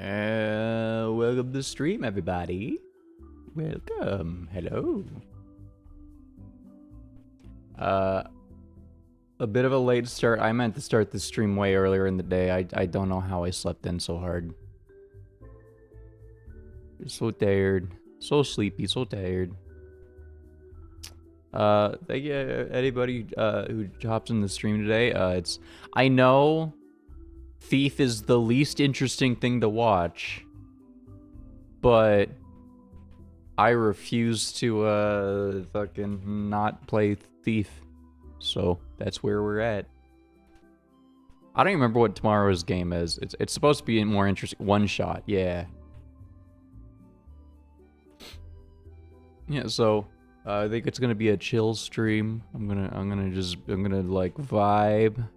Welcome to the stream, everybody. Welcome. Hello. A bit of a late start. I meant to start the stream way earlier in the day. I don't know how I slept in so hard. So tired. So sleepy. So tired. Thank you, anybody who hops in the stream today. I know Thief is the least interesting thing to watch, but I refuse to fucking not play Thief. So that's where we're at. I don't even remember what tomorrow's game is. It's supposed to be more interesting. One shot, yeah. Yeah, so I think it's gonna be a chill stream. I'm gonna like vibe.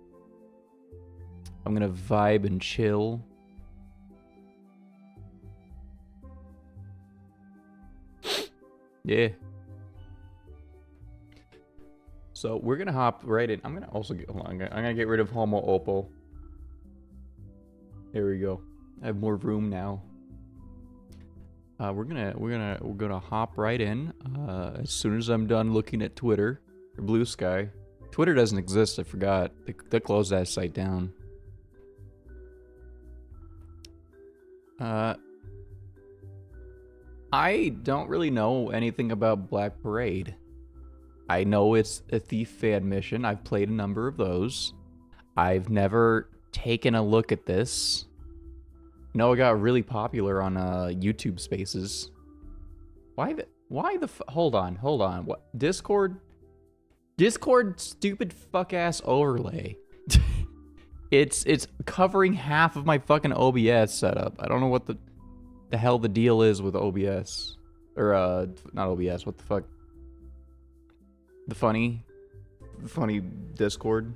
I'm gonna vibe and chill. Yeah. So we're gonna hop right in. I'm gonna also get. Hold on, I'm gonna get rid of Homo Opal. There we go. I have more room now. We're gonna hop right in. As soon as I'm done looking at Twitter or Blue Sky. Twitter doesn't exist. I forgot. They closed that site down. I don't really know anything about Black Parade. I know it's a Thief fan mission. I've played a number of those. I've never taken a look at this. No, it got really popular on YouTube Spaces. Why the hold on. What? Discord stupid fuck ass overlay. It's covering half of my fucking OBS setup. I don't know what the hell the deal is with OBS. Or not OBS, what the fuck? The funny Discord.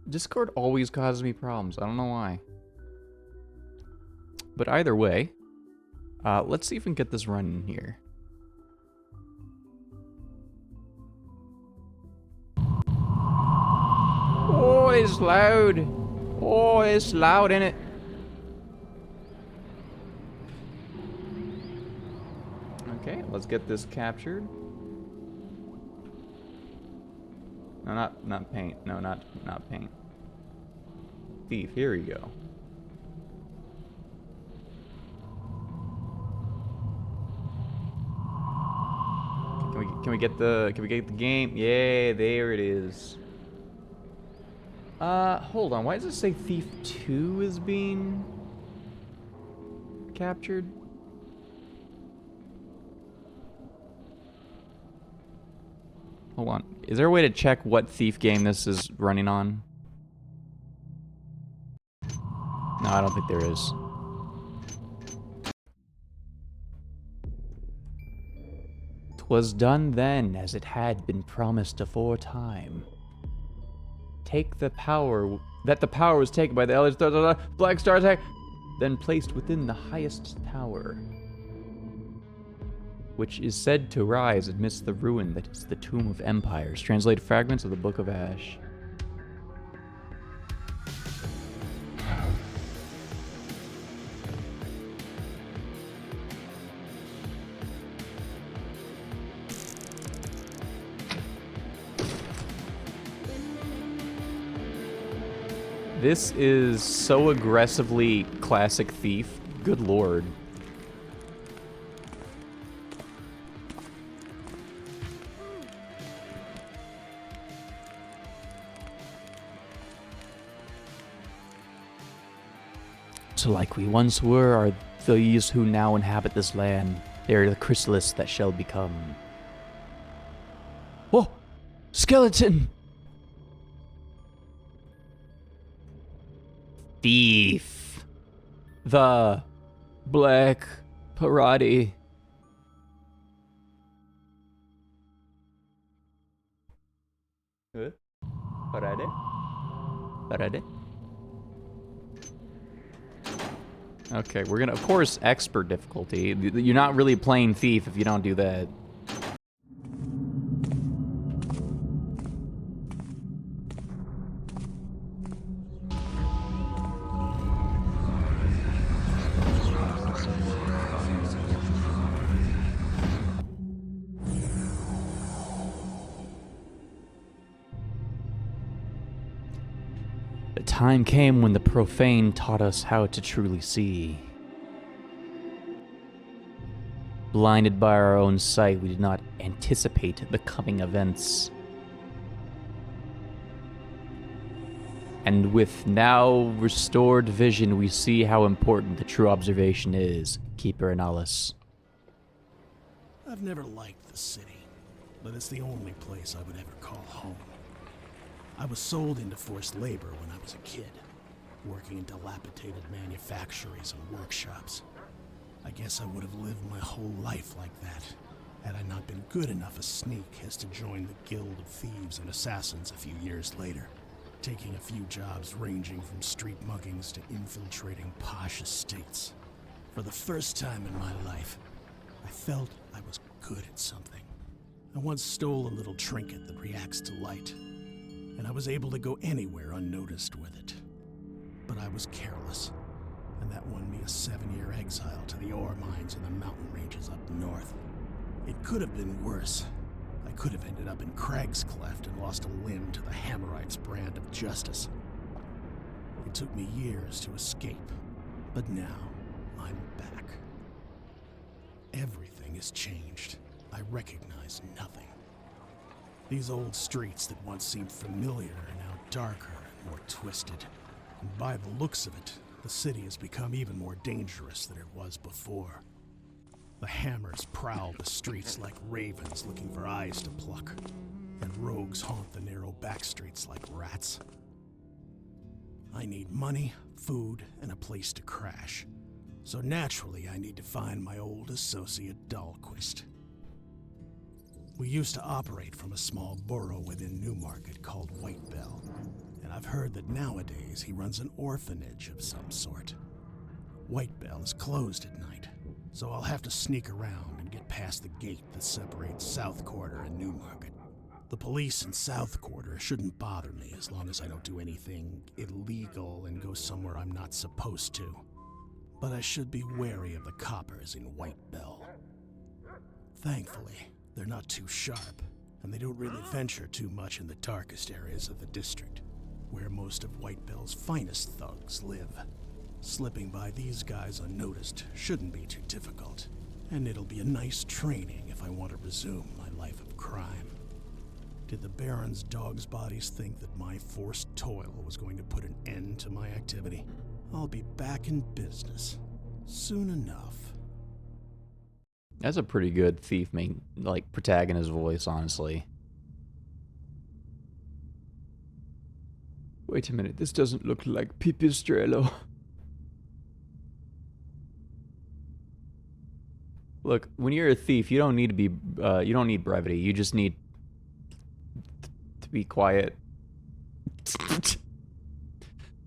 Discord always causes me problems. I don't know why. But either way, let's see if we can get this running here. Oh, it's loud. Oh, it's loud, innit? Okay, let's get this captured. No, not paint. No, not paint. Thief, here we go. Can we get the game? Yeah, there it is. Hold on. Why does it say Thief 2 is being captured? Hold on. Is there a way to check what Thief game this is running on? No, I don't think there is. "'Twas done then as it had been promised aforetime. Take the power, that the power was taken by the Elder Black Star attack, then placed within the highest tower, which is said to rise amidst the ruin that is the Tomb of Empires." Translated fragments of the Book of Ash. This is so aggressively classic Thief. Good lord. So like we once were are these who now inhabit this land. They are the chrysalis that shall become. Whoa! Skeleton! Thief. The Black Parade. Parade? Okay, we're gonna, of course, expert difficulty. You're not really playing Thief if you don't do that. The time came when the profane taught us how to truly see. Blinded by our own sight, we did not anticipate the coming events. And with now restored vision, we see how important the true observation is, Keeper Analysis. I've never liked the city, but it's the only place I would ever call home. I was sold into forced labor when I was a kid, working in dilapidated manufactories and workshops. I guess I would have lived my whole life like that, had I not been good enough a sneak as to join the Guild of Thieves and Assassins a few years later, taking a few jobs ranging from street muggings to infiltrating posh estates. For the first time in my life, I felt I was good at something. I once stole a little trinket that reacts to light, and I was able to go anywhere unnoticed with it. But I was careless, and that won me a 7-year exile to the ore mines in the mountain ranges up north. It could have been worse. I could have ended up in Craig's Cleft and lost a limb to the Hammerites' brand of justice. It took me years to escape, but now I'm back. Everything has changed. I recognize nothing. These old streets that once seemed familiar are now darker and more twisted. And by the looks of it, the city has become even more dangerous than it was before. The hammers prowl the streets like ravens looking for eyes to pluck, and rogues haunt the narrow back streets like rats. I need money, food, and a place to crash. So naturally, I need to find my old associate Dahlquist. We used to operate from a small borough within Newmarket called White Bell, and I've heard that nowadays he runs an orphanage of some sort. White Bell is closed at night, so I'll have to sneak around and get past the gate that separates South Quarter and Newmarket. The police in South Quarter shouldn't bother me as long as I don't do anything illegal and go somewhere I'm not supposed to. But I should be wary of the coppers in White Bell. Thankfully, they're not too sharp, and they don't really venture too much in the darkest areas of the district, where most of White Bell's finest thugs live. Slipping by these guys unnoticed shouldn't be too difficult, and it'll be a nice training if I want to resume my life of crime. Did the Baron's dog's bodies think that my forced toil was going to put an end to my activity? I'll be back in business soon enough. That's a pretty good thief protagonist voice, honestly. Wait a minute, this doesn't look like Pipistrello. Look, when you're a thief, you don't need to be, you don't need brevity. You just need to be quiet.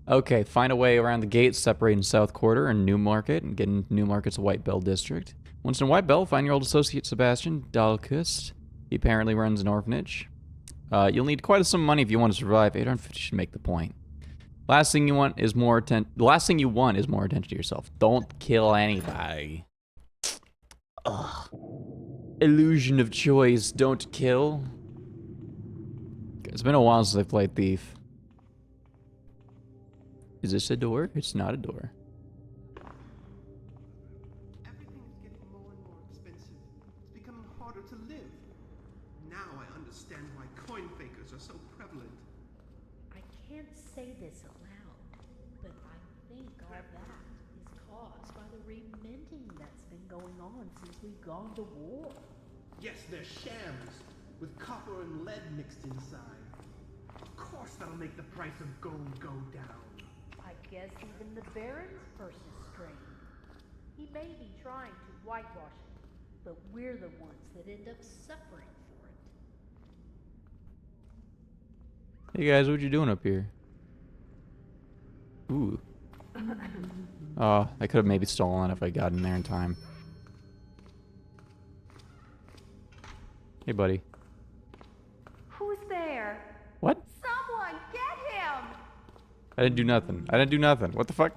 Okay, find a way around the gate separating South Quarter and Newmarket and get into Newmarket's White Bell district. Once in White Bell, find your old associate Sebastian Dahlquist. He apparently runs an orphanage. You'll need quite some money if you want to survive. 850 should make the point. Last thing you want is more attention. The last thing you want is more attention to yourself. Don't kill anybody. Ugh. Illusion of choice. Don't kill. It's been a while since I played Thief. Is this a door? It's not a door. Everything is getting more and more expensive. It's becoming harder to live. Now I understand why coin fakers are so prevalent. I can't say this aloud, but I think all that is caused by the reminting that's been going on since we've gone to war. Yes, they're shams, with copper and lead mixed inside. Of course that'll make the price of gold go down. I guess even the Baron's purse is strained. He may be trying to whitewash it, but we're the ones that end up suffering for it. Hey guys, what you doing up here? Ooh. Oh, I could have maybe stolen if I got in there in time. Hey, buddy. Who's there? What? Someone get him! I didn't do nothing. I didn't do nothing. What the fuck?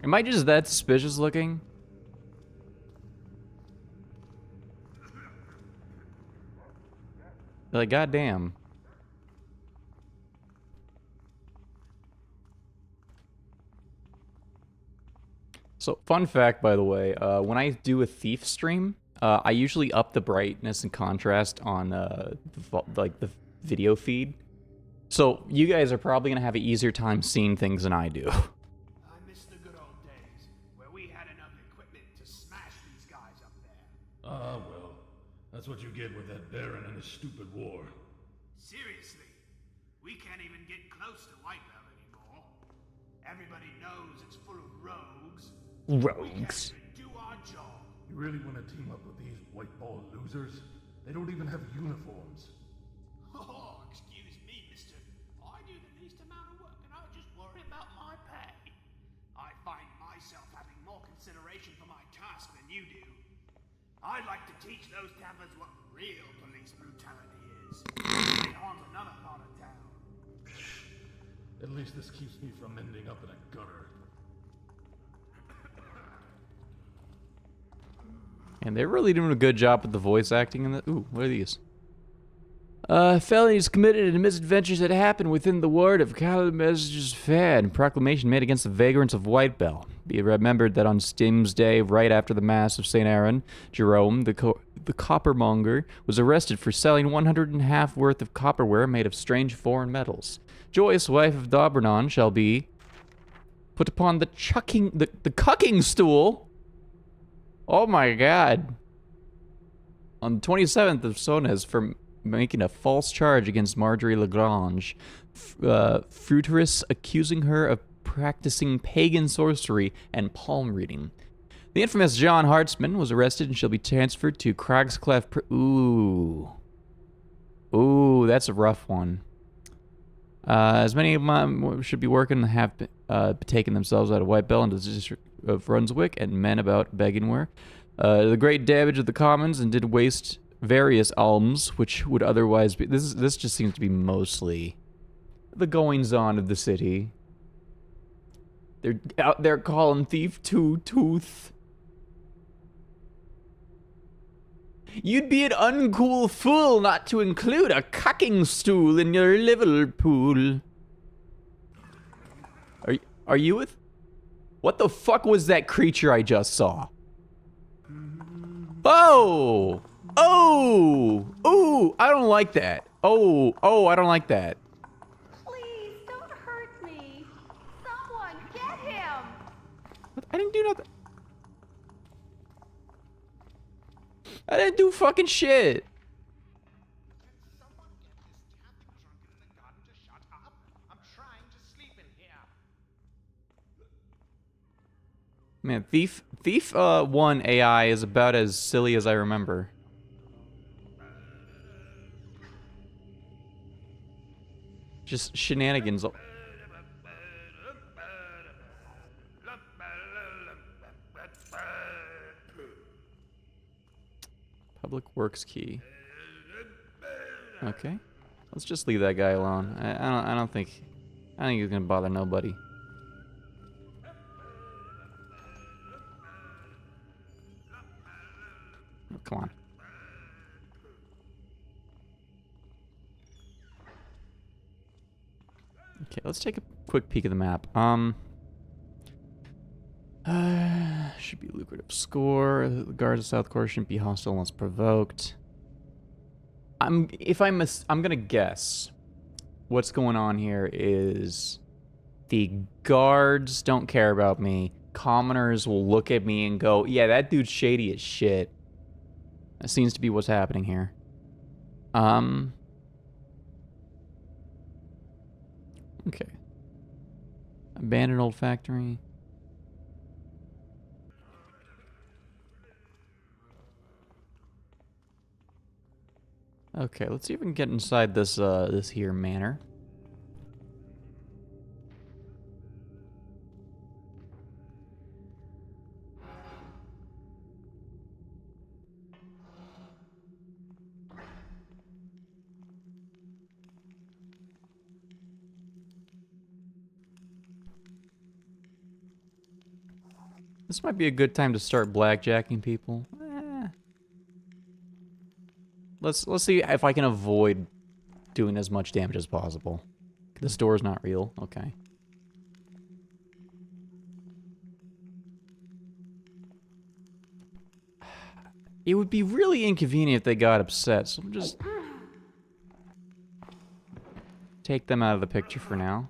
Am I just that suspicious looking? Like, goddamn. So, fun fact, by the way, when I do a thief stream, I usually up the brightness and contrast on like the video feed. So you guys are probably gonna have an easier time seeing things than I do. I miss the good old days where we had enough equipment to smash these guys up there. Ah, well. That's what you get with that Baron and his stupid war. Seriously, we can't even get close to Whitebell anymore. Everybody knows it's full of rogues. Rogues. We can't even do our job. You really want to team up with these white ball losers? They don't even have uniforms. Oh, excuse me, mister. I do the least amount of work and I just worry about my pay. I find myself having more consideration for my task than you do. I'd like to teach those taverns what real police brutality is. They haunt another part of town. At least this keeps me from ending up in a gutter. And they're really doing a good job with the voice acting in the. Ooh, what are these? Felonies committed and misadventures that happened within the ward of Calamaz's Fad. Proclamation made against the vagrants of Whitebell. Be it remembered that on Stim's Day, right after the Mass of St. Aaron, Jerome, the coppermonger, was arrested for selling 100.5 worth of copperware made of strange foreign metals. Joyce, wife of D'Aubernon, shall be put upon the cucking stool. Oh my god. On the 27th of Sones for making a false charge against Marjorie Lagrange, Fruiterous accusing her of practicing pagan sorcery and palm reading. The infamous John Hartzman was arrested and shall be transferred to Crogsclef. Ooh, that's a rough one. As many of them should be working have taken themselves out of Whitebell into the district of Brunswick and men about beggingware. The great damage of the commons and did waste various alms, which would otherwise be. This just seems to be mostly the goings on of the city. They're out there calling Thief Two Tooth. You'd be an uncool fool not to include a cucking stool in your Liverpool. Are you with? What the fuck was that creature I just saw? Oh! Oh! Ooh! I don't like that. Oh! Oh! I don't like that. Please don't hurt me. Someone get him. What? I didn't do nothing. I didn't do fucking shit. Someone get this tapping drunk in the garden to shut up. I'm trying to sleep in here. Man, Thief 1 AI is about as silly as I remember. Just shenanigans. Public Works key. Okay, let's just leave that guy alone. I don't think he's gonna bother nobody. Oh, come on. Okay, let's take a quick peek at the map. Should be a lucrative score. The guards of South Court shouldn't be hostile unless provoked. I'm gonna guess what's going on here is the guards don't care about me. Commoners will look at me and go, yeah, that dude's shady as shit. That seems to be what's happening here. Okay. Abandoned old factory. Okay, let's see if we can get inside this this here manor. This might be a good time to start blackjacking people. let's see if I can avoid doing as much damage as possible. This door's not real. Okay. It would be really inconvenient if they got upset, so I'm just take them out of the picture for now.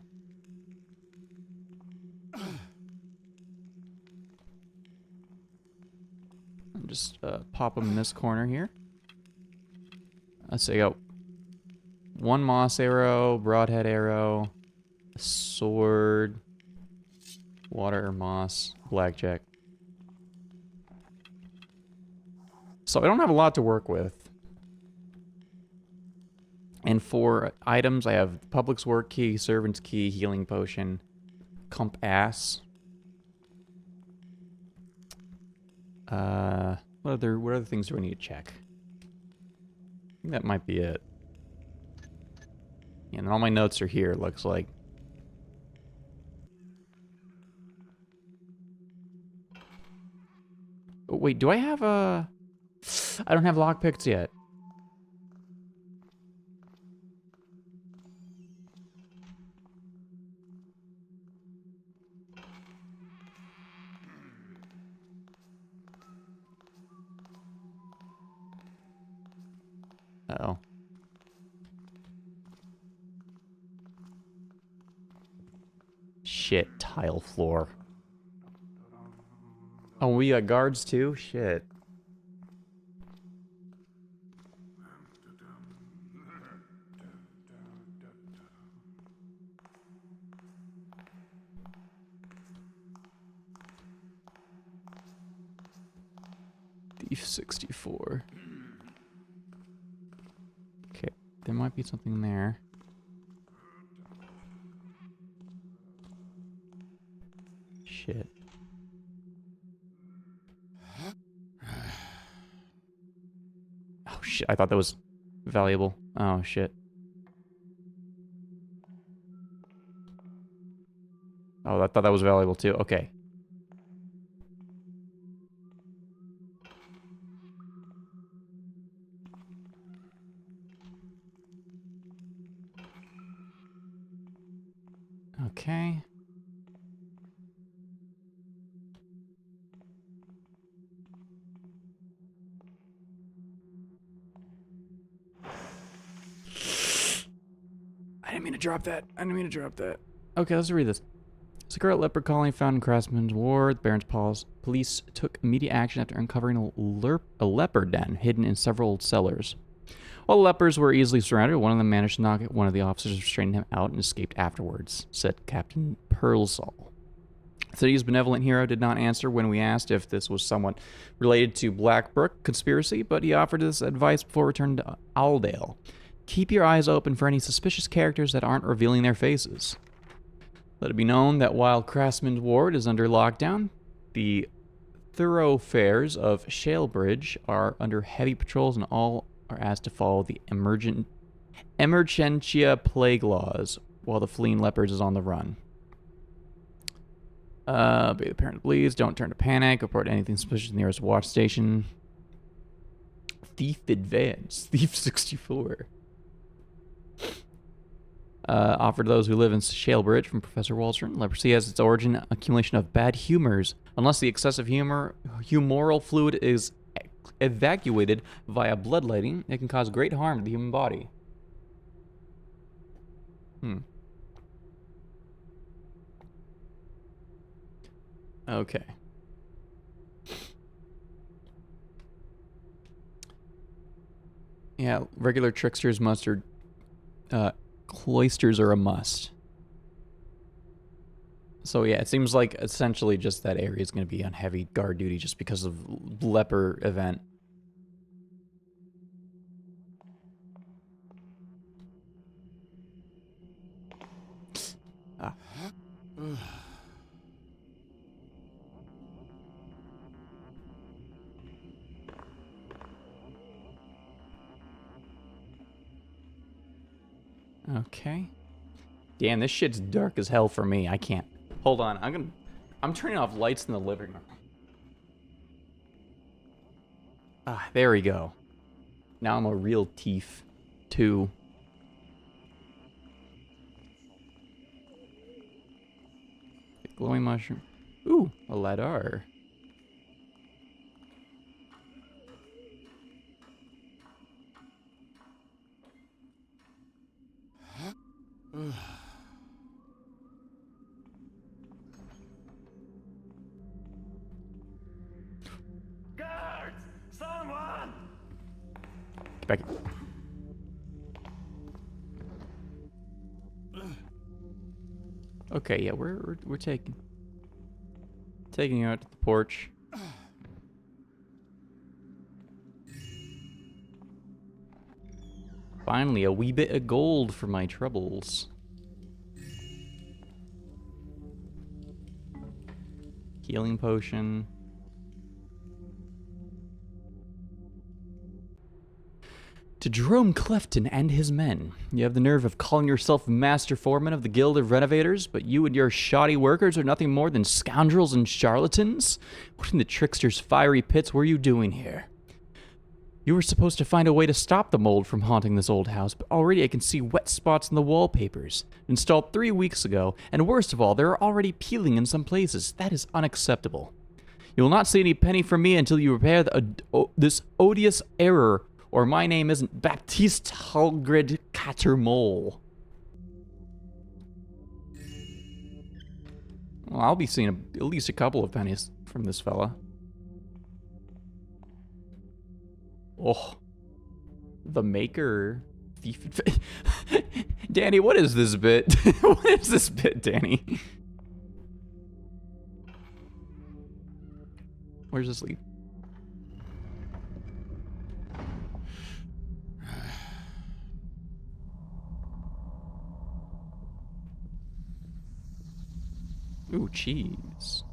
And just pop them in this corner here. Let's see, I got one moss arrow, broadhead arrow, a sword, water, moss, blackjack. So I don't have a lot to work with. And for items, I have Public's Work Key, Servant's Key, Healing Potion, Compass. What other things do I need to check? I think that might be it. Yeah, and all my notes are here, it looks like. Oh, wait, do I have a... I don't have lockpicks yet. Uh-oh. Shit, tile floor. Oh, we got guards too? Shit. Thief 64. Okay, there might be something there. Shit. Oh shit, I thought that was valuable. Oh shit. Oh, I thought that was valuable too. Okay. Okay. I didn't mean to drop that. I didn't mean to drop that. Okay, let's read this. Scarlet leopard colony found in Craftsman's Ward. Baron's police took immediate action after uncovering a leopard den hidden in several cellars. While the lepers were easily surrounded, one of them managed to knock one of the officers restraining him out and escaped afterwards, said Captain Pearlsall. The city's benevolent hero did not answer when we asked if this was somewhat related to Blackbrook conspiracy, but he offered this advice before returning to Aldale. Keep your eyes open for any suspicious characters that aren't revealing their faces. Let it be known that while Craftsman's Ward is under lockdown, the thoroughfares of Shalebridge are under heavy patrols and all are asked to follow the Emergentia plague laws while the fleeing leopards is on the run. Be the parent bleeds, don't turn to panic, report anything suspicious in the nearest watch station. Thief advance, Thief 64. Offered to those who live in Shalebridge from Professor Waldron. Leprosy has its origin in accumulation of bad humors. Unless the excessive humoral fluid is evacuated via bloodletting, it can cause great harm to the human body. Okay. Yeah, regular tricksters, mustard, cloisters are a must. So yeah, it seems like essentially just that area is going to be on heavy guard duty just because of leper event. Ah. Okay. Damn, this shit's dark as hell for me. I can't. Hold on. I'm turning off lights in the living room. Ah, there we go. Now I'm a real thief, too. Glowing mushroom. Ooh, a ladder. Guards! Someone! Get back here. Okay, yeah, we're taking you out to the porch. Finally, a wee bit of gold for my troubles. Healing potion. To Jerome Clefton and his men, you have the nerve of calling yourself master foreman of the Guild of Renovators, but you and your shoddy workers are nothing more than scoundrels and charlatans? What in the trickster's fiery pits were you doing here? You were supposed to find a way to stop the mold from haunting this old house, but already I can see wet spots in the wallpapers. Installed 3 weeks ago, and worst of all, they are already peeling in some places. That is unacceptable. You will not see any penny from me until you repair this odious error, or my name isn't Baptiste Halgrid Cattermole. Well, I'll be seeing at least a couple of pennies from this fella. Oh, the maker. Thief. Danny, what is this bit? What is this bit, Danny? Where's this lead? Ooh, cheese.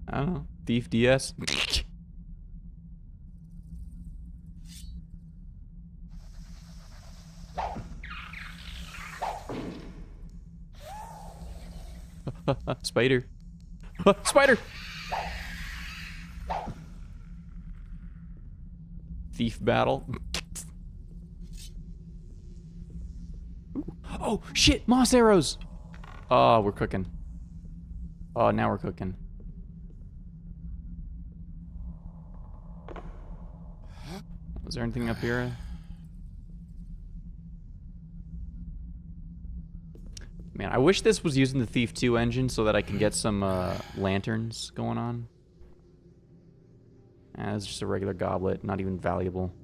I don't know. Thief DS. Spider. Spider! Thief battle. Ooh. Oh, shit! Moss arrows! Oh, we're cooking. Oh, now we're cooking. Was there anything up here? Man, I wish this was using the Thief 2 engine so that I can get some lanterns going on. It's just a regular goblet, not even valuable.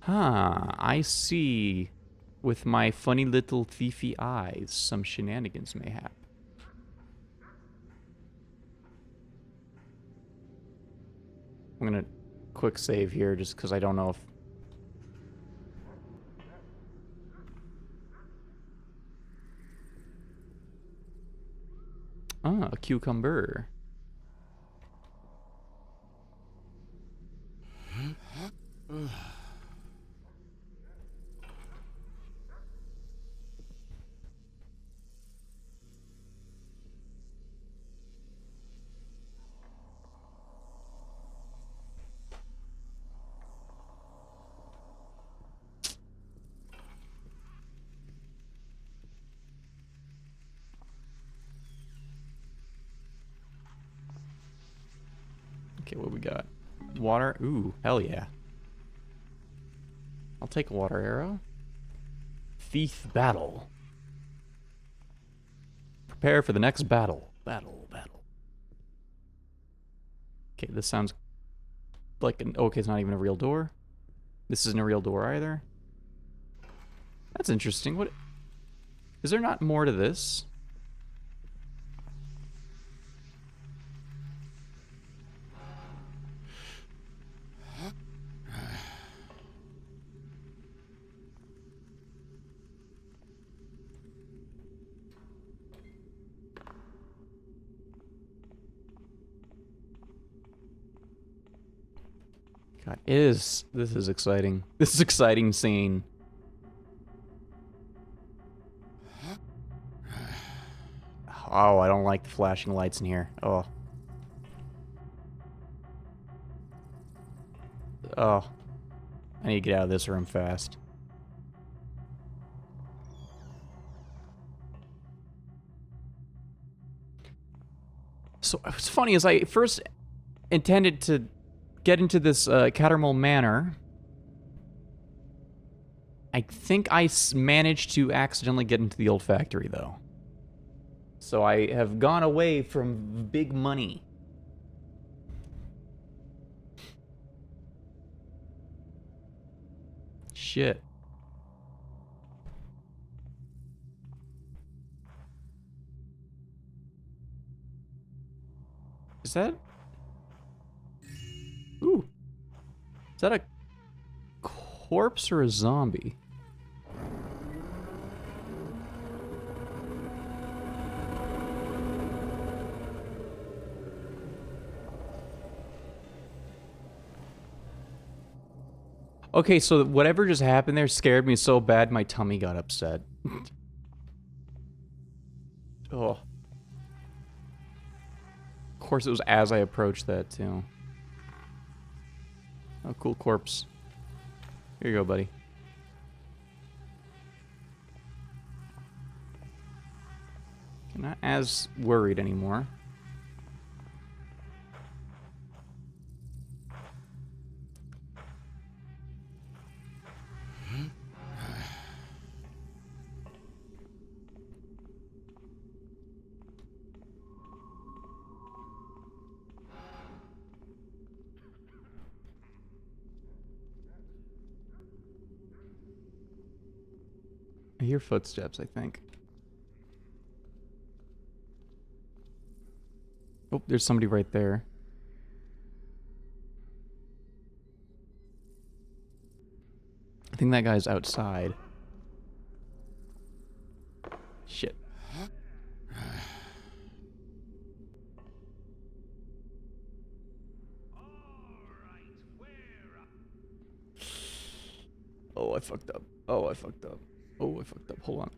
Huh, I see. With my funny little thiefy eyes, some shenanigans may happen. I'm gonna quick save here just because I don't know if... Ah, a cucumber. Okay, what we got? Water? Ooh, hell yeah. I'll take a water arrow. Thief battle. Prepare for the next battle. Battle. Okay, this sounds like an... Okay, it's not even a real door. This isn't a real door either. That's interesting. What... Is there not more to this? God, this is exciting. This is exciting scene. Oh, I don't like the flashing lights in here. Oh. Oh. I need to get out of this room fast. So what's funny is I first intended to get into this Catermole Manor. I think I managed to accidentally get into the old factory, though. So I have gone away from big money. Shit. Is that... Ooh. Is that a corpse or a zombie? Okay, so whatever just happened there scared me so bad my tummy got upset. Oh. Of course it was as I approached that, too. Oh, cool corpse. Here you go, buddy. I'm not as worried anymore. I hear footsteps, I think. Oh, there's somebody right there. I think that guy's outside. Shit. Oh, I fucked up. Oh, I fucked up. Oh, I fucked up. Hold on.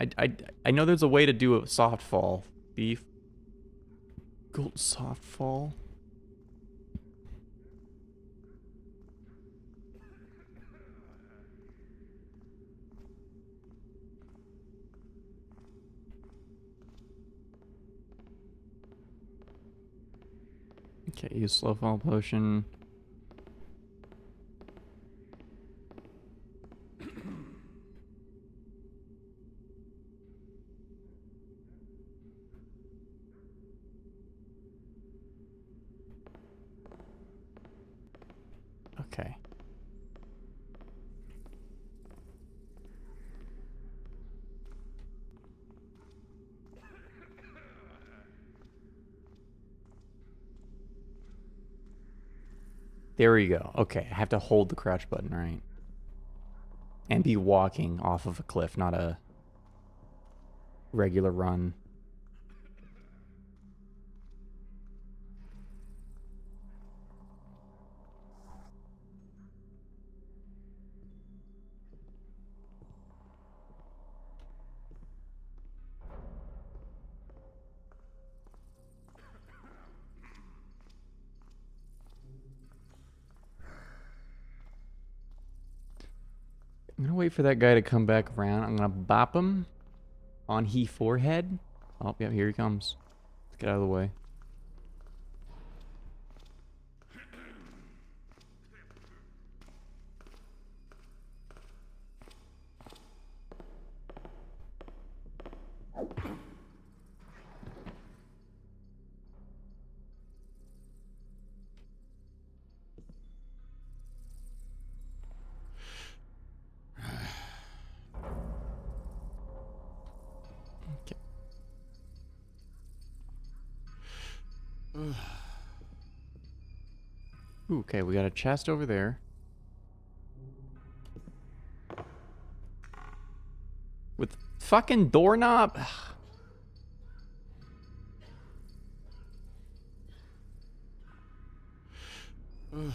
I know there's a way to do a soft fall. Beef. Gold soft fall. Okay, use slow fall potion. Okay. There we go. Okay, I have to hold the crouch button, right? And be walking off of a cliff, not a regular run. I'm gonna wait for that guy to come back around. I'm gonna bop him on he forehead. Oh, yeah, here he comes. Let's get out of the way. Okay. Ooh, okay, we got a chest over there. With fucking doorknob. Come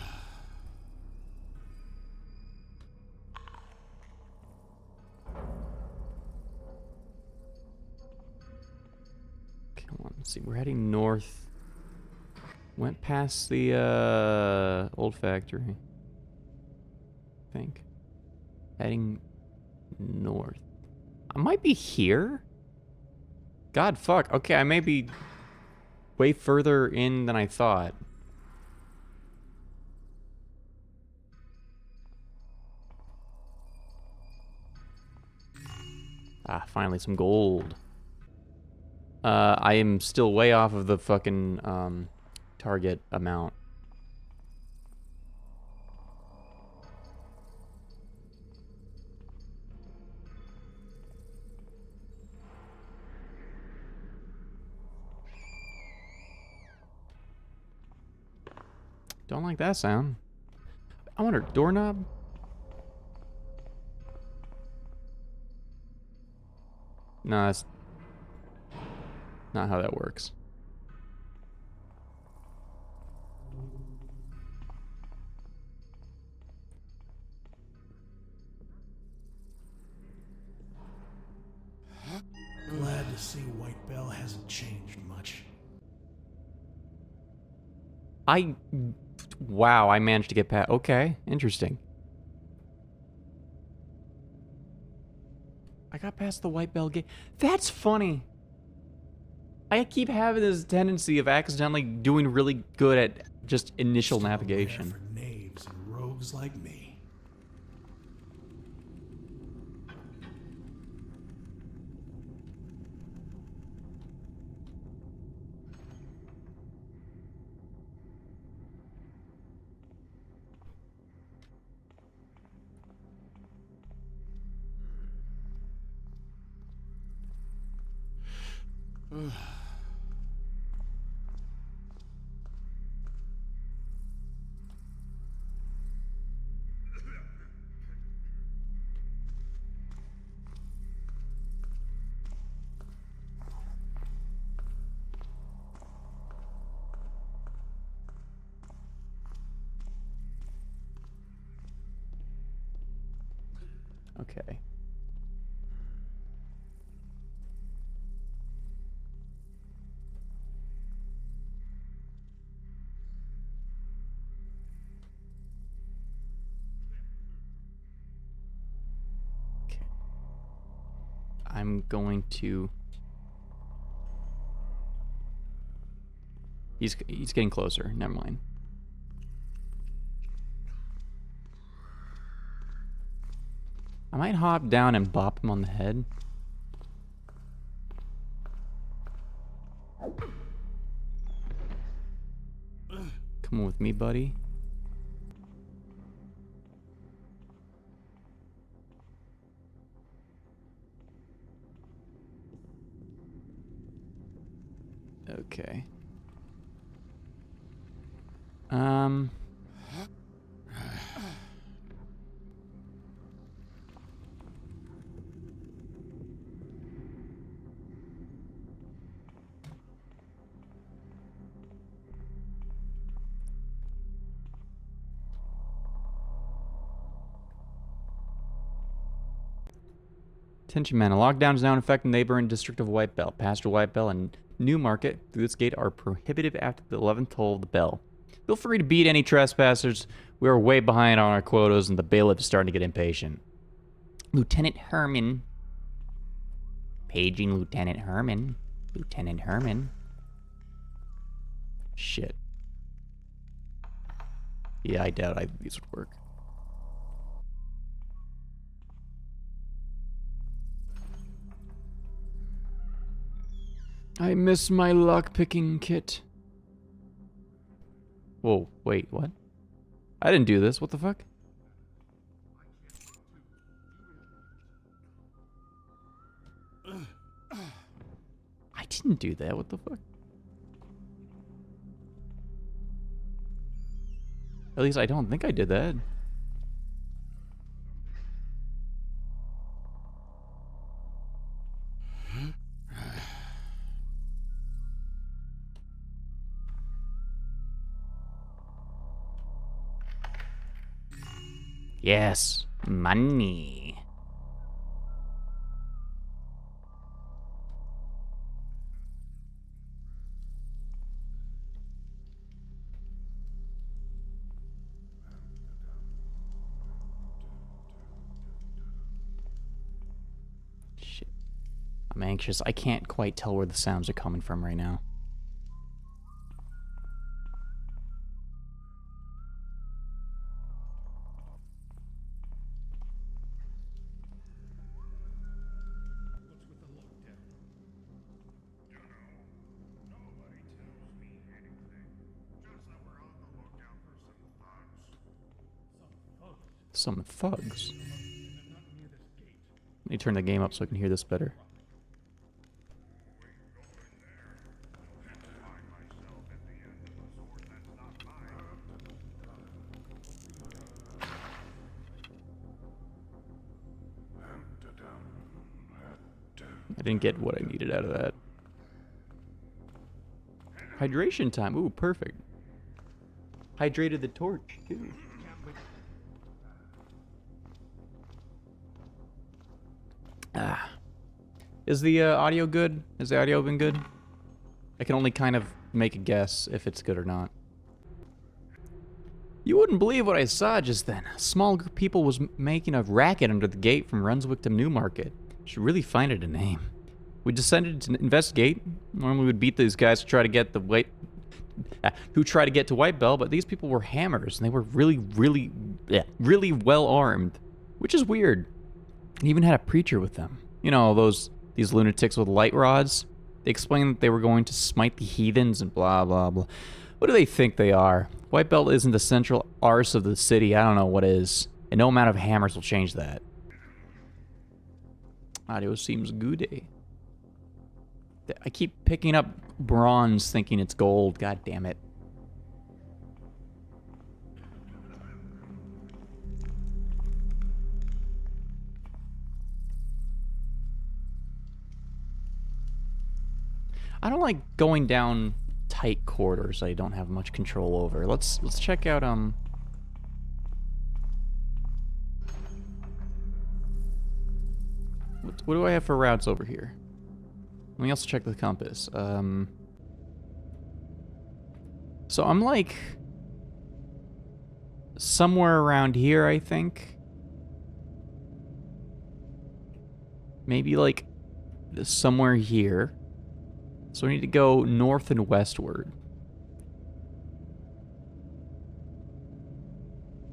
on. Let's see, we're heading north. Went past the old factory. I think. Heading north. I might be here? God, fuck. Okay, I may be way further in than I thought. Ah, finally some gold. I am still way off of the fucking, target amount. Don't like that sound. I wonder, doorknob? No, that's not how that works. Glad to see White Bell hasn't changed much. Wow, I managed to get past. Okay, interesting. I got past the White Bell gate. That's funny. I keep having this tendency of accidentally doing really good at just initial Still navigation. rare for knaves and rogues like me. Okay. Okay. I'm going to... He's getting closer. Never mind. I might hop down and bop him on the head. Come on with me, buddy. Okay. Attention men, a lockdown is now in effect in the neighboring district of White Bell. Pastor White Bell and New Market through this gate are prohibited after the 11th toll of the bell. Feel free to beat any trespassers. We are way behind on our quotas and the bailiff is starting to get impatient. Lieutenant Herman. Paging Lieutenant Herman. Lieutenant Herman. Shit. Yeah, I doubt these would work. I miss my lockpicking kit. Whoa, wait, what? I didn't do this, what the fuck? I didn't do that, what the fuck? At least I don't think I did that. Yes, money. I'm anxious. I can't quite tell where the sounds are coming from right now. Some thugs. Let me turn the game up so I can hear this better. I didn't get what I needed out of that. Hydration time. Ooh, perfect. Hydrated the torch, too. Ah. Is the audio good? Has the audio been good? I can only kind of make a guess if it's good or not. You wouldn't believe what I saw just then. A small group of people was making a racket under the gate from Runswick to Newmarket. Should really find it a name. We descended to investigate. Normally we'd beat these guys to try to get to White Bell, but these people were hammers, and they were really well armed, which is weird. And even had a preacher with them. You know, these lunatics with light rods. They explained that they were going to smite the heathens and blah blah blah. What do they think they are? White Belt isn't the central arse of the city. I don't know what is. And no amount of hammers will change that. Audio seems good. I keep picking up bronze thinking it's gold. God damn it. I don't like going down tight corridors I don't have much control over. Let's check out what do I have for routes over here? Let me also check the compass. So I'm like somewhere around here, I think. Maybe like somewhere here. So we need to go north and westward.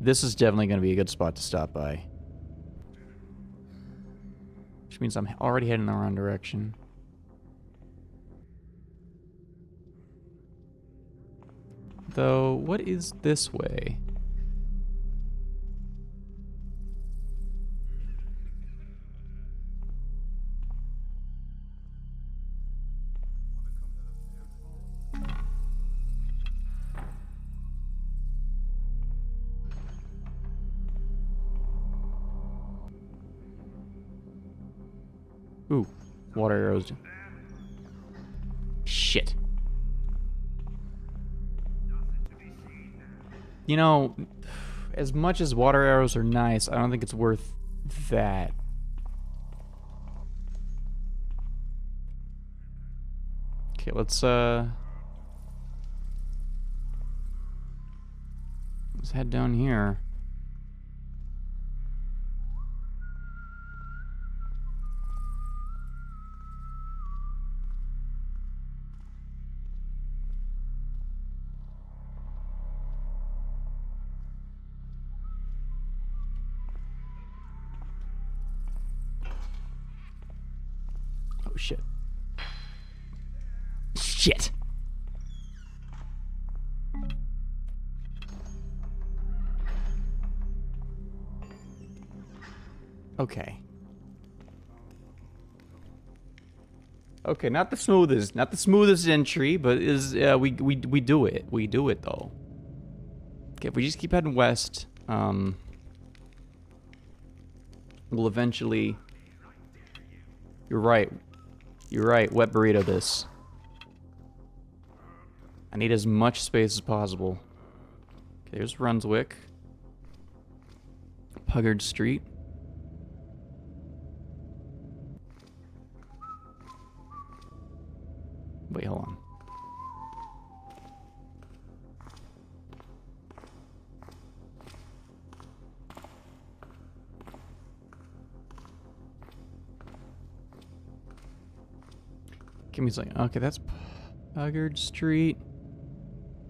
This is definitely going to be a good spot to stop by. Which means I'm already heading in the wrong direction. Though, what is this way? Ooh, water arrows. Shit. You know, as much as water arrows are nice, I don't think it's worth that. Okay, let's head down here. Oh, shit. Shit! Okay. Okay, not the smoothest entry, but we do it. We do it though. Okay, if we just keep heading west, we'll eventually. You're right. You're right. Wet burrito this. I need as much space as possible. Okay, there's Runswick. Puggard Street. Wait, hold on. Give me a second. Okay, that's Puggard Street.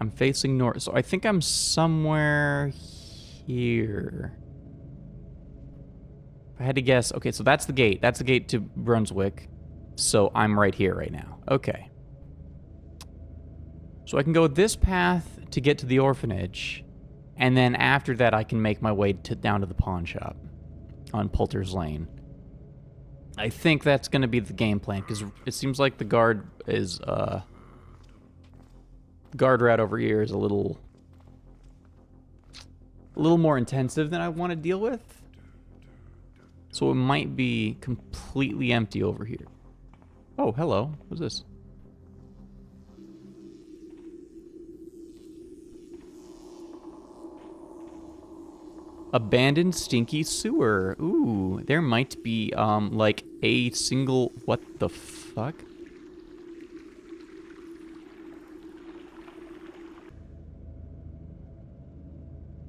I'm facing north, so I think I'm somewhere here. If I had to guess, okay, so that's the gate. That's the gate to Brunswick. So I'm right here right now. Okay. So I can go this path to get to the orphanage, and then after that I can make my way down to the pawn shop on Poulter's Lane. I think that's going to be the game plan, because it seems like the guard rat over here is a little more intensive than I want to deal with. So it might be completely empty over here. Oh, hello. What's this? Abandoned stinky sewer. Ooh, there might be, like, a single... What the fuck?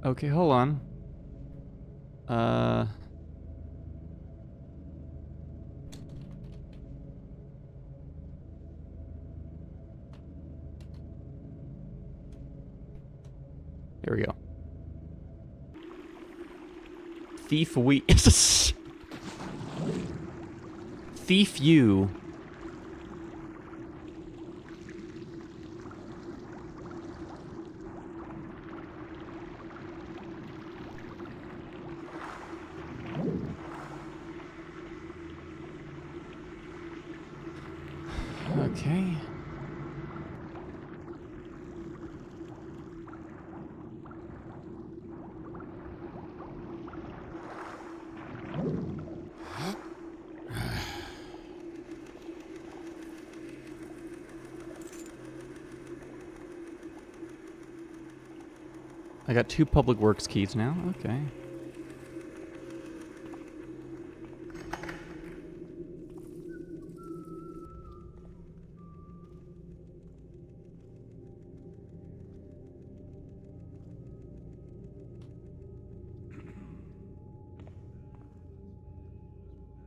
Okay, hold on. There we go. Thief we... Thief you. Okay. I got 2 public works keys now. Okay.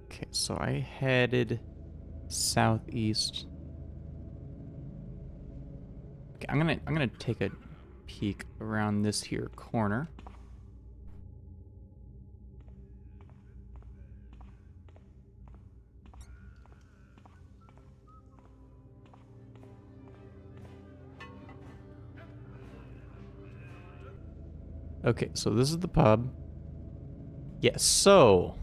Okay, so I headed southeast. Okay, I'm gonna take a peek around this here corner. Okay, so this is the pub. Yes, so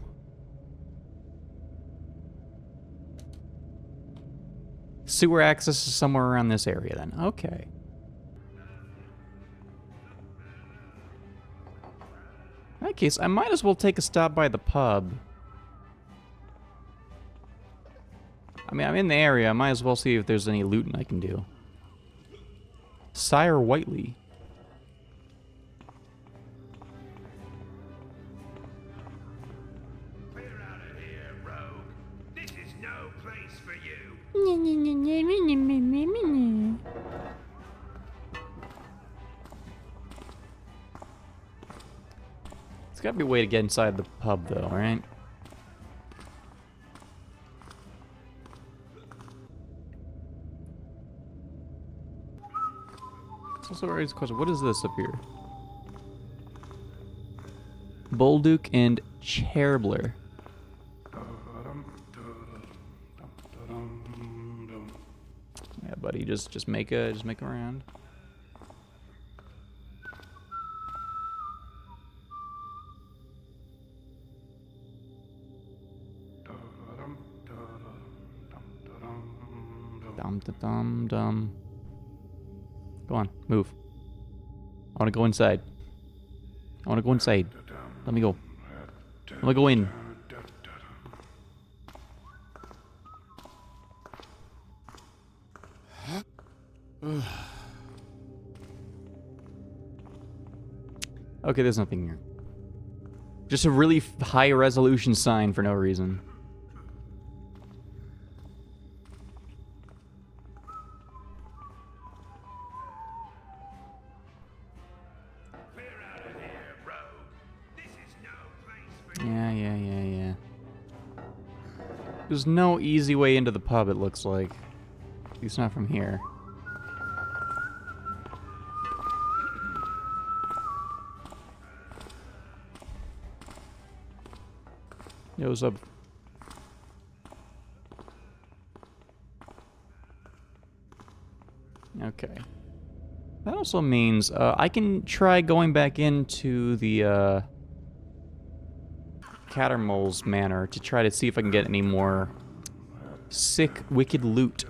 sewer access is somewhere around this area then. Okay. In that case, I might as well take a stop by the pub. I mean, I'm in the area. I might as well see if there's any looting I can do. Sire Whiteley. Clear out of here, rogue. This is no place for you. There's gotta be a way to get inside the pub, though, right? It's also raised a question. What is this up here? Bolduc and Charbler. Yeah, buddy, just make a round. Dum. Go on, move. I want to go inside. Let me go. Let me go in. Okay, there's nothing here. Just a really high resolution sign for no reason. Yeah. There's no easy way into the pub, it looks like. At least not from here. Yo, what's up? Okay. That also means I can try going back into the Cattermole's manor to try to see if I can get any more sick, wicked loot.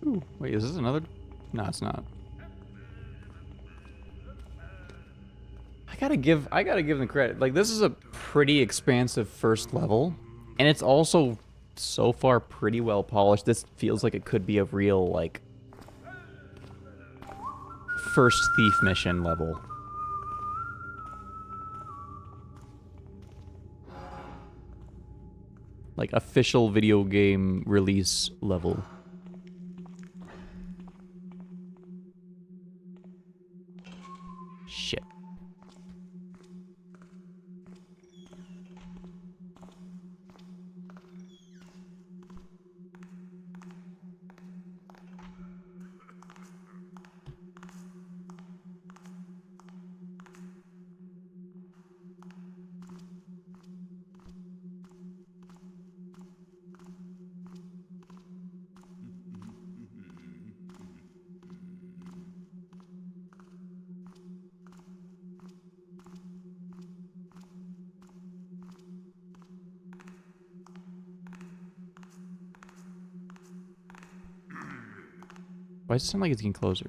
Ooh, wait, is this another? No, it's not. I gotta give them credit. Like, this is a pretty expansive first level, and it's also so far pretty well polished. This feels like it could be a real, like, first thief mission level. Like, official video game release level. Shit. Why does it sound like it's getting closer?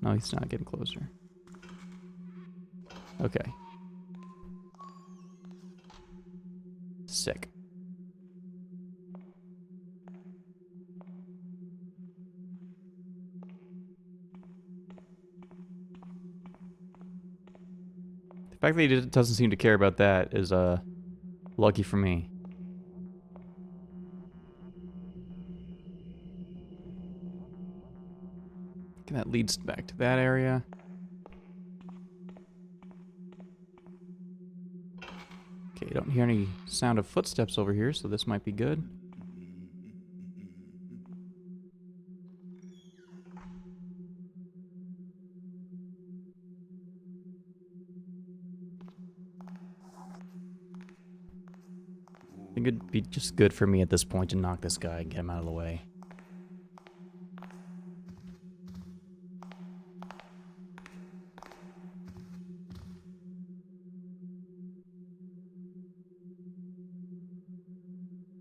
No, he's not getting closer. Okay. Sick. The fact that he doesn't seem to care about that is, lucky for me. And that leads back to that area. Okay, don't hear any sound of footsteps over here, so this might be good. I think it'd be just good for me at this point to knock this guy and get him out of the way.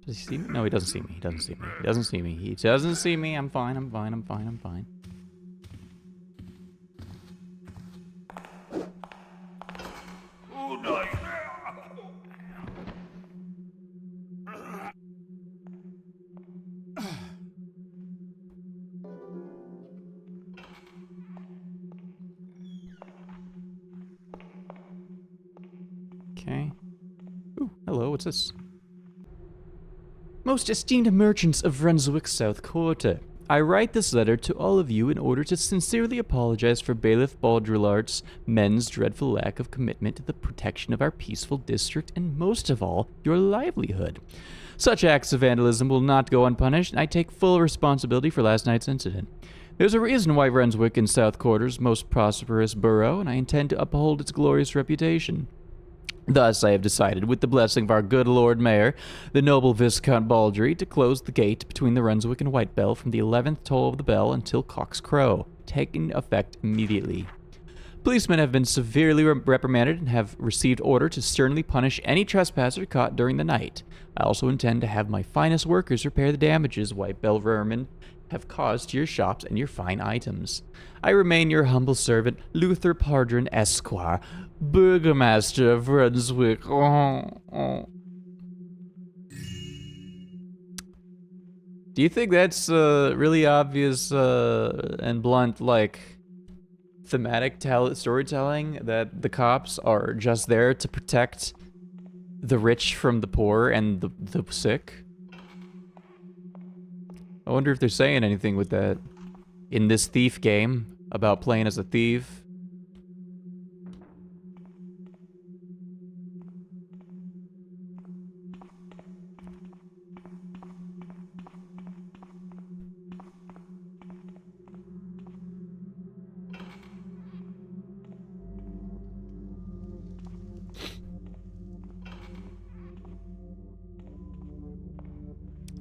Does he see me? No, he doesn't see me. He doesn't see me. He doesn't see me. He doesn't see me. I'm fine. I'm fine. I'm fine. I'm fine. Okay. Ooh, hello. What's this? Most esteemed merchants of Brunswick South Quarter, I write this letter to all of you in order to sincerely apologize for Bailiff Baudrillard's men's dreadful lack of commitment to the protection of our peaceful district and, most of all, your livelihood. Such acts of vandalism will not go unpunished, and I take full responsibility for last night's incident. There's a reason why Brunswick is South Quarter's most prosperous borough, and I intend to uphold its glorious reputation. Thus, I have decided, with the blessing of our good Lord Mayor, the noble Viscount Baldry, to close the gate between the Brunswick and White Bell from the 11th toll of the bell until cock's crow, taking effect immediately. Policemen have been severely reprimanded and have received order to sternly punish any trespasser caught during the night. I also intend to have my finest workers repair the damages White Bell vermin have caused to your shops and your fine items. I remain your humble servant, Luther Pardron, Esquire, Burgomaster of Brunswick. Do you think that's really obvious and blunt, like, thematic storytelling, that the cops are just there to protect the rich from the poor and the sick? I wonder if they're saying anything with that in this thief game about playing as a thief.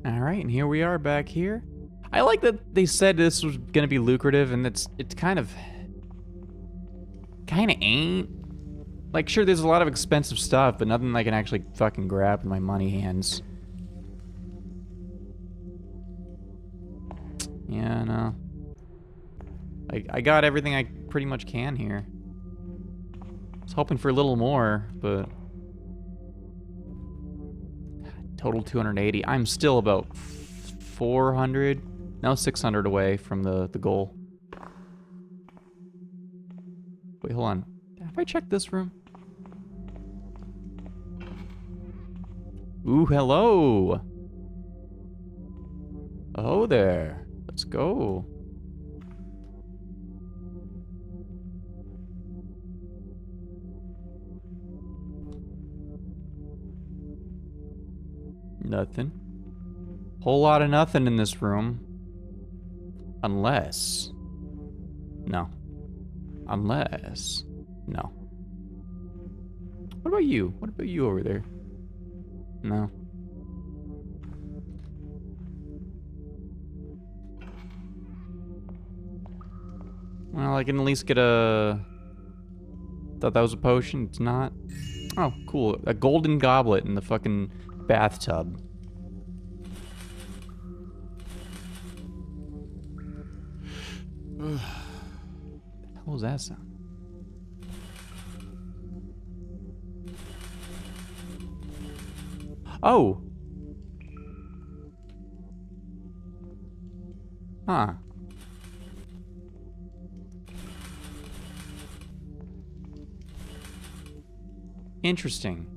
Alright, and here we are back here. I like that they said this was gonna be lucrative, and it's kinda ain't. Like, sure, there's a lot of expensive stuff, but nothing I can actually fucking grab with my money hands. Yeah, no. I got everything I pretty much can here. I was hoping for a little more, but... Total 280. I'm still about 400, no, 600 away from the goal. Wait, hold on. Have I checked this room? Ooh, hello. Oh there. Let's go. Nothing. Whole lot of nothing in this room. Unless... No. Unless... No. What about you? What about you over there? No. Well, I can at least get a... Thought that was a potion. It's not. Oh, cool. A golden goblet in the fucking bathtub. What the hell was that sound? Oh! Huh. Interesting.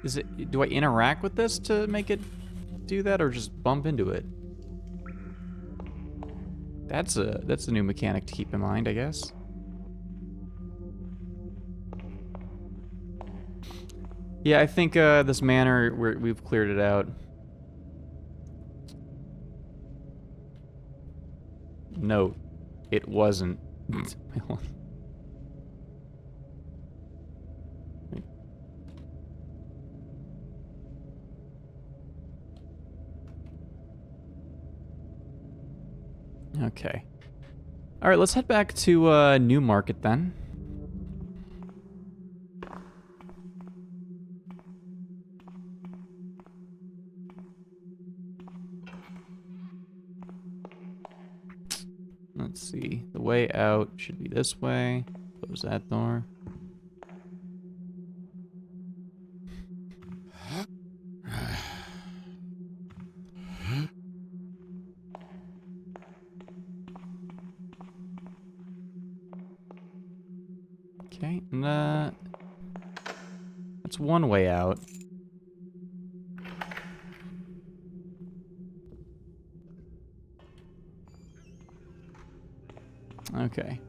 Is it, do I interact with this to make it do that, or just bump into it? That's a new mechanic to keep in mind, I guess. Yeah, I think this manor, we've cleared it out. No, it wasn't. Okay. All right, let's head back to New Market then. Let's see. The way out should be this way. Close that door. Okay, and that's one way out. Okay.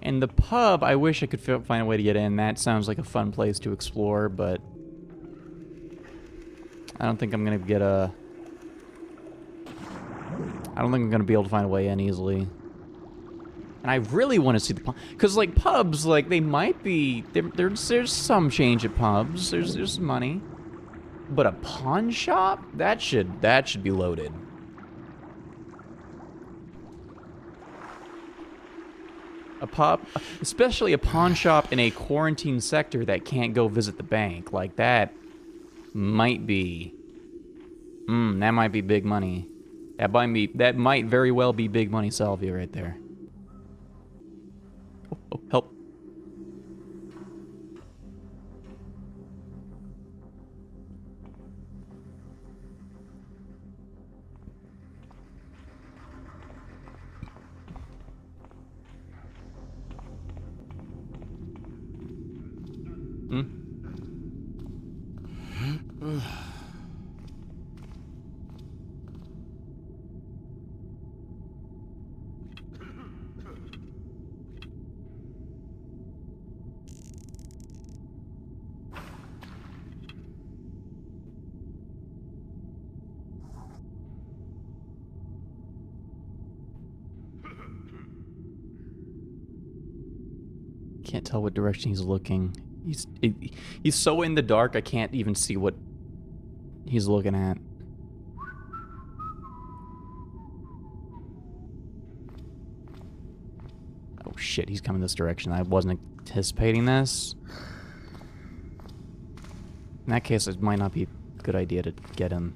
And the pub, I wish I could find a way to get in. That sounds like a fun place to explore, but I don't think I'm gonna get a... I don't think I'm gonna be able to find a way in easily. And I really want to see the pub, because like pubs, like they might be there's some change at pubs. There's some money, but a pawn shop that should be loaded. A pub, especially a pawn shop in a quarantine sector that can't go visit the bank, like that might be. That might be big money. That might very well be big money salvia right there. Oh, help. Hmm? Can't tell what direction he's looking. He's so in the dark, I can't even see what he's looking at. Oh shit, he's coming this direction. I wasn't anticipating this. In that case, it might not be a good idea to get him.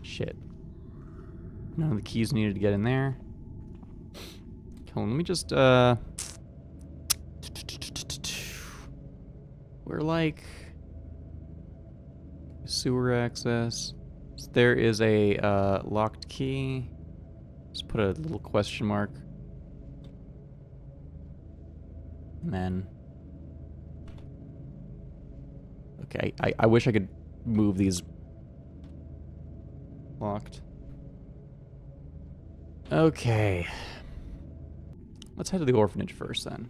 Shit. None of the keys needed to get in there. Hold on, let me just, we're like... sewer access. So there is a, locked key. Just put a little question mark. And then... okay, I wish I could move these... locked. Okay. Let's head to the orphanage first, then.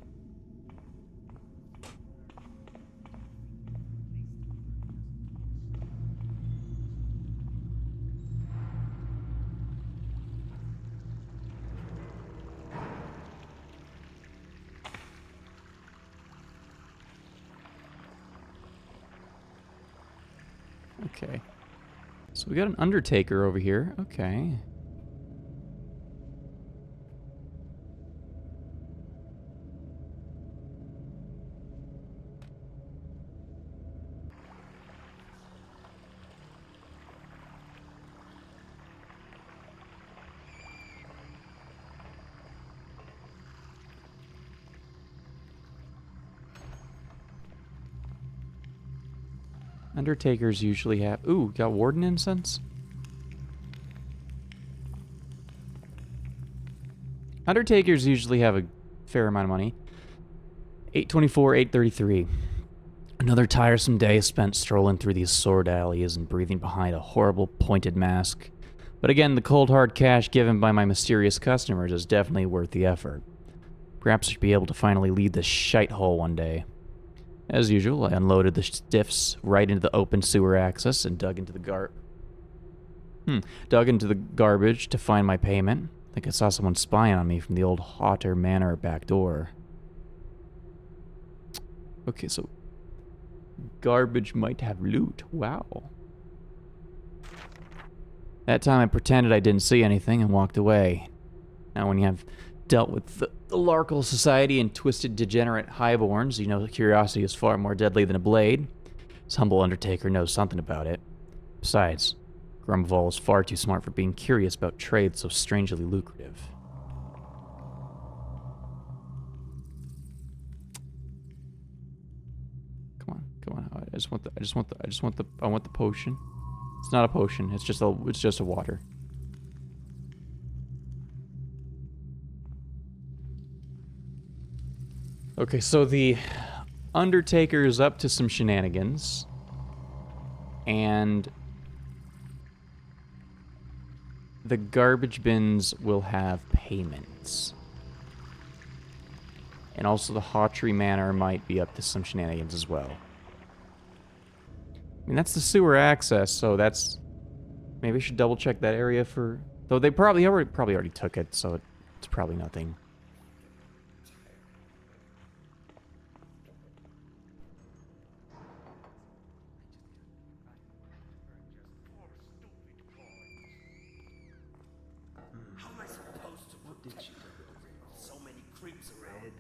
Okay. So we got an undertaker over here. Okay. Undertakers usually have... ooh, got warden incense? Undertakers usually have a fair amount of money. 824, 833. Another tiresome day spent strolling through these sordid alleys and breathing behind a horrible pointed mask. But again, the cold hard cash given by my mysterious customers is definitely worth the effort. Perhaps I should be able to finally leave this shite hole one day. As usual, I unloaded the stiffs right into the open sewer access and dug into the garbage to find my payment. I think I saw someone spying on me from the old Hotter Manor back door. Okay, so garbage might have loot. Wow. That time I pretended I didn't see anything and walked away. Now when you have dealt with the Larkle Society and twisted degenerate highborns, you know curiosity is far more deadly than a blade. This humble undertaker knows something about it. Besides, Grumval is far too smart for being curious about trades so strangely lucrative. Come on. I want the potion. It's not a potion. It's just a water. Okay, so the Undertaker is up to some shenanigans, and the garbage bins will have payments. And also the Hawtree Manor might be up to some shenanigans as well. I mean, that's the sewer access, so that's... maybe I should double check that area for... though they probably already took it, so it's probably nothing. How am I supposed to put did you do? So many creeps around.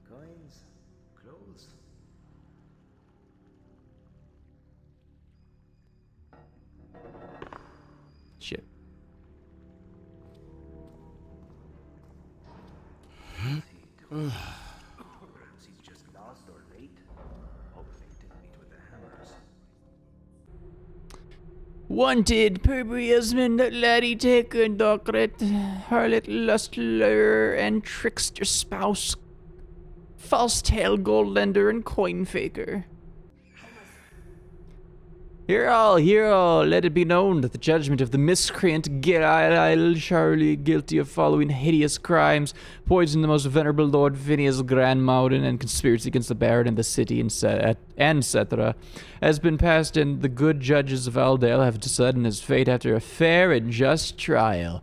Coins, clothes. Shit. Perhaps he's just lost or late. Hopefully he didn't meet with the hammers. Wanted, perviousman, laddie taker, docret, harlot, lustler, and trickster spouse, false tale, gold lender, and coin faker. Hear all, let it be known that the judgment of the miscreant Gilile Charlie, guilty of following hideous crimes, poisoning the most venerable Lord Phineas Grandmountain, and conspiracy against the Baron and the city, etc., has been passed, and the good judges of Aldale have decided his fate after a fair and just trial.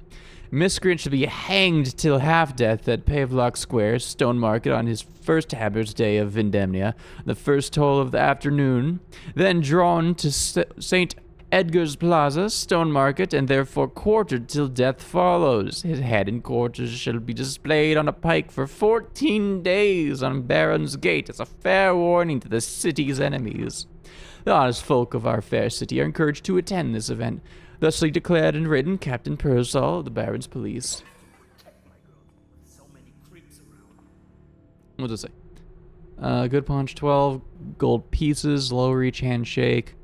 Miscreant should be hanged till half-death at Pavelock Square, Stone Market, on his first Haber's Day of Vindemnia, the first toll of the afternoon, then drawn to St. Edgar's Plaza, Stone Market, and therefore quartered till death follows. His head and quarters shall be displayed on a pike for 14 days on Baron's Gate as a fair warning to the city's enemies. The honest folk of our fair city are encouraged to attend this event. Thusly declared and written, Captain Pearsall of the Baron's Police. What does it say? Good punch, 12 gold pieces, low reach handshake.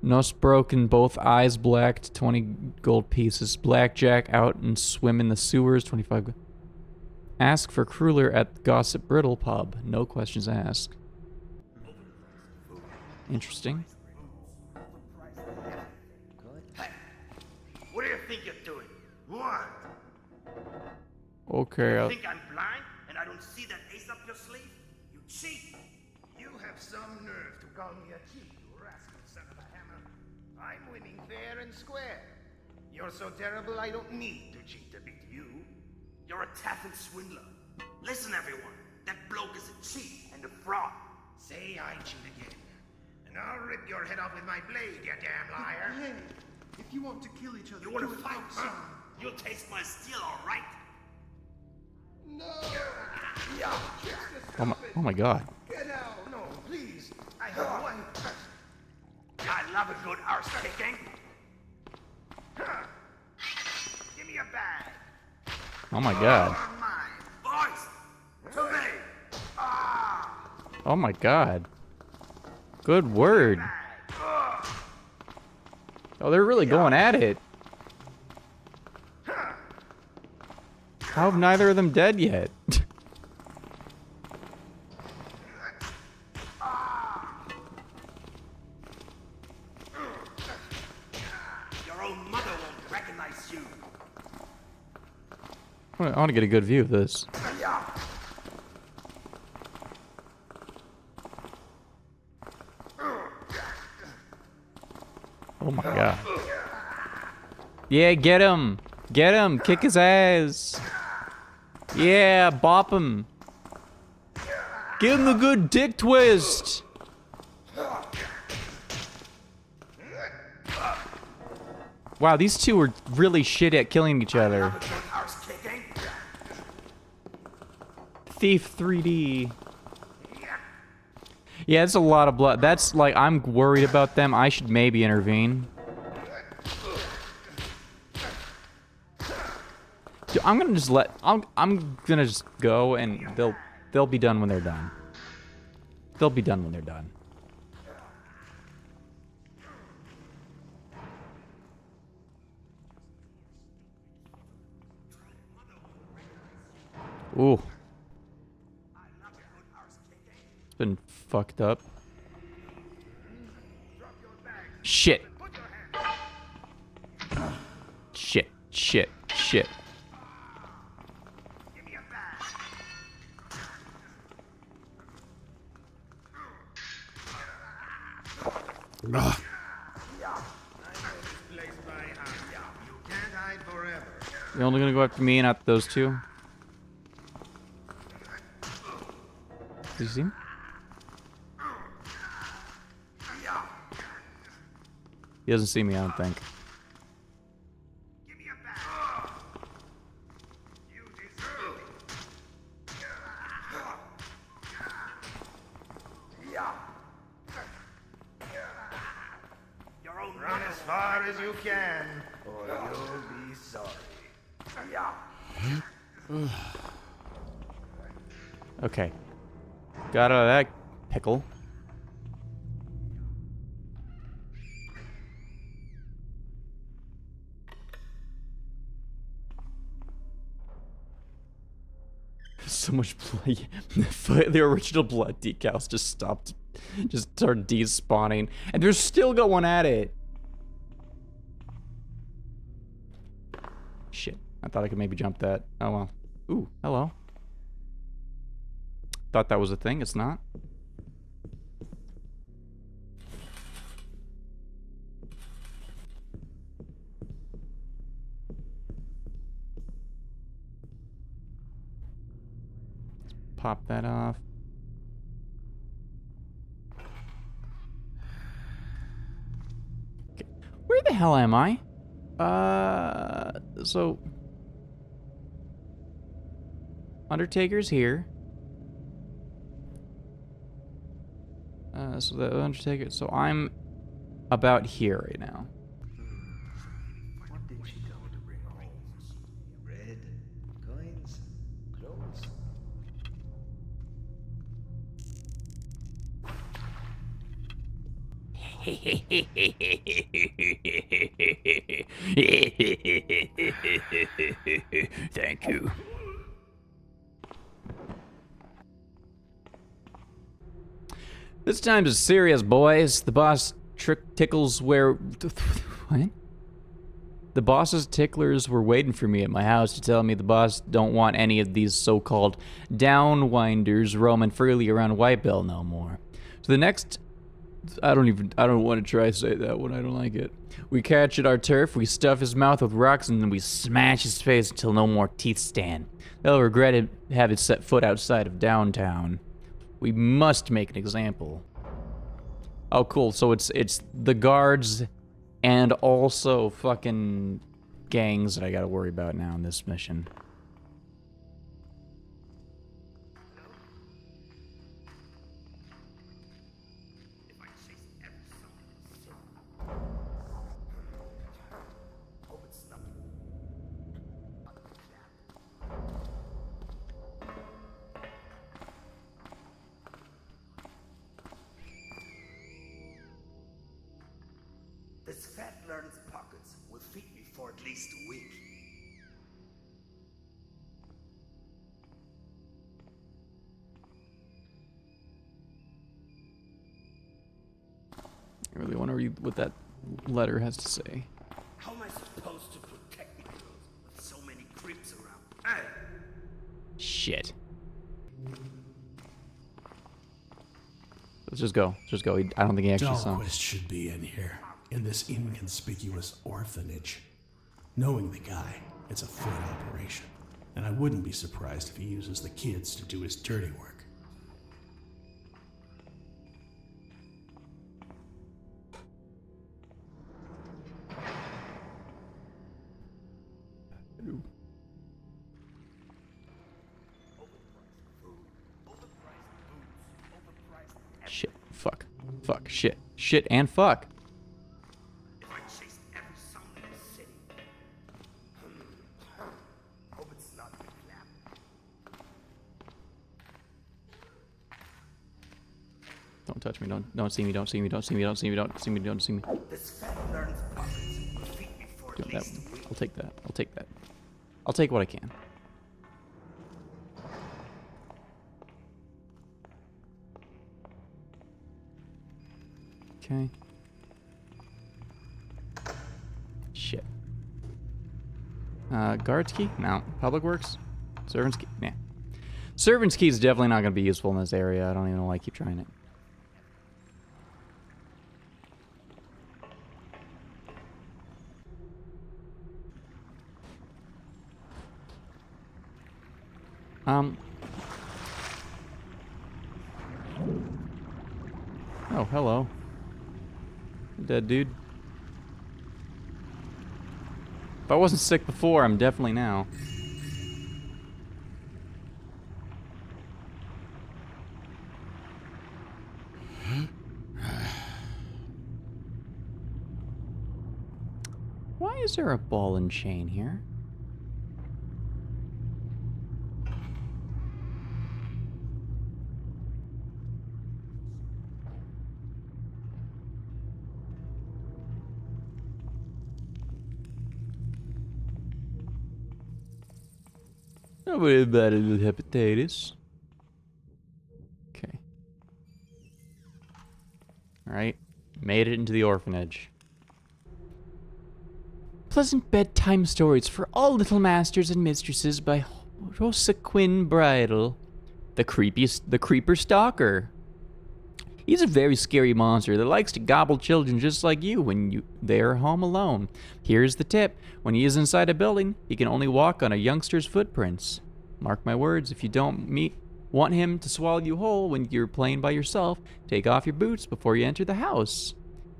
Nose broken, both eyes blacked, 20 gold pieces. Blackjack, out and swim in the sewers, 25 gold. Ask for Cruller at Gossip Brittle Pub. No questions asked. Interesting. What do you think you're doing? What? Okay. You think I'm blind and I don't see that ace up your sleeve? You cheat! You have some nerve to call me a cheat, you rascal son of a hammer. I'm winning fair and square. You're so terrible I don't need to cheat to beat you. You're a taffin swindler. Listen, everyone. That bloke is a cheat and a fraud. Say I cheat again, and I'll rip your head off with my blade, you damn liar. Hey, if you want to kill each other, You want do to it fight, outside. huh? You'll taste my steel, all right? No! Oh my god. Get out! No, please. I have one touch. I love a good arse kicking. Give me a bag. Oh my god. Or mine. Boys, to me. Oh my god. Good word. Oh, they're really going at it. How have neither of them dead yet? Your own mother won't recognize you. I want to get a good view of this. Oh my god. Yeah, get him! Get him! Kick his ass! Yeah, bop him! Give him a good dick twist! Wow, these two are really shit at killing each other. Good arse kicking. Thief 3D. Yeah, it's a lot of blood. That's like, I'm worried about them. I should maybe intervene. Dude, I'm gonna just I'm gonna just go and they'll be done when they're done. They'll be done when they're done. Ooh. It's been fucked up. Shit. Shit. Shit. Shit. Ugh. You're only gonna go after me and not those two? Did you see him? He doesn't see me, I don't think. Run as far as you can, or you'll be sorry. Okay. Got out of that pickle. So much blood. The original blood decals just stopped, just started despawning, and they're still going at it. Shit, I thought I could maybe jump that. Oh well. Ooh, hello. Thought that was a thing, it's not. Pop that off. Okay. Where the hell am I? So Undertaker's here. So the Undertaker. So I'm about here right now. What did she tell to bring home? Bread, coins, clothes. Thank you. This time is serious, boys. The boss tickles where... What? The boss's ticklers were waiting for me at my house to tell me the boss don't want any of these so-called downwinders roaming freely around Whitebell no more. So the next... I don't want to try to say that one, I don't like it. We catch at our turf, we stuff his mouth with rocks, and then we smash his face until no more teeth stand. They'll regret it having set foot outside of downtown. We must make an example. Oh, cool. So it's the guards and also fucking gangs that I gotta worry about now in this mission. This fat learn's pockets will feed me for at least a week. I really want to read what that letter has to say. How am I supposed to protect the girls with so many creeps around? Hey! Shit. Let's just go. Just go. I don't think he actually saw. Dahlquist should be in here, in this inconspicuous orphanage. Knowing the guy, it's a foot operation. And I wouldn't be surprised if he uses the kids to do his dirty work. Shit. Fuck. Fuck. Shit. Shit and fuck. If I chased every son in this city. Hope it's not the clap. Don't touch me. Don't see me. Don't see me. Don't see me. Don't see me. Don't see me. Don't see me. This fat learn's pockets will feed me for at Doing that least one. a week. I'll take that. I'll take that. I'll take what I can. Okay. Shit. Guard's key? No. Public Works? Servant's key? Nah. Servant's key is definitely not going to be useful in this area. I don't even know why I keep trying it. Oh, hello. Dead dude. If I wasn't sick before, I'm definitely now. Why is there a ball and chain here? Don't worry about it with hepatitis. Okay. Alright. Made it into the orphanage. Pleasant bedtime stories for all little masters and mistresses by Rosa Quinn Bridle. The creeper stalker. He's a very scary monster that likes to gobble children just like you when they're home alone. Here's the tip. When he is inside a building, he can only walk on a youngster's footprints. Mark my words, if you don't want him to swallow you whole when you're playing by yourself, take off your boots before you enter the house.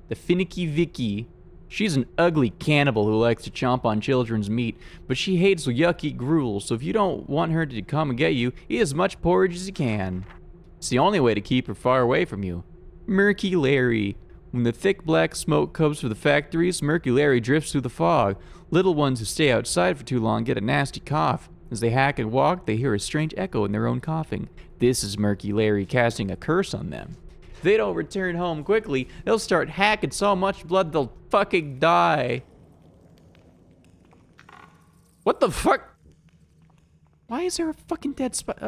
The Finicky Vicky. She's an ugly cannibal who likes to chomp on children's meat, but she hates yucky gruel, so if you don't want her to come and get you, eat as much porridge as you can. It's the only way to keep her far away from you. Murky Larry. When the thick black smoke comes from the factories, Murky Larry drifts through the fog. Little ones who stay outside for too long get a nasty cough. As they hack and walk, they hear a strange echo in their own coughing. This is Murky Larry casting a curse on them. If they don't return home quickly, they'll start hacking so much blood they'll fucking die. What the fuck? Why is there a fucking dead spot?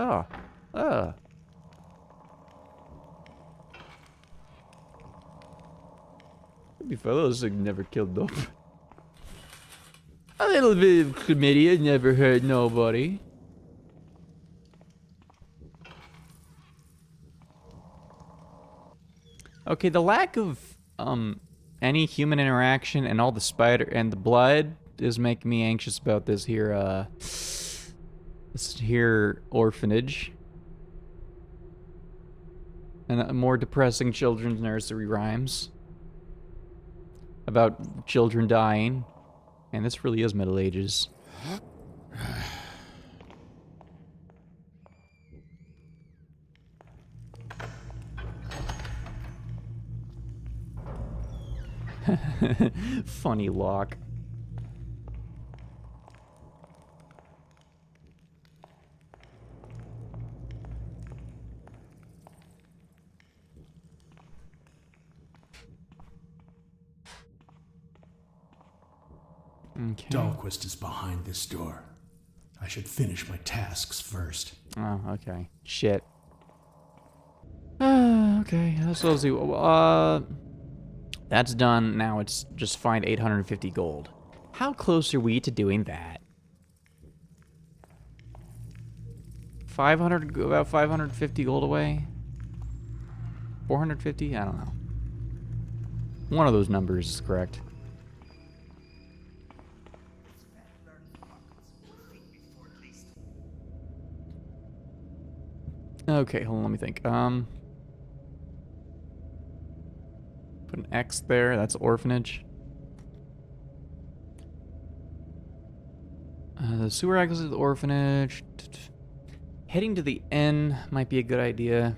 Fellows like never killed dope. A little bit of chlamydia never hurt nobody. Okay, the lack of any human interaction and all the spider and the blood is making me anxious about this here orphanage. And more depressing children's nursery rhymes about children dying. And this really is Middle Ages. Funny lock. Okay. Dahlquist is behind this door. I should finish my tasks first. Oh, okay. Shit. Okay, so let's see. That's done. Now it's just find 850 gold. How close are we to doing that? 500, about 550 gold away? 450? I don't know. One of those numbers is correct. Okay, hold on, let me think. Put an X there, that's orphanage. The sewer exit to the orphanage. Heading to the inn might be a good idea.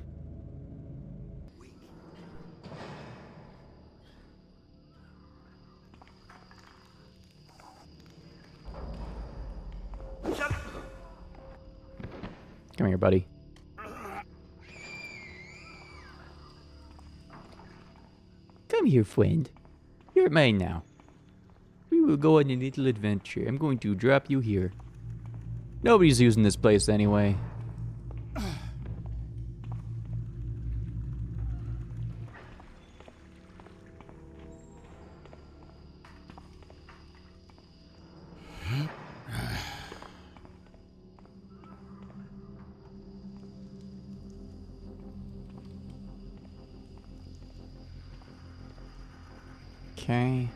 Come here, buddy. Come here, friend. You're mine now. We will go on a little adventure. I'm going to drop you here. Nobody's using this place anyway. Okay.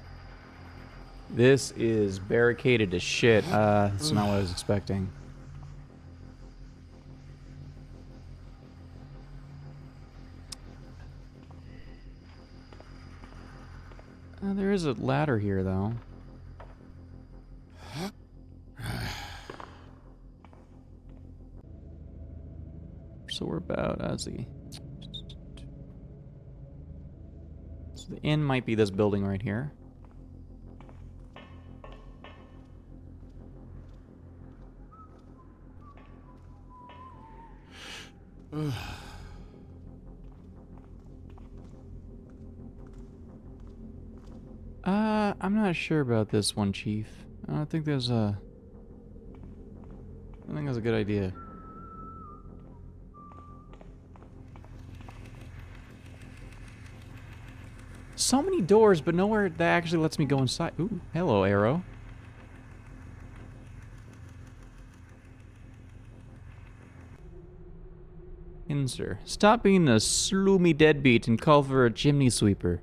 This is barricaded as shit. That's not what I was expecting. There is a ladder here, though. So we're about as the... So the inn might be this building right here. I'm not sure about this one, Chief. I don't think there's a... I think that's a good idea. So many doors, but nowhere that actually lets me go inside. Ooh, hello, arrow. Sir. Stop being a sloomy deadbeat and call for a chimney sweeper.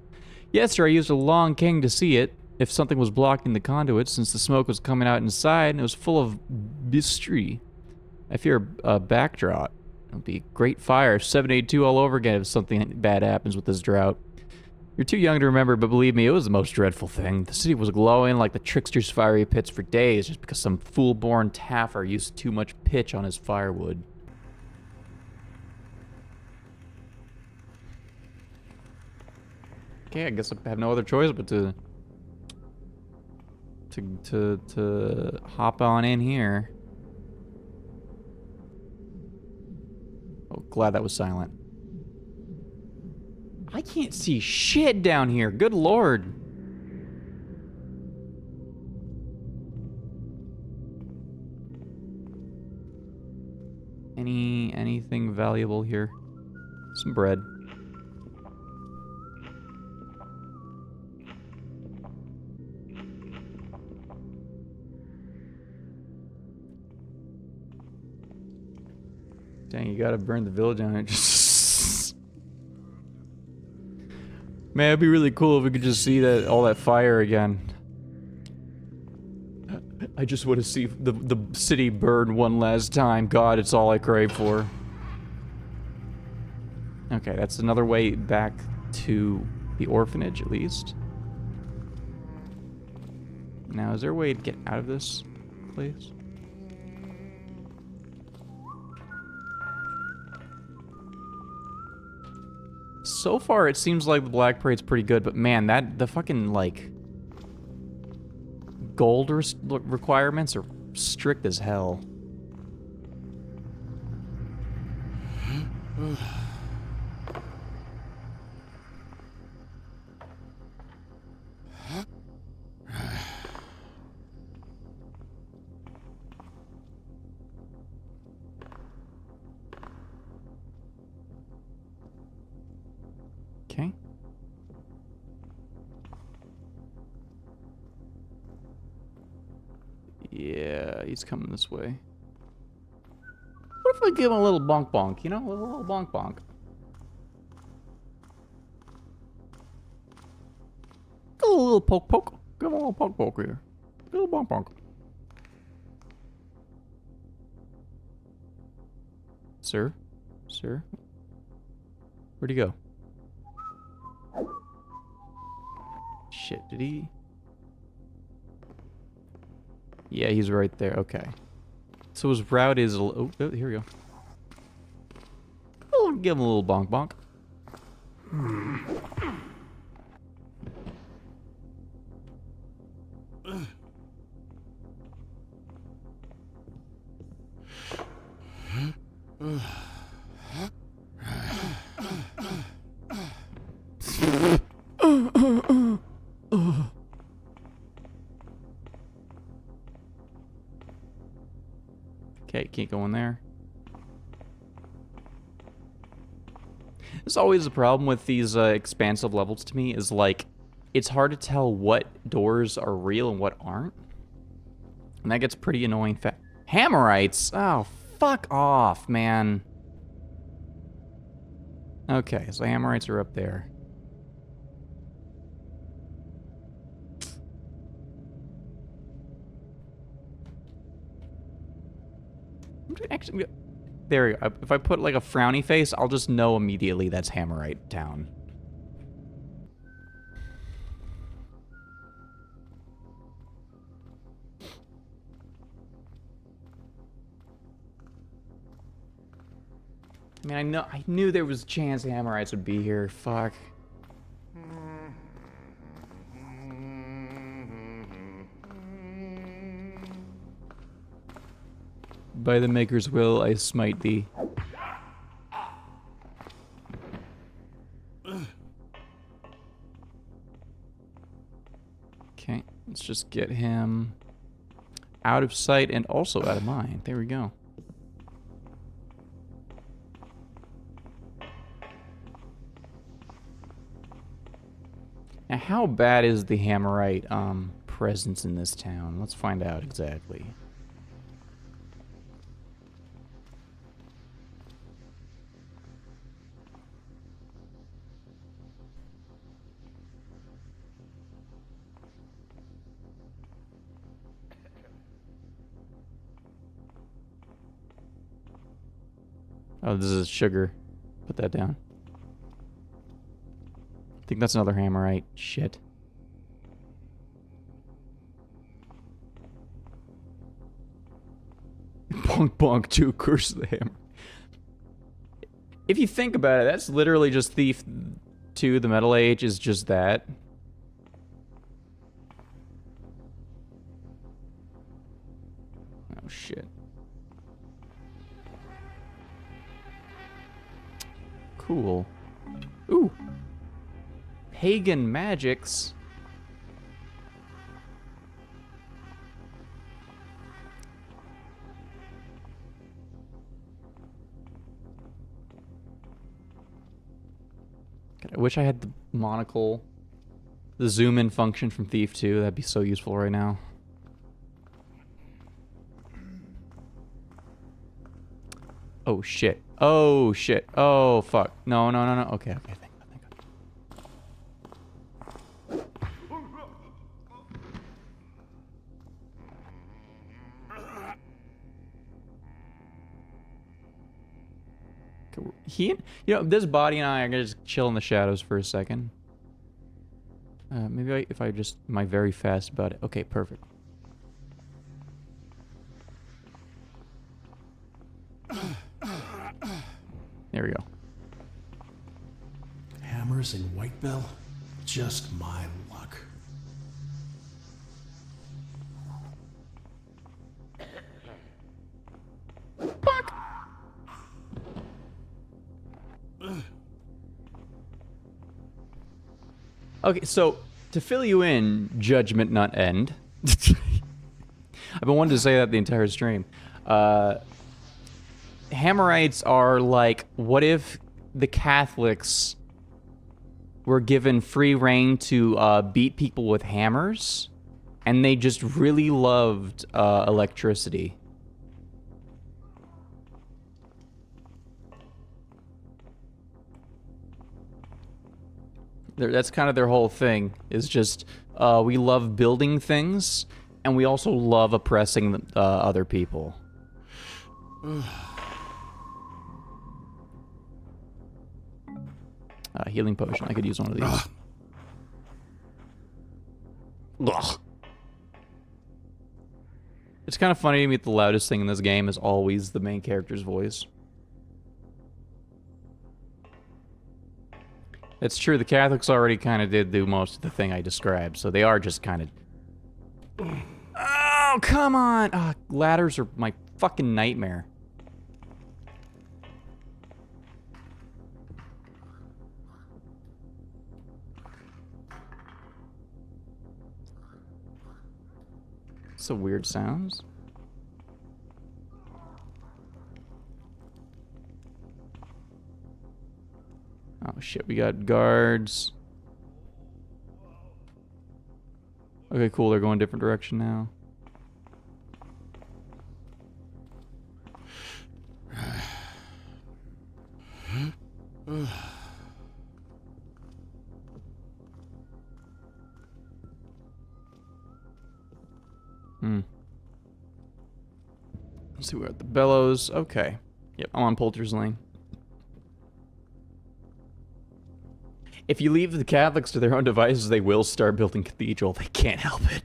Yes, sir, I used a long cane to see it. If something was blocking the conduit, since the smoke was coming out inside and it was full of mystery. I fear a backdrought. It'll be great fire, 782 all over again if something bad happens with this drought. You're too young to remember, but believe me, it was the most dreadful thing. The city was glowing like the trickster's fiery pits for days just because some fool-born taffer used too much pitch on his firewood. Okay, I guess I have no other choice but to hop on in here. Oh, glad that was silent. I can't see shit down here. Good lord. Anything valuable here? Some bread. Dang, you gotta burn the village down. Man, it'd be really cool if we could just see that all that fire again. I just want to see the city burn one last time. God, it's all I crave for. Okay, that's another way back to the orphanage, at least. Now, is there a way to get out of this place? So far, it seems like the Black Parade's pretty good, but man, the fucking, like, gold requirements are strict as hell. Okay. Yeah, he's coming this way. What if I give him a little bonk bonk, you know? A little bonk bonk. Give him a little poke poke. Give him a little poke poke here. A little bonk bonk. Sir? Sir? Where'd he go? Shit, did he? Yeah, he's right there. Okay. So his route is... Oh, here we go. I'll give him a little bonk bonk. Okay, can't go in there. There's always a problem with these expansive levels to me, is like, it's hard to tell what doors are real and what aren't. And that gets pretty annoying. Hammerites? Oh, fuck off, man. Okay, so Hammerites are up there. Actually, there we go. If I put like a frowny face, I'll just know immediately that's Hammerite Town. I mean, I knew there was a chance the Hammerites would be here. Fuck. By the Maker's will, I smite thee. Okay, let's just get him out of sight and also out of mind. There we go. How bad is the Hammerite presence in this town? Let's find out exactly. Oh, this is sugar. Put that down. I think that's another Hammerite. Shit. Bonk bonk 2, Curse of the Hammer. If you think about it, that's literally just Thief 2, the Metal Age is just that. Oh shit. Cool. Ooh. Pagan magics. God, I wish I had the monocle, the zoom in function from Thief 2. That'd be so useful right now. Oh shit. Oh shit. Oh fuck. No, no, no, no. Okay, okay, thank God, thank God. Okay, you know, this body and I are gonna just chill in the shadows for a second. Maybe if I just, am I very fast about it? Okay, perfect. There we go. Hammers in Whitebell? Just my luck. Okay, so to fill you in, Judgment Not End. I've been wanting to say that the entire stream. Hammerites are like, what if the Catholics were given free reign to beat people with hammers, and they just really loved electricity? That's kind of their whole thing, is just, we love building things, and we also love oppressing other people. Healing potion. I could use one of these. Ugh. It's kind of funny to me that the loudest thing in this game is always the main character's voice. It's true, the Catholics already kind of did do most of the thing I described, so they are just kind of... Oh, come on! Oh, ladders are my fucking nightmare. Some weird sounds. Oh shit, we got guards. Okay, cool, they're going a different direction now. Let's see, we're at the bellows. Okay. Yep, I'm on Poulter's Lane. If you leave the Catholics to their own devices, they will start building cathedral. They can't help it.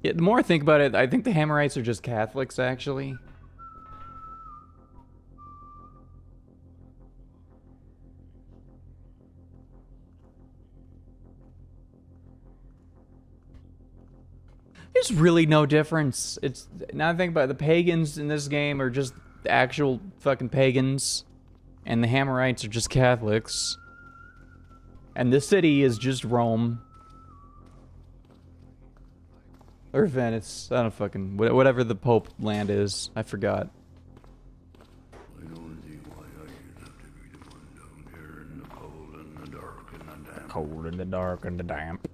Yeah, the more I think about it, I think the Hammerites are just Catholics, actually. There's really no difference. It's, now I think about it, the pagans in this game are just actual fucking pagans, and the Hammerites are just Catholics, and the city is just Rome. Or Venice. I don't fucking... whatever the Pope land is. I forgot. I don't see why I should have to be the one down here in the cold and the dark and the damp. cold and the dark and the damp.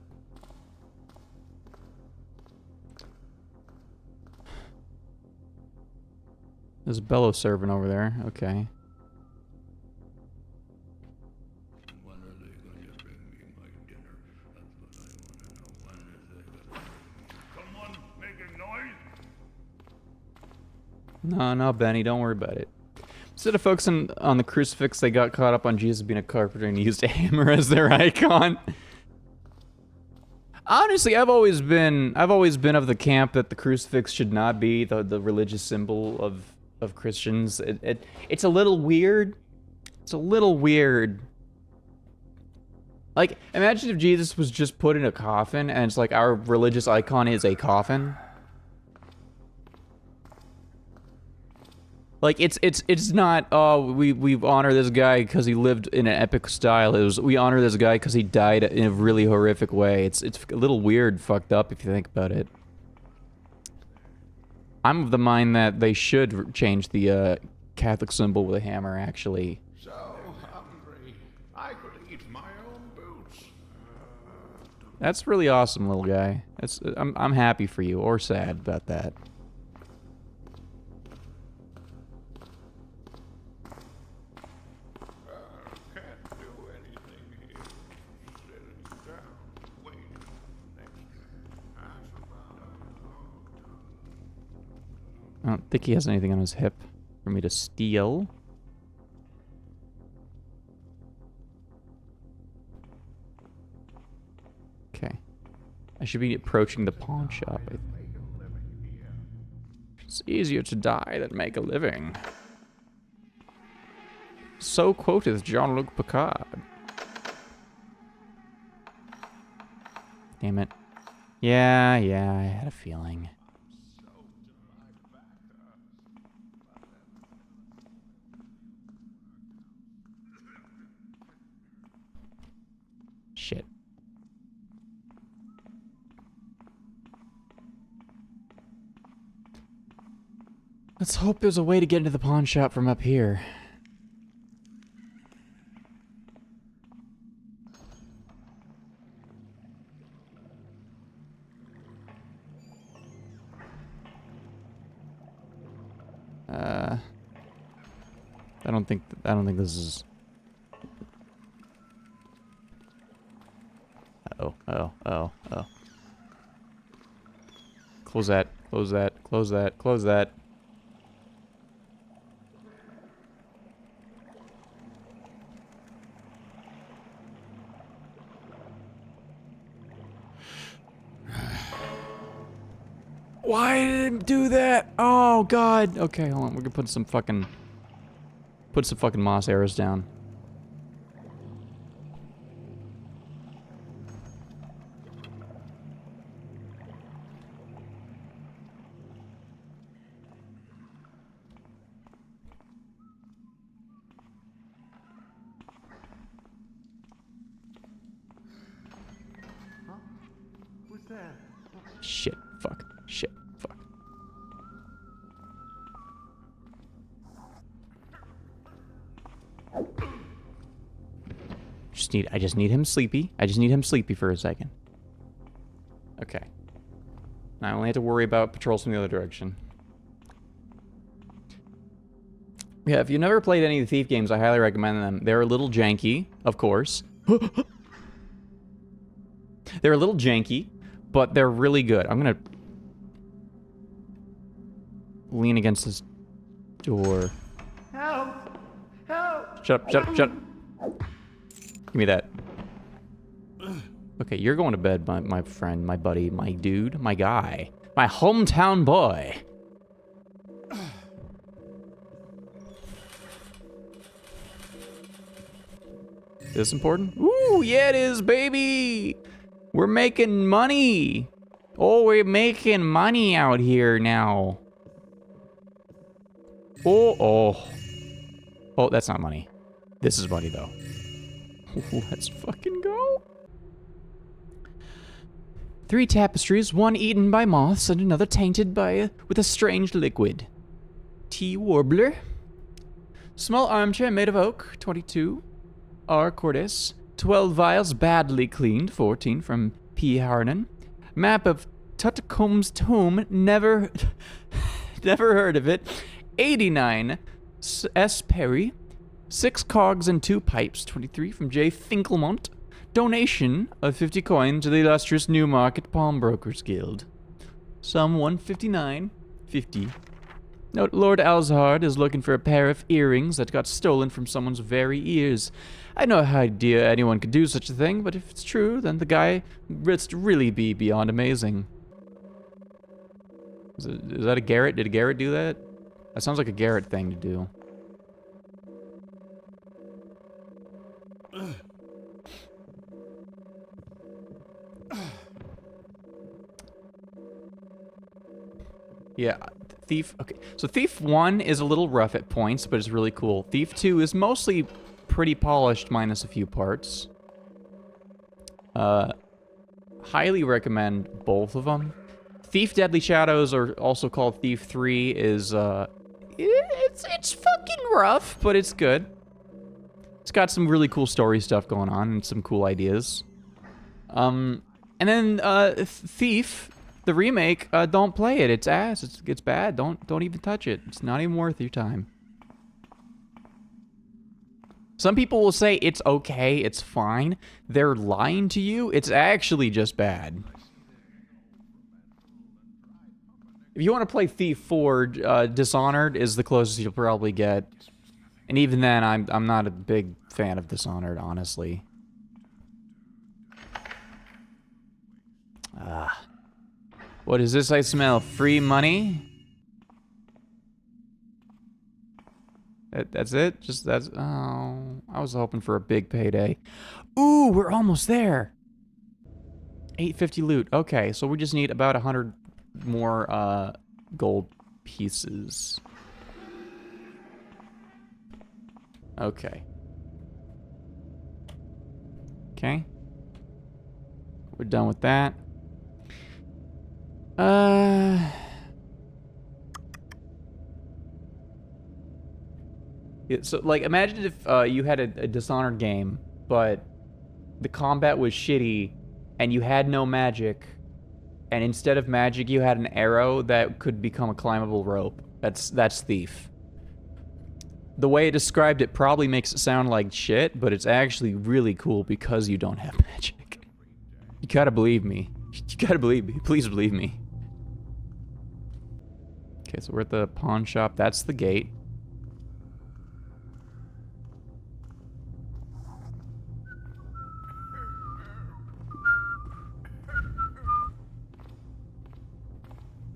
There's a bellow servant over there. Okay. When are they going to bring me my dinner? That's what I want to know. When are they going to bring me? Someone making noise? No, no, Benny, don't worry about it. Instead of focusing on the crucifix, they got caught up on Jesus being a carpenter and used a hammer as their icon. Honestly, I've always been of the camp that the crucifix should not be the religious symbol of Christians. It's a little weird. It's a little weird. Like, imagine if Jesus was just put in a coffin and it's like our religious icon is a coffin. Like, it's not, oh, we honor this guy because he lived in an epic style. It was, we honor this guy because he died in a really horrific way. It's a little weird, fucked up if you think about it. I'm of the mind that they should change the Catholic symbol with a hammer, actually. So hungry. I could eat my own boots. That's really awesome, little guy. I'm happy for you, or sad about that. Can't do anything here. Sitting down, waiting I don't think he has anything on his hip for me to steal. Okay. I should be approaching the pawn shop, I think. It's easier to die than make a living. So quoteth Jean-Luc Picard. Damn it. Yeah, I had a feeling. Shit. Let's hope there's a way to get into the pawn shop from up here. I don't think this is. Oh. Close that. Why did it do that? Oh god. Okay, hold on. We're gonna put some fucking moss arrows down. Who's there? Shit. Fuck. I just need him sleepy. I just need him sleepy for a second. Okay. Now I only have to worry about patrols from the other direction. Yeah, if you've never played any of the Thief games, I highly recommend them. They're a little janky, of course. They're a little janky, but they're really good. I'm gonna lean against this door. Help! Help! Shut up. Give me that. Okay, you're going to bed, my friend, my buddy, my dude, my guy. My hometown boy. Is this important? Ooh, yeah it is, baby! We're making money! Oh, we're making money out here now. Oh, that's not money. This is money, though. Let's fucking go. 3 tapestries, 1 eaten by moths and another tainted with a strange liquid. Tea warbler. Small armchair made of oak, 22. R. Cordis. 12 vials badly cleaned, 14 from P. Harnan. Map of Tutacombe's tomb, never heard of it. 89 S. Perry. 6 cogs and 2 pipes, 23 from J. Finkelmont. Donation of 50 coin to the illustrious Newmarket Pawnbrokers Guild. Sum 159.50. Note, Lord Alzhard is looking for a pair of earrings that got stolen from someone's very ears. I had no idea anyone could do such a thing, but if it's true, then the guy must really be beyond amazing. Is that a Garrett? Did a Garrett do that? That sounds like a Garrett thing to do. Yeah, Thief, okay. So Thief 1 is a little rough at points, but it's really cool. Thief 2 is mostly pretty polished, minus a few parts. Highly recommend both of them. Thief Deadly Shadows, or also called Thief 3, is, it's fucking rough, but it's good. It's got some really cool story stuff going on, and some cool ideas. And then, Thief, the remake, don't play it. It's ass. It's bad. Don't even touch it. It's not even worth your time. Some people will say it's okay, it's fine. They're lying to you. It's actually just bad. If you want to play Thief 4, Dishonored is the closest you'll probably get. And even then, I'm not a big fan of Dishonored, honestly. What is this I smell? Free money? That's it? Just that's... Oh, I was hoping for a big payday. Ooh, we're almost there! 850 loot. Okay, so we just need about 100 more, gold pieces. Okay. Okay. We're done with that. Yeah, so, like, imagine if you had a Dishonored game, but the combat was shitty, and you had no magic, and instead of magic, you had an arrow that could become a climbable rope. That's Thief. The way it described it probably makes it sound like shit, but it's actually really cool because you don't have magic. You gotta believe me. You gotta believe me. Please believe me. Okay, so we're at the pawn shop. That's the gate.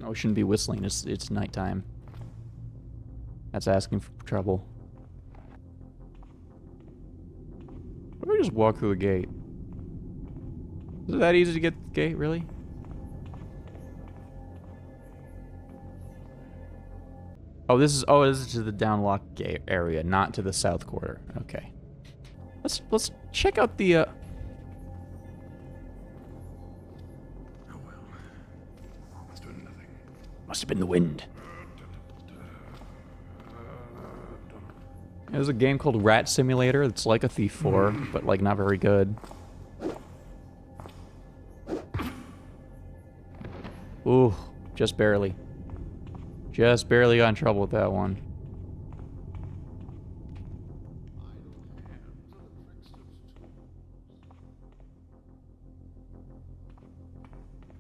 Oh, we shouldn't be whistling. It's nighttime. That's asking for trouble. Why don't we just walk through the gate? Is it that easy to get the gate, really? Oh, this is to the downlock gate area, not to the south quarter. Okay. Let's check out the Oh well. Must have been nothing. Must have been the wind. There's a game called Rat Simulator. It's like a Thief 4, but like not very good. Ooh, just barely. Just barely got in trouble with that one.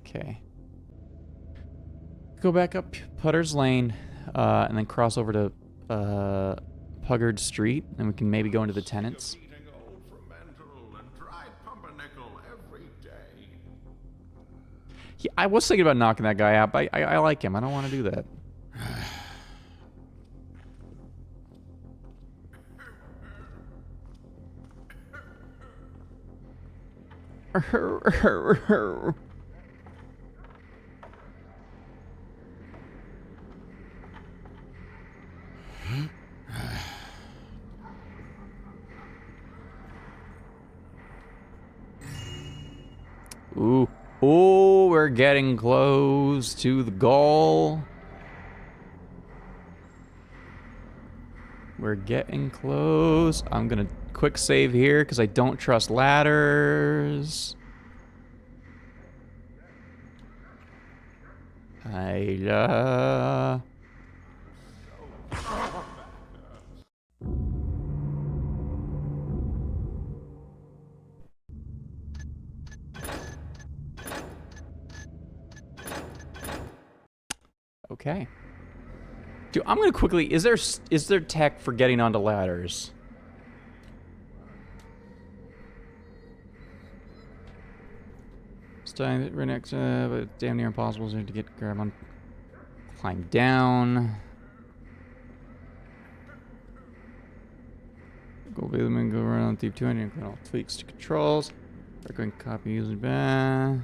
Okay. Go back up Putter's Lane, and then cross over to Puggard Street, and we can maybe go into the tenants. Yeah, I was thinking about knocking that guy out, but I like him. I don't want to do that. Ooh. Ooh, we're getting close to the goal. We're getting close. I'm gonna quick save here because I don't trust ladders. Okay. Dude, I'm gonna quickly. Is there tech for getting onto ladders? Staying right next, but it's damn near impossible to grab on. Climb down. Go around deep 200 and all tweaks to controls. We're going to copy using back.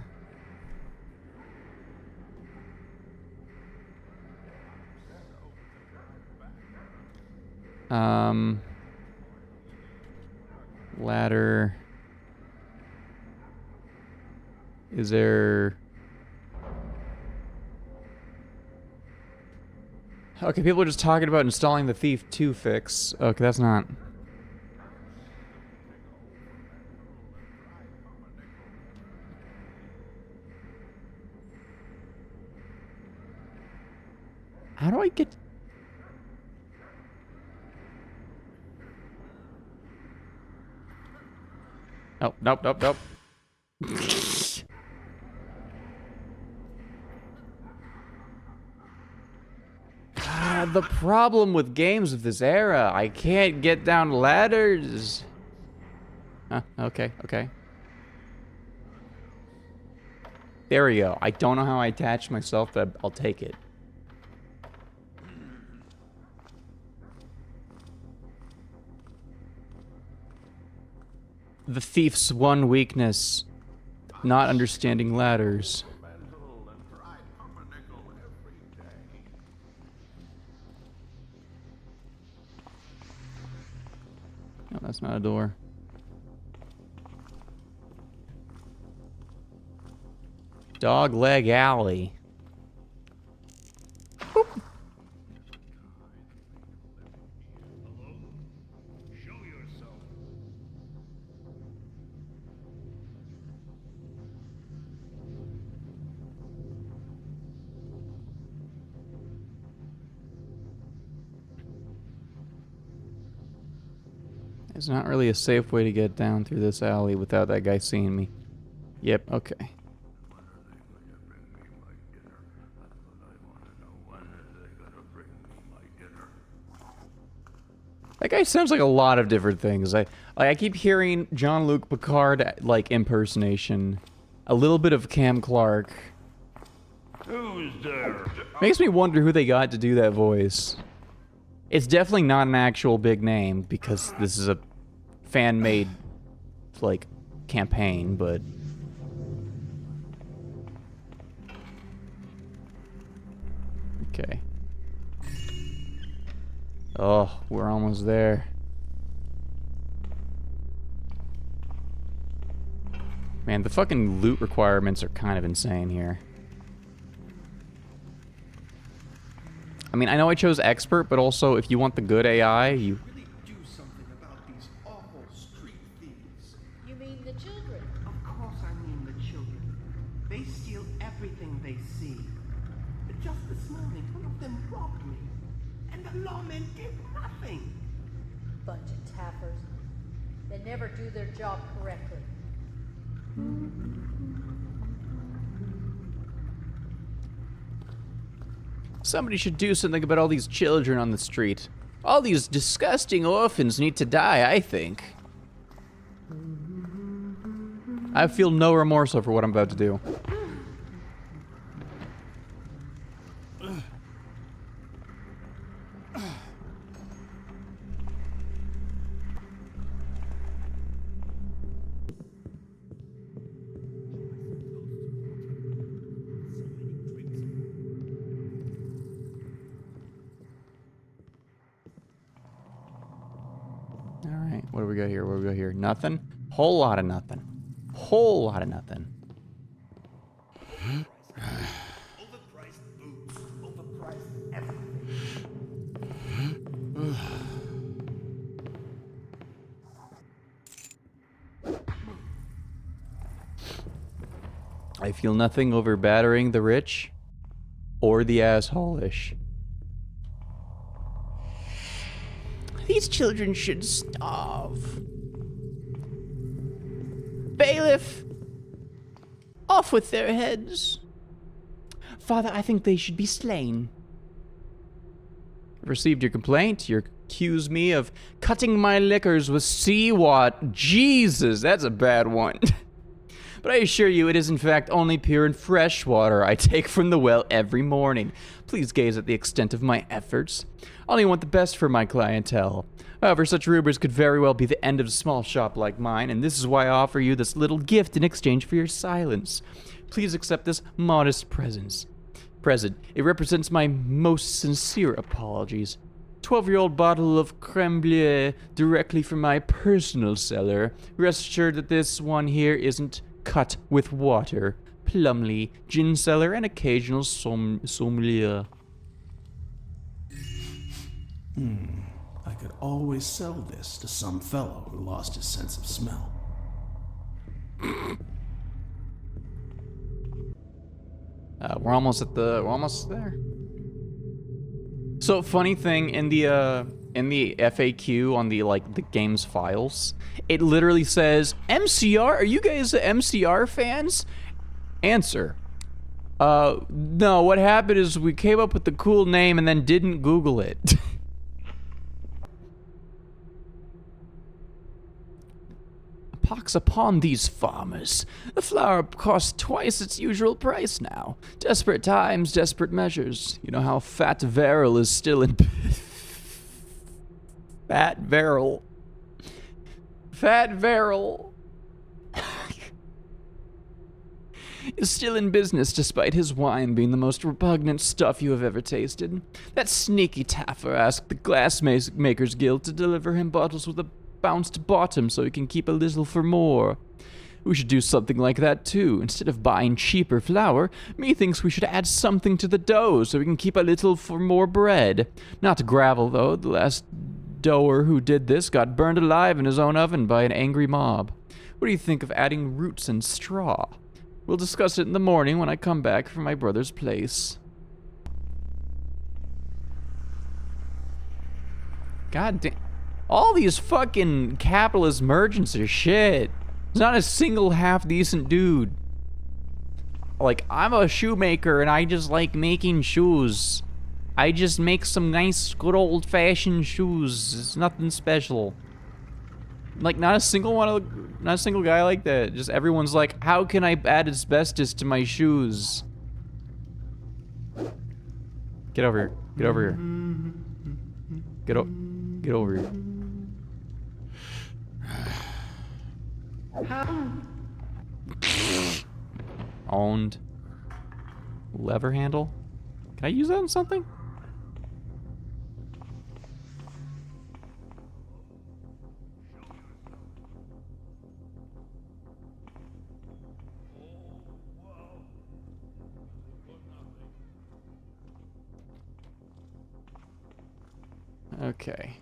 Ladder. Is there... Okay, people are just talking about installing the Thief 2 fix. Okay, that's not... How do I get... Oh, nope, nope, nope. The problem with games of this era, I can't get down ladders. Okay, okay. There we go. I don't know how I attach myself, but I'll take it. The thief's one weakness, not understanding ladders. No, that's not a door. Dog leg alley. Boop. Show yourself. There's not really a safe way to get down through this alley without that guy seeing me. Yep, okay. That guy sounds like a lot of different things. I keep hearing Jean-Luc Picard like impersonation, a little bit of Cam Clark. Who's there? Makes me wonder who they got to do that voice. It's definitely not an actual big name because this is a fan-made like campaign, but okay. Oh, we're almost there. Man, the fucking loot requirements are kind of insane here. I mean, I know I chose expert, but also if you want the good AI, you... Really do something about these awful street thieves. You mean the children? Of course I mean the children. They steal everything they see. But just this morning, one of them robbed me. And the lawmen did nothing. Bunch of taffers. They never do their job correctly. Somebody should do something about all these children on the street. All these disgusting orphans need to die, I think. I feel no remorse over what I'm about to do. Alright, what do we got here? What do we got here? Nothing? Whole lot of nothing. Whole lot of nothing. Overpriced boots, overpriced everything. I feel nothing over battering the rich or the asshole-ish. These children should starve. Bailiff! Off with their heads. Father, I think they should be slain. Received your complaint. You accuse me of cutting my liquors with seawater. Jesus, that's a bad one. But I assure you, it is in fact only pure and fresh water I take from the well every morning. Please gaze at the extent of my efforts. I only want the best for my clientele. However, such rumors could very well be the end of a small shop like mine, and this is why I offer you this little gift in exchange for your silence. Please accept this modest present. It represents my most sincere apologies. 12-year-old bottle of creme brulee directly from my personal cellar. Rest assured that this one here isn't cut with water. Plumley, gin cellar, and occasional sommelier. I could always sell this to some fellow who lost his sense of smell. We're almost there. So funny thing in the FAQ on the game's files, it literally says MCR. Are you guys MCR fans? Answer. No. What happened is we came up with the cool name and then didn't Google it. Pox upon these farmers. The flour costs twice its usual price now. Desperate times, desperate measures. You know how Fat Verrill is still in... Fat Verrill. is still in business despite his wine being the most repugnant stuff you have ever tasted. That sneaky Taffer asked the Glassmakers Guild to deliver him bottles with a bounced bottom so he can keep a little for more. We should do something like that too. Instead of buying cheaper flour, methinks we should add something to the dough so we can keep a little for more bread. Not gravel, though. The last dougher who did this got burned alive in his own oven by an angry mob. What do you think of adding roots and straw? We'll discuss it in the morning when I come back from my brother's place. God damn. All these fucking capitalist merchants are shit. There's not a single half-decent dude. Like, I'm a shoemaker and I just like making shoes. I just make some nice, good old-fashioned shoes. It's nothing special. Like, not a single guy like that. Just everyone's like, how can I add asbestos to my shoes? Get over here. Get over here. Get over here. Owned. Lever handle? Can I use that on something? Okay.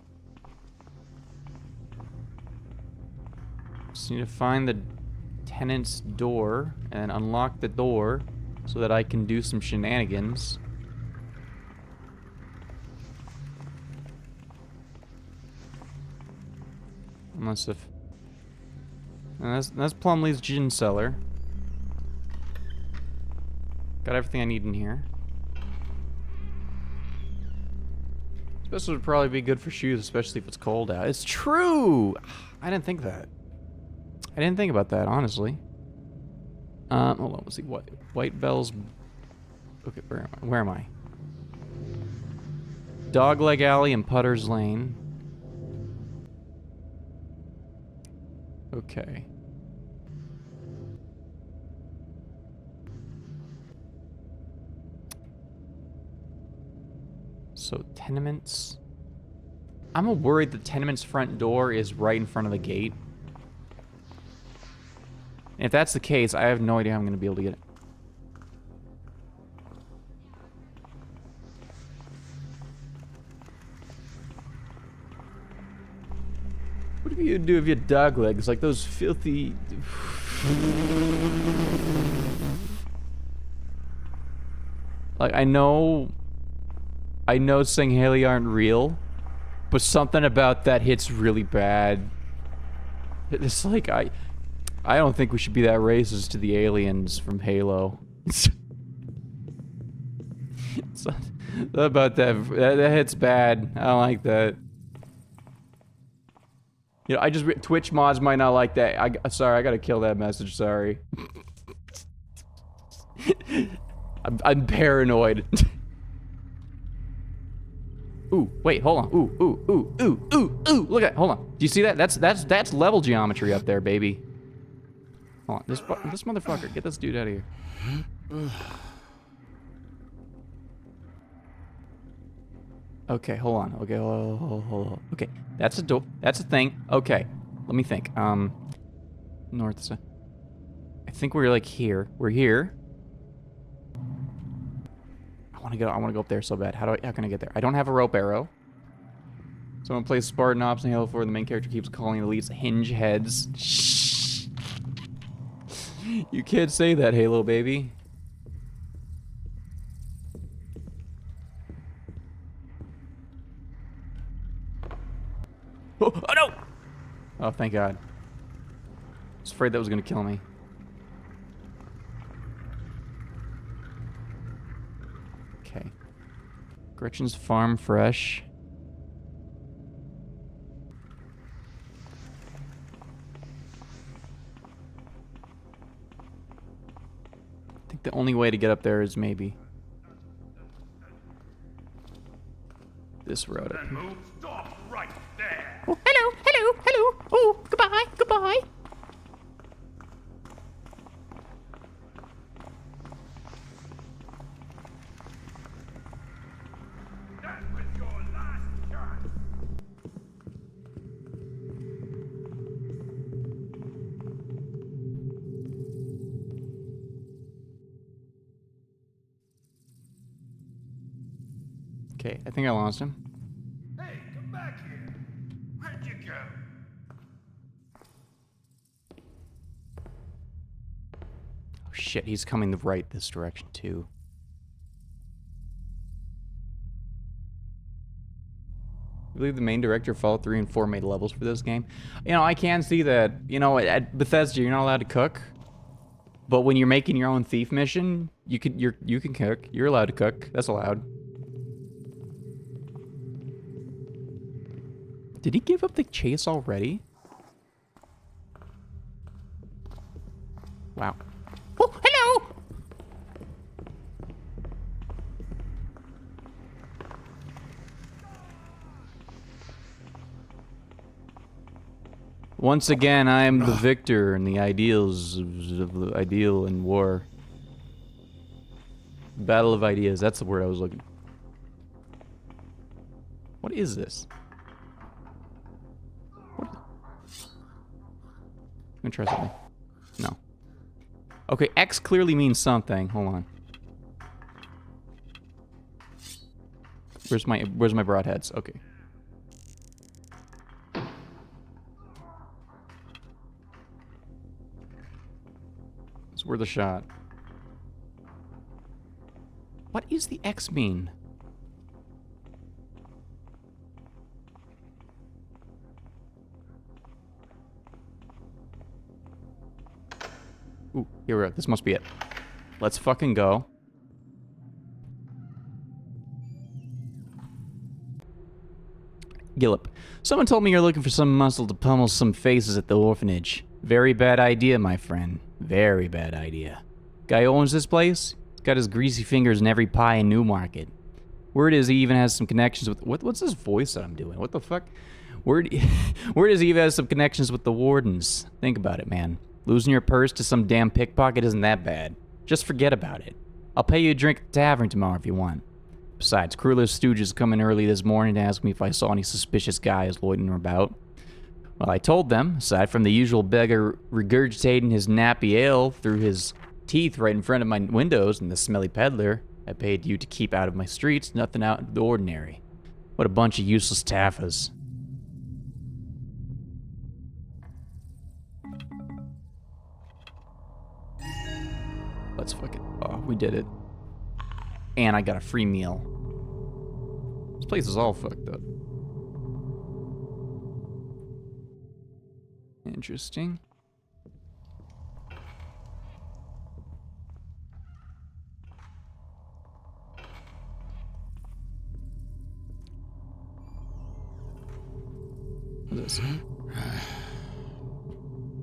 Just need to find the tenant's door and unlock the door so that I can do some shenanigans. Unless if... That's Plumley's gin cellar. Got everything I need in here. This would probably be good for shoes, especially if it's cold out. It's true! I didn't think that. I didn't think about that, honestly. Hold on, let's see. White Bells... Okay, where am I? Dogleg Alley and Putter's Lane. Okay. So, tenements. I'm worried the tenement's front door is right in front of the gate. And if that's the case, I have no idea how I'm going to be able to get it. What do you do if you have dog legs? Like those filthy... Like, I know Haley aren't real, but something about that hits really bad. It's like, I don't think we should be that racist to the aliens from Halo. It's not about that. That hits bad. I don't like that. You know, Twitch mods might not like that. Sorry, I gotta kill that message. Sorry. I'm paranoid. Ooh, wait, hold on. Ooh. Look at, hold on. Do you see that? That's level geometry up there, baby. Hold on, this motherfucker. Get this dude out of here. Okay, hold on. Okay, hold on. Okay, that's a door. That's a thing. Okay, let me think. North side. I think we're like here. We're here. I want to go up there so bad. How can I get there? I don't have a rope arrow. Someone plays Spartan Ops in Halo 4, the main character keeps calling the elites hinge heads. Shh. You can't say that, Halo baby. Oh no! Oh, thank God. I was afraid that was gonna kill me. Okay. Gretchen's Farm Fresh. I think the only way to get up there is maybe this road. Then move. Stop right there. Oh, hello. Oh, goodbye. That was your last chance. Okay, I think I lost him. Hey, come back here. Where'd you go? Oh shit, he's coming the right this direction too. I believe the main director of Fallout 3 and 4 made levels for this game. You know, I can see that, you know, at Bethesda you're not allowed to cook. But when you're making your own thief mission, you can cook. You're allowed to cook. That's allowed. Did he give up the chase already? Wow. Oh, hello! Once again, I am the victor in the ideals of the ideal in war. Battle of ideas, that's the word I was looking. What is this? What? I'm gonna try something. No. Okay, X clearly means something. Hold on. Where's my broadheads? Okay. It's worth a shot. What is the X mean? Ooh, here we are. This must be it. Let's fucking go. Gillip. Someone told me you're looking for some muscle to pummel some faces at the orphanage. Very bad idea, my friend. Very bad idea. Guy who owns this place? He's got his greasy fingers in every pie in Newmarket. Word is he even has some connections with... What's this voice that I'm doing? What the fuck? Word is he even has some connections with the wardens. Think about it, man. Losing your purse to some damn pickpocket isn't that bad. Just forget about it. I'll pay you a drink at the tavern tomorrow if you want. Besides, Kruler's stooges come in early this morning to ask me if I saw any suspicious guys loitering about. Well, I told them, aside from the usual beggar regurgitating his nappy ale through his teeth right in front of my windows and the smelly peddler I paid you to keep out of my streets, nothing out of the ordinary. What a bunch of useless taffas. Let's fucking... Oh, we did it. And I got a free meal. This place is all fucked up. Interesting. What's this?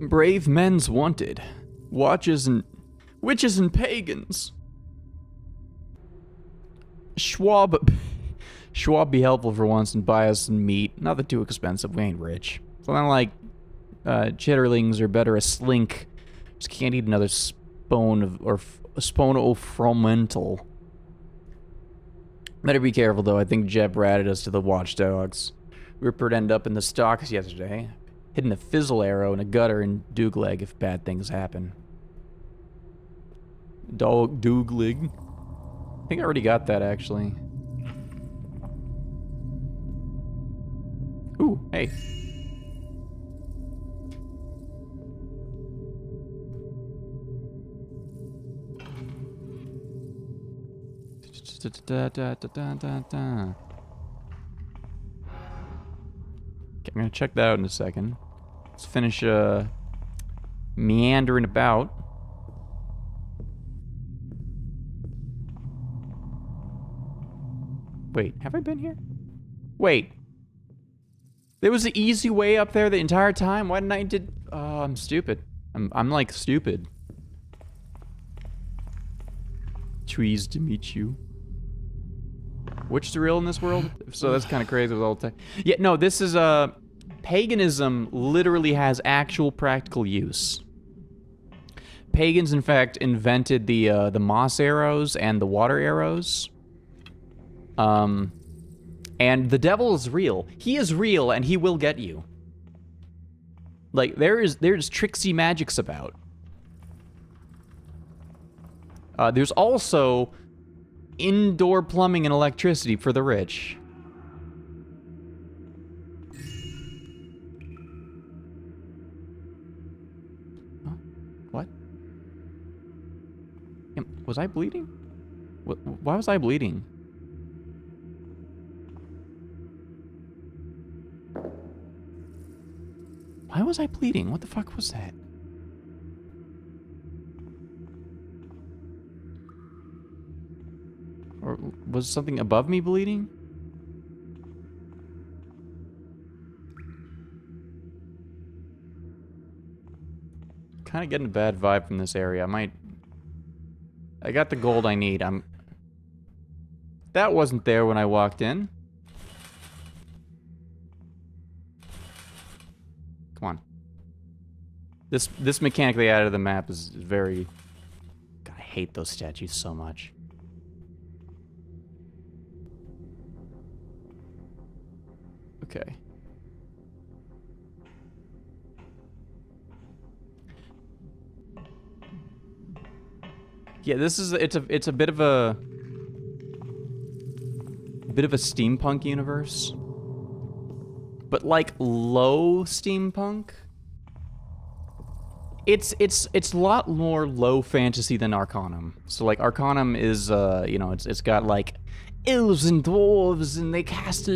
Brave men's wanted. Witches and pagans. Schwab be helpful for once and buy us some meat. Nothing too expensive. We ain't rich. Something like chitterlings or better a slink. Just can't eat another spoon of fromental. Better be careful though. I think Jeb ratted us to the watchdogs. Rupert ended up in the stocks yesterday, hitting a fizzle arrow in a gutter in Dougleg if bad things happen. Dougleg. I think I already got that actually. Ooh, hey. Okay, I'm gonna check that out in a second. Let's finish meandering about. Wait, have I been here? Wait. There was an easy way up there the entire time? Why didn't I did... Oh, I'm stupid. I'm like stupid. Trees to meet you. Which is real in this world? So that's kind of crazy with all the time. Yeah, no, this is paganism literally has actual practical use. Pagans, in fact, invented the moss arrows and the water arrows. And the devil is real. He is real, and he will get you. Like, there's tricksy magics about. There's also indoor plumbing and electricity for the rich. Huh? What? Was I bleeding? Why was I bleeding? Why was I bleeding? What the fuck was that? Or was something above me bleeding? Kind of getting a bad vibe from this area. I got the gold I need. That wasn't there when I walked in. Come on. This mechanic they added to the map is very... God, I hate those statues so much. Okay. Yeah, it's a bit of a steampunk universe. But like low steampunk. It's a lot more low fantasy than Arcanum. So like Arcanum is you know, it's got like elves and dwarves, and they cast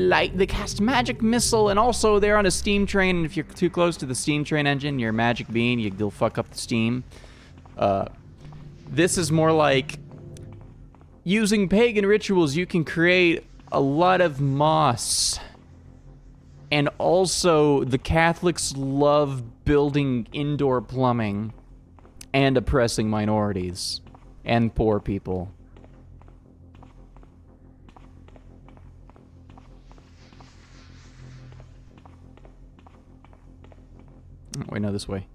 magic missile, and also they're on a steam train, and if you're too close to the steam train engine, your magic bean, you'll fuck up the steam. This is more like using pagan rituals, you can create a lot of moss. And also, the Catholics love building indoor plumbing and oppressing minorities and poor people. Oh, wait, no, this way.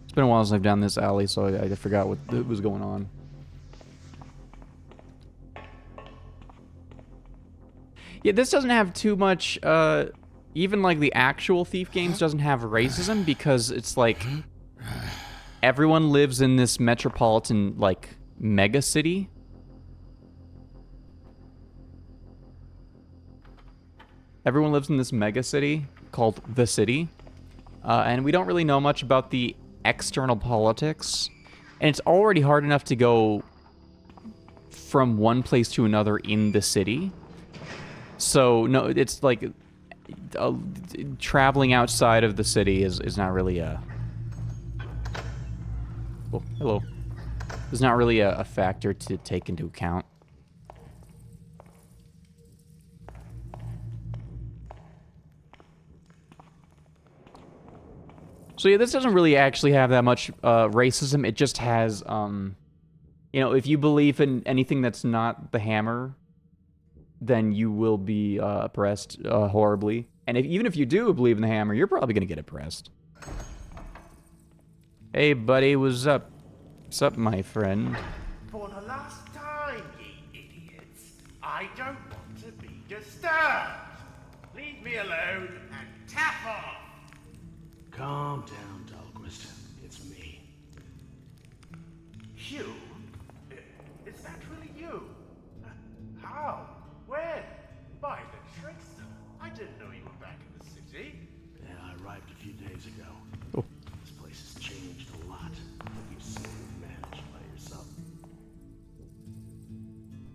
It's been a while since I've done this alley, so I forgot what was going on. Yeah, this doesn't have too much, even like the actual Thief games doesn't have racism, because it's like everyone lives in this metropolitan, like, mega city. Everyone lives in this mega city called The City. And we don't really know much about the external politics. And it's already hard enough to go from one place to another in the city. So no, it's like traveling outside of the city is not really a. Oh, hello. Is not really a factor to take into account. So yeah, this doesn't really actually have that much racism. It just has, you know, if you believe in anything that's not the hammer, then you will be oppressed horribly. And even if you do believe in the hammer, you're probably gonna get oppressed. Hey, buddy, what's up? What's up, my friend? For the last time, ye idiots, I don't want to be disturbed. Leave me alone and tap off. Calm down, Dahlquist. It's me. You? Is that really you? How? When? By the trickster. I didn't know you were back in the city. Yeah, I arrived a few days ago. Oh. This place has changed a lot. You seem to manage by yourself.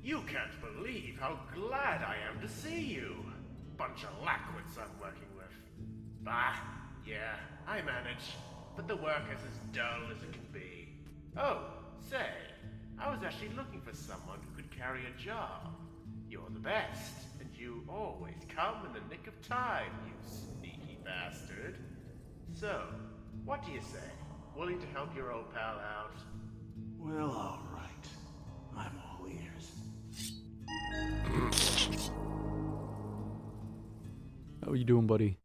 You can't believe how glad I am to see you. Bunch of lackwits I'm working with. Bah, yeah, I manage. But the work is as dull as it can be. Oh, say, I was actually looking for someone who could carry a job. You're the best, and you always come in the nick of time, you sneaky bastard. So, what do you say? Willing to help your old pal out? Well, all right. I'm all ears. How you doing, buddy?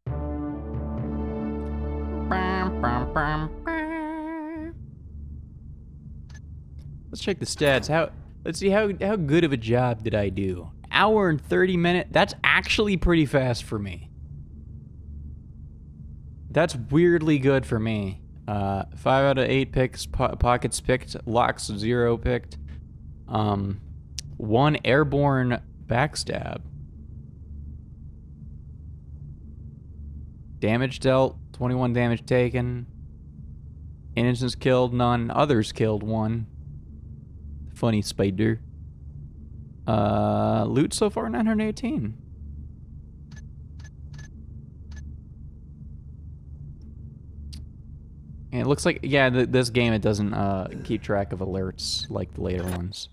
Let's check the stats. Let's see how good of a job did I do? Hour and 30 minutes. That's actually pretty fast for me. That's weirdly good for me. 5 out of 8 picks, pockets picked, locks 0 picked. 1 airborne backstab. Damage dealt, 21 damage taken. Innocents killed, none. Others killed, 1. Funny spider. Loot so far, 918. And it looks like, yeah, this game, it doesn't keep track of alerts like the later ones.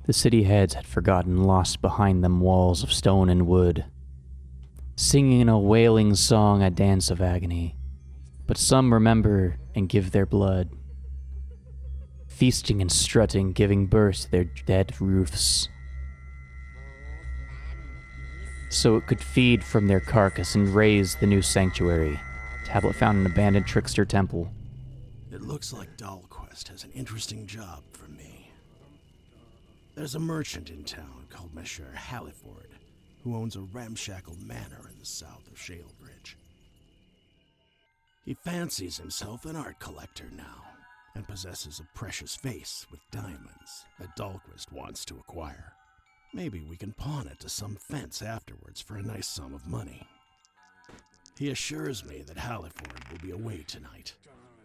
The city heads had forgotten lost behind them walls of stone and wood, singing a wailing song, a dance of agony. But some remember and give their blood, feasting and strutting, giving birth to their dead roofs, so it could feed from their carcass and raise the new sanctuary. Tablet found an abandoned trickster temple. It looks like Dahlquist has an interesting job for me. There's a merchant in town called Monsieur Halliford, who owns a ramshackle manor in the south of Shalebridge. He fancies himself an art collector now, and possesses a precious vase with diamonds that Dahlquist wants to acquire. Maybe we can pawn it to some fence afterwards for a nice sum of money. He assures me that Halliford will be away tonight,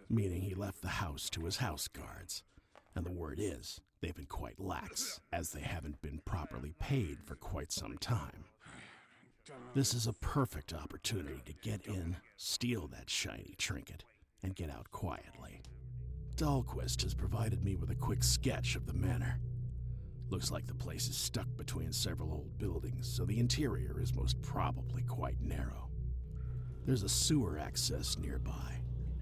meaning he left the house to his house guards, and the word is they've been quite lax, as they haven't been properly paid for quite some time. This is a perfect opportunity to get in, steal that shiny trinket, and get out quietly. Dahlquist has provided me with a quick sketch of the manor. Looks like the place is stuck between several old buildings, so the interior is most probably quite narrow. There's a sewer access nearby,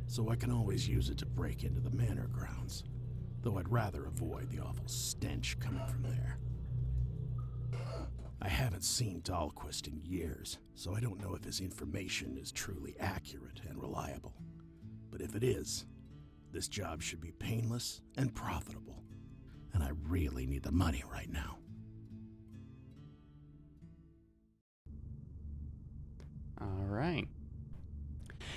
so I can always use it to break into the manor grounds, though I'd rather avoid the awful stench coming from there. I haven't seen Dahlquist in years, so I don't know if his information is truly accurate and reliable. But if it is, This job should be painless and profitable, and I really need the money right now. All right.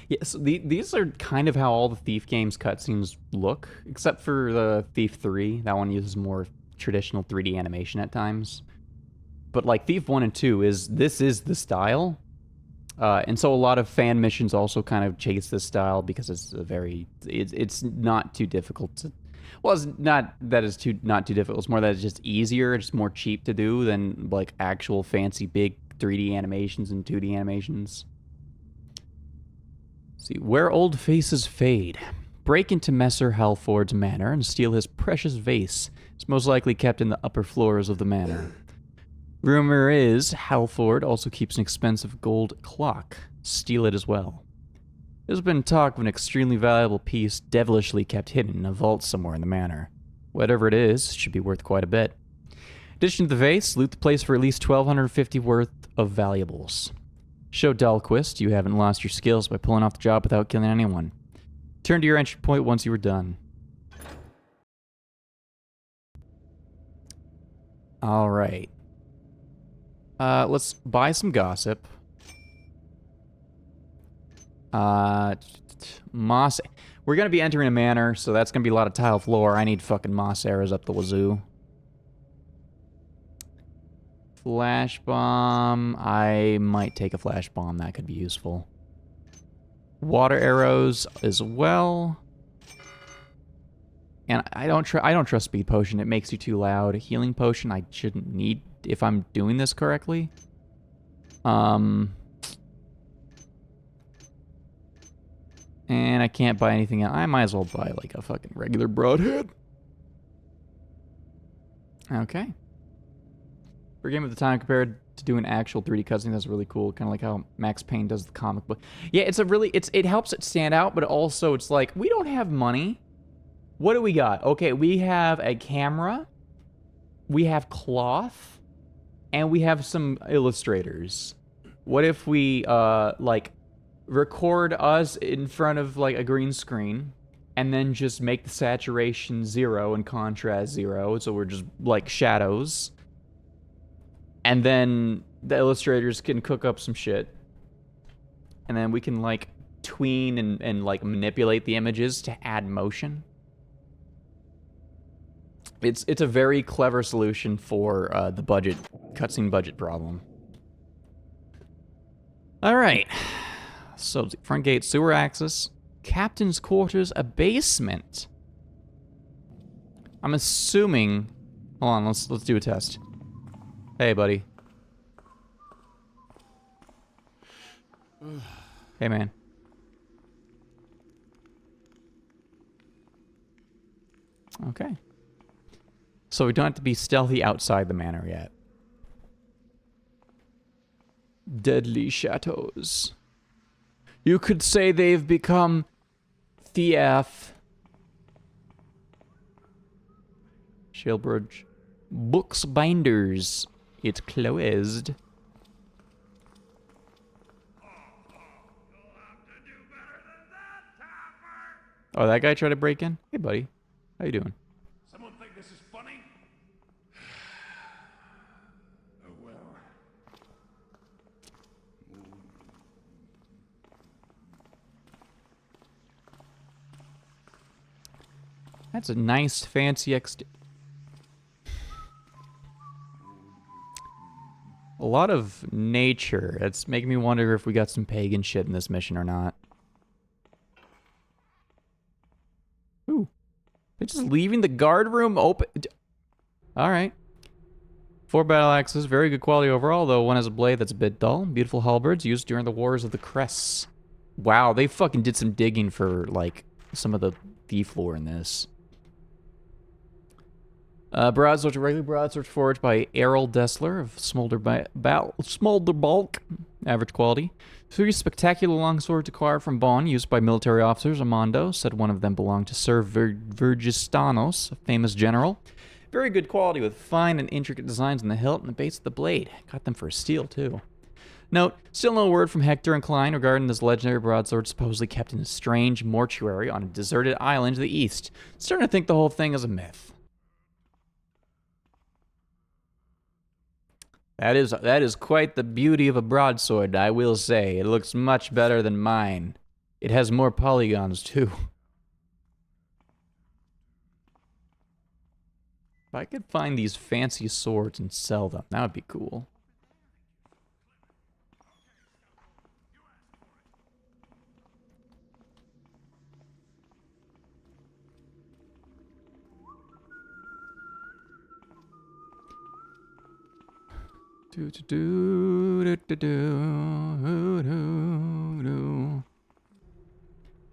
Yeah, so these are kind of how all the Thief games cutscenes look, except for the Thief 3. That one uses more traditional 3D animation at times. But like Thief 1 and 2 this is the style. And so a lot of fan missions also kind of chase this style because it's not too difficult to, well, it's not that it's not too difficult, it's more that it's just easier, it's more cheap to do than like actual fancy big 3D animations and 2D animations. See, where old faces fade. Break into Messer Halford's manor and steal his precious vase. It's most likely kept in the upper floors of the manor. Rumor is Halford also keeps an expensive gold clock. Steal it as well. There's been talk of an extremely valuable piece devilishly kept hidden in a vault somewhere in the manor. Whatever it is, should be worth quite a bit. In addition to the vase, loot the place for at least 1,250 worth of valuables. Show Dahlquist you haven't lost your skills by pulling off the job without killing anyone. Turn to your entry point once you were done. Alright. Let's buy some gossip. Moss. We're gonna be entering a manor, so that's gonna be a lot of tile floor. I need fucking moss arrows up the wazoo. Flash bomb. I might take a flash bomb. That could be useful. Water arrows as well. And I don't trust speed potion. It makes you too loud. A healing potion I shouldn't need if I'm doing this correctly. And I can't buy anything else. I might as well buy like a fucking regular broadhead. Okay. For a game of the time compared to doing actual 3D cutscene, that's really cool. Kind of like how Max Payne does the comic book. Yeah, it helps it stand out, but also it's like, we don't have money. What do we got? Okay, we have a camera, we have cloth, and we have some illustrators. What if we, like, record us in front of, like, a green screen, and then just make the saturation 0 and contrast 0, so we're just, like, shadows. And then the illustrators can cook up some shit. And then we can, like, tween and like, manipulate the images to add motion. It's a very clever solution for the cutscene budget problem. Alright. So, front gate, sewer access. Captain's quarters, a basement. I'm assuming... Hold on, let's do a test. Hey, buddy. Hey, man. Okay. So we don't have to be stealthy outside the manor yet. Deadly chateaus. You could say they've become thief. Shellbridge. Books binders. It's closed. Oh, that guy tried to break in? Hey, buddy. How you doing? Someone think this is funny? Oh, well. That's a nice, fancy A lot of nature. It's making me wonder if we got some pagan shit in this mission or not. Ooh. They're just leaving the guard room open. Alright. 4 battle axes. Very good quality overall, though. One has a blade that's a bit dull. Beautiful halberds used during the Wars of the Crests. Wow, they fucking did some digging for, like, some of the thief lore in this. Broadsword, regular broadsword forged by Errol Dessler of Smolderbalk. Average quality. 3 spectacular longswords acquired from Bonn, used by military officers. Armando said one of them belonged to Sir Vergistanos, a famous general. Very good quality with fine and intricate designs on the hilt and the base of the blade. Got them for steel, too. Note, still no word from Hector and Klein regarding this legendary broadsword supposedly kept in a strange mortuary on a deserted island to the east. Starting to think the whole thing is a myth. That is quite the beauty of a broadsword, I will say. It looks much better than mine. It has more polygons, too. If I could find these fancy swords and sell them, that would be cool.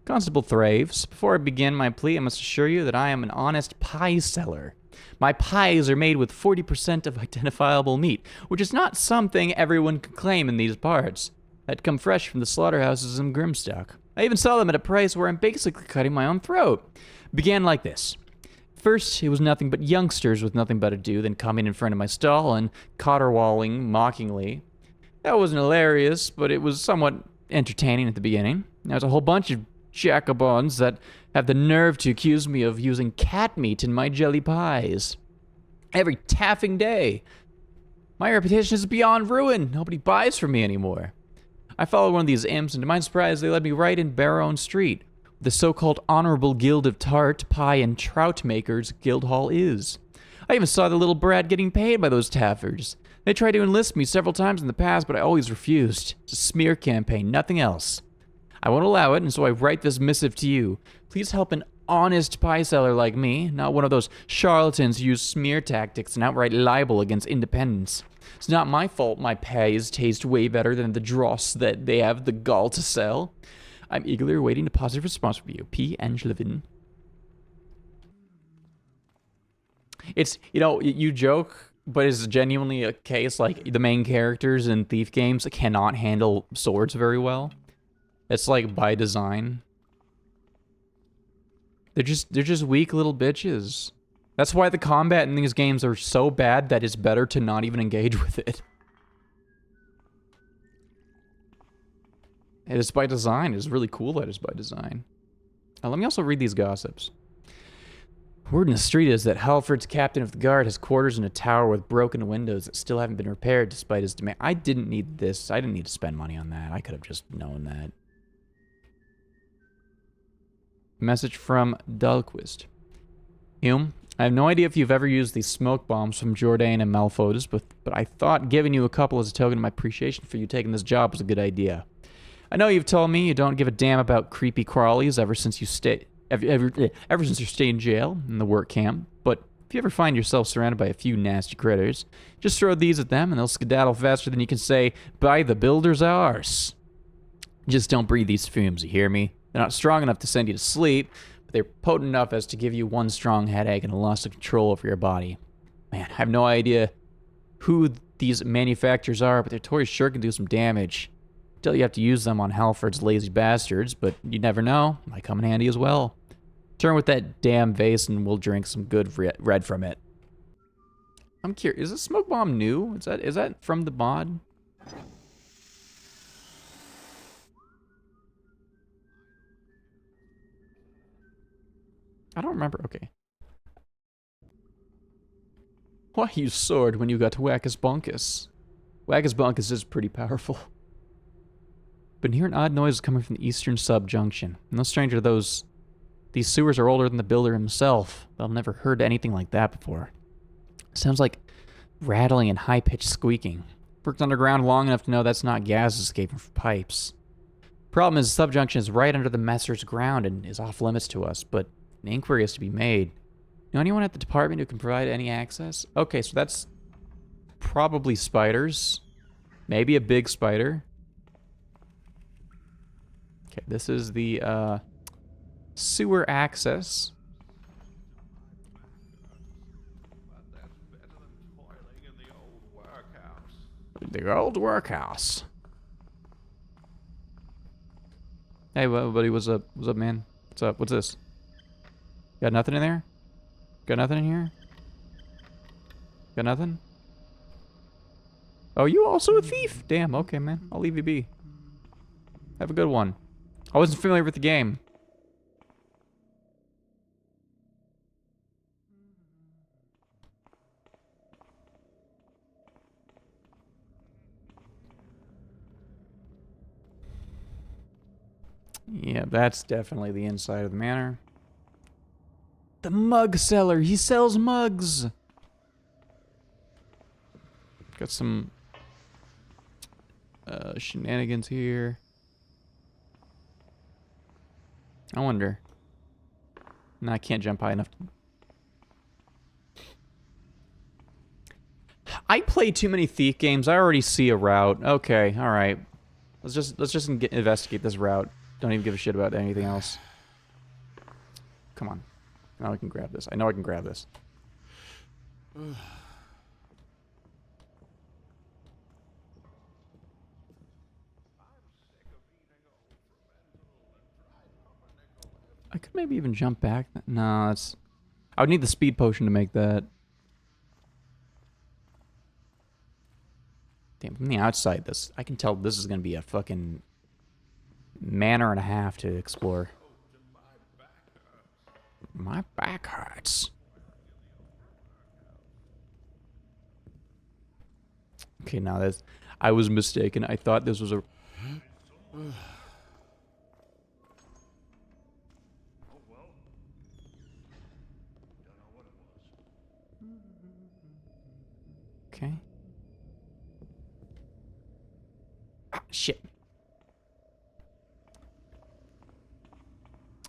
Constable Thraves, before I begin my plea, I must assure you that I am an honest pie seller. My pies are made with 40% of identifiable meat, which is not something everyone can claim in these parts. That come fresh from the slaughterhouses in Grimstock. I even sell them at a price where I'm basically cutting my own throat. Began like this. First, it was nothing but youngsters with nothing better to do than coming in front of my stall and caterwauling mockingly. That wasn't hilarious, but it was somewhat entertaining at the beginning. There's a whole bunch of jacobons that have the nerve to accuse me of using cat meat in my jelly pies. Every taffing day. My reputation is beyond ruin. Nobody buys from me anymore. I followed one of these imps, and to my surprise, they led me right in Barrow Street. The so-called Honorable Guild of Tart, Pie, and Trout Makers Guildhall is. I even saw the little brat getting paid by those taffers. They tried to enlist me several times in the past, but I always refused. It's a smear campaign, nothing else. I won't allow it, and so I write this missive to you. Please help an honest pie seller like me, not one of those charlatans who use smear tactics and outright libel against independence. It's not my fault my pies taste way better than the dross that they have the gall to sell. I'm eagerly awaiting a positive response from you. P. Angelevin. It's, you know, you joke, but it's genuinely a case like the main characters in Thief games cannot handle swords very well. It's like by design. They're just weak little bitches. That's why the combat in these games are so bad that it's better to not even engage with it. It is by design. It's really cool that it's by design. Let me also read these gossips. Word in the street is that Halford's captain of the guard has quarters in a tower with broken windows that still haven't been repaired despite his demand. I didn't need this. I didn't need to spend money on that. I could have just known that. Message from Dahlquist. Hume, I have no idea if you've ever used these smoke bombs from Jourdain and Malfotis, but I thought giving you a couple as a token of my appreciation for you taking this job was a good idea. I know you've told me you don't give a damn about creepy crawlies ever since you stayed in jail in the work camp, but if you ever find yourself surrounded by a few nasty critters, just throw these at them and they'll skedaddle faster than you can say, by the builder's arse. Just don't breathe these fumes, you hear me? They're not strong enough to send you to sleep, but they're potent enough as to give you one strong headache and a loss of control over your body. Man, I have no idea who these manufacturers are, but their toys sure can do some damage. Still, you have to use them on Halford's lazy bastards, but you never know. Might come in handy as well. Turn with that damn vase and we'll drink some good red from it. I'm curious, is this smoke bomb new? Is that from the mod? I don't remember. Okay. Why use sword when you got Wackus Bunkus? Wackus Bunkus is pretty powerful. Been hearing odd noises coming from the eastern subjunction. No stranger to these sewers are older than the builder himself. I've never heard anything like that before. Sounds like rattling and high-pitched squeaking. Worked underground long enough to know that's not gas escaping from pipes. Problem is, the subjunction is right under the messer's ground and is off limits to us, but an inquiry is to be made. Know anyone at the department who can provide any access? Okay, so that's probably spiders. Maybe a big spider. Okay, this is the sewer access. The old workhouse. Hey, buddy, what's up? What's up, man? What's up? What's this? Got nothing in there? Got nothing in here? Got nothing? Oh, you also a thief? Damn, okay, man. I'll leave you be. Have a good one. I wasn't familiar with the game. Yeah, that's definitely the inside of the manor. The mug seller. He sells mugs. Got some shenanigans here. I wonder. No, I can't jump high enough. I play too many thief games. I already see a route. Okay, all right. Let's just investigate this route. Don't even give a shit about anything else. Come on. Now I can grab this. I know I can grab this. I could maybe even jump back. No, that's... I would need the speed potion to make that. Damn, from the outside, this... I can tell this is going to be a fucking manor and a half to explore. My back hurts. Okay, now that's... I was mistaken. I thought this was a... Okay. Ah, shit.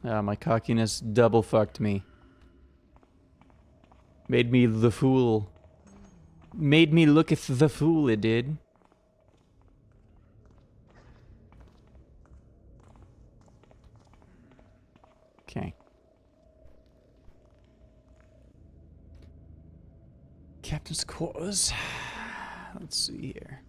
My cockiness double fucked me. Made me the fool. Made me look at the fool, it did. Okay. Captain's quarters. Let's see here.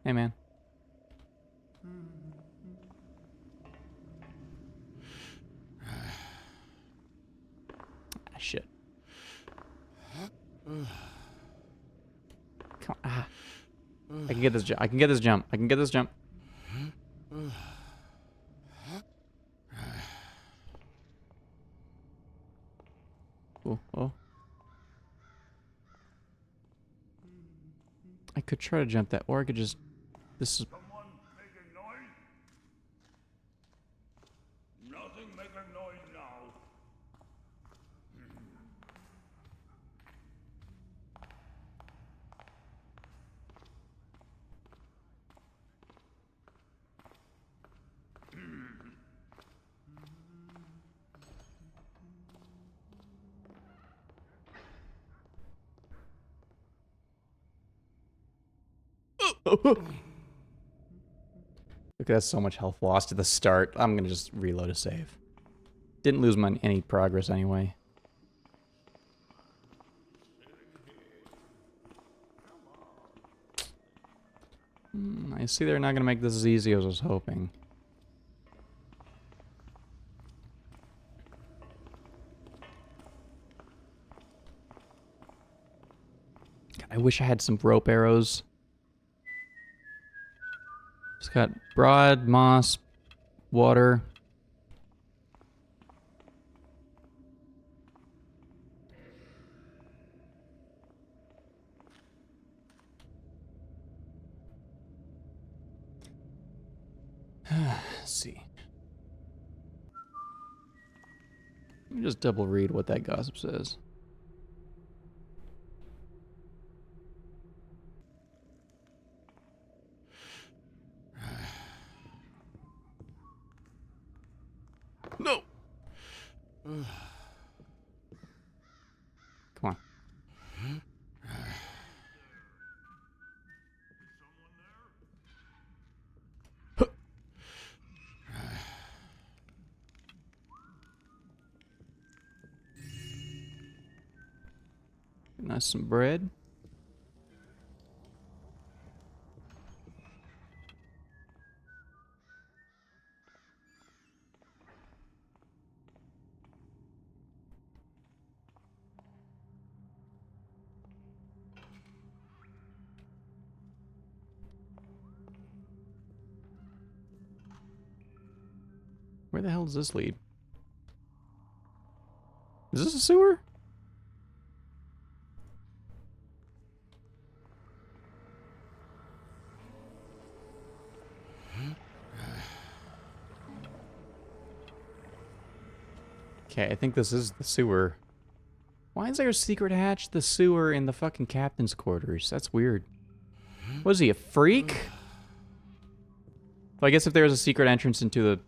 Hey, man. Ah, shit. Come on. Ah. I can get this jump. I can get this jump. I can get this jump. Oh, oh. I could try to jump that, or I could just... This is... Someone making noise? Nothing making noise now. Look, that's so much health lost at the start. I'm gonna just reload a save. Didn't lose any progress anyway. I see they're not gonna make this as easy as I was hoping. I wish I had some rope arrows. Just got broad, moss, water. Let's see. Let me just double read what that gossip says. No. Come on. Nice some bread. Where the hell does this lead? Is this a sewer? Okay, I think this is the sewer. Why is there a secret hatch to the sewer in the fucking captain's quarters? That's weird. Was he a freak? Well, I guess if there's a secret entrance into the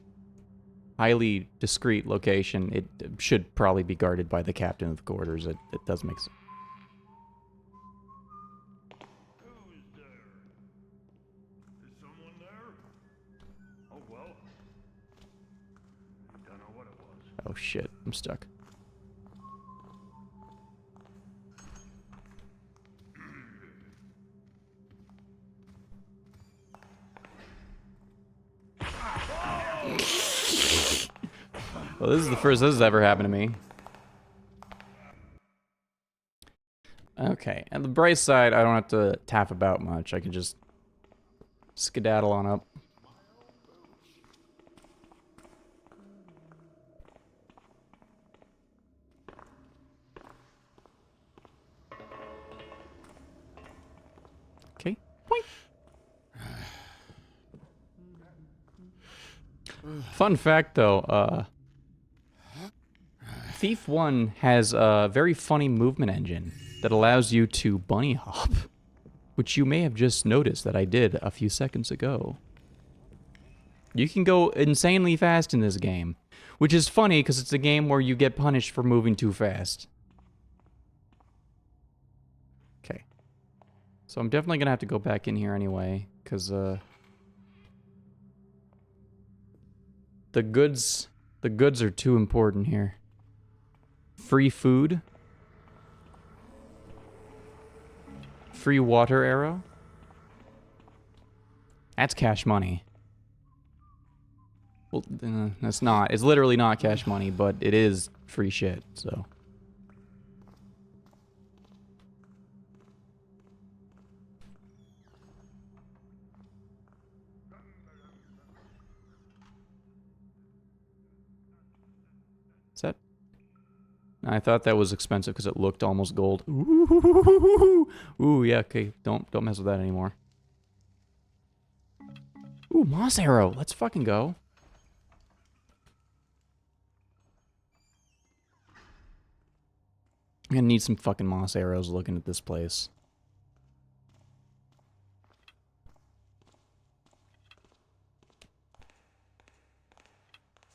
highly discreet location, it should probably be guarded by the captain of the quarters. It does make sense. Who's there? Is someone there? Oh well. Don't know what it was. Oh shit, I'm stuck. Well, this is the first this has ever happened to me. Okay, and the bright side, I don't have to tap about much. I can just skedaddle on up. Okay, point. Fun fact, though, Thief 1 has a very funny movement engine that allows you to bunny hop, which you may have just noticed that I did a few seconds ago. You can go insanely fast in this game, which is funny because it's a game where you get punished for moving too fast. Okay. So I'm definitely going to have to go back in here anyway, because, the goods are too important here. Free food. Free water arrow. That's cash money. Well, that's not. It's literally not cash money, but it is free shit, so. Is that? I thought that was expensive because it looked almost gold. Ooh, ooh, yeah, okay. Don't mess with that anymore. Ooh, moss arrow. Let's fucking go. I'm gonna need some fucking moss arrows looking at this place.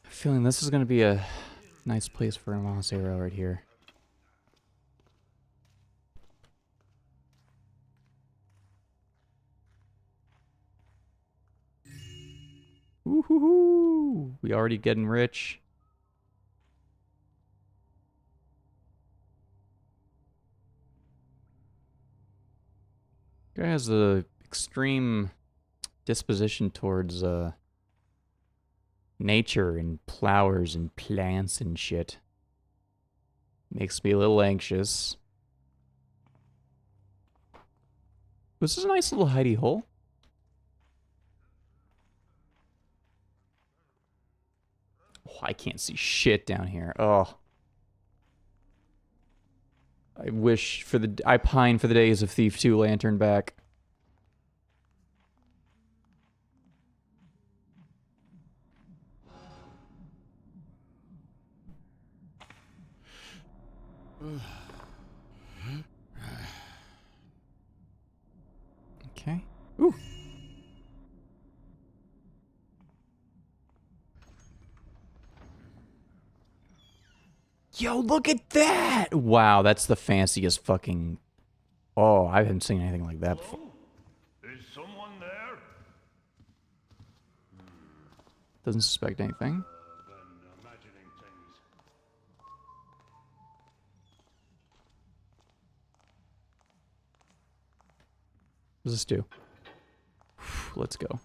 I'm feeling this is gonna be a nice place for a moss arrow right here. Woohoo! We already getting rich. Guy has a extreme disposition towards nature and flowers and plants and shit. Makes me a little anxious. This is a nice little hidey hole. Oh, I can't see shit down here. Oh. I pine for the days of Thief 2 Lantern back. Okay. Ooh. Yo, look at that! Wow, that's the fanciest fucking... Oh, I haven't seen anything like that before. Is someone there? Doesn't suspect anything. Then imagining things. What does this do? Let's go.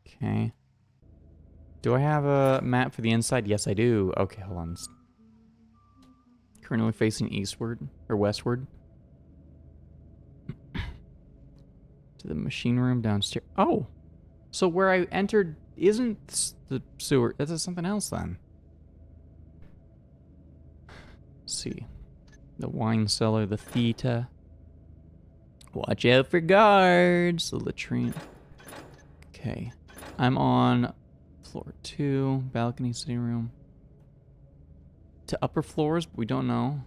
Okay. Do I have a map for the inside? Yes, I do. Okay, hold on. Currently facing eastward or westward. To the machine room downstairs. Oh! So where I entered isn't the sewer. This is something else then. Let's see. The wine cellar, the theater. Watch out for guards. The latrine. Okay. I'm on floor 2, balcony, sitting room. To upper floors, but we don't know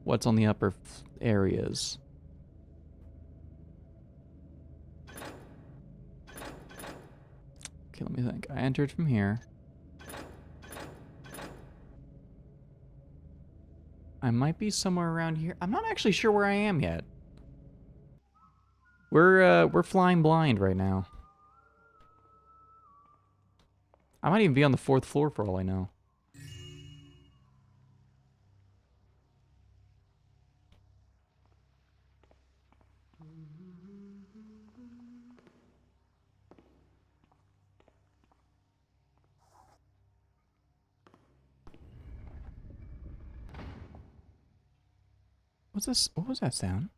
what's on the upper areas. Okay, let me think. I entered from here. I might be somewhere around here. I'm not actually sure where I am yet. We're flying blind right now. I might even be on the 4th floor for all I know. What's this? What was that sound?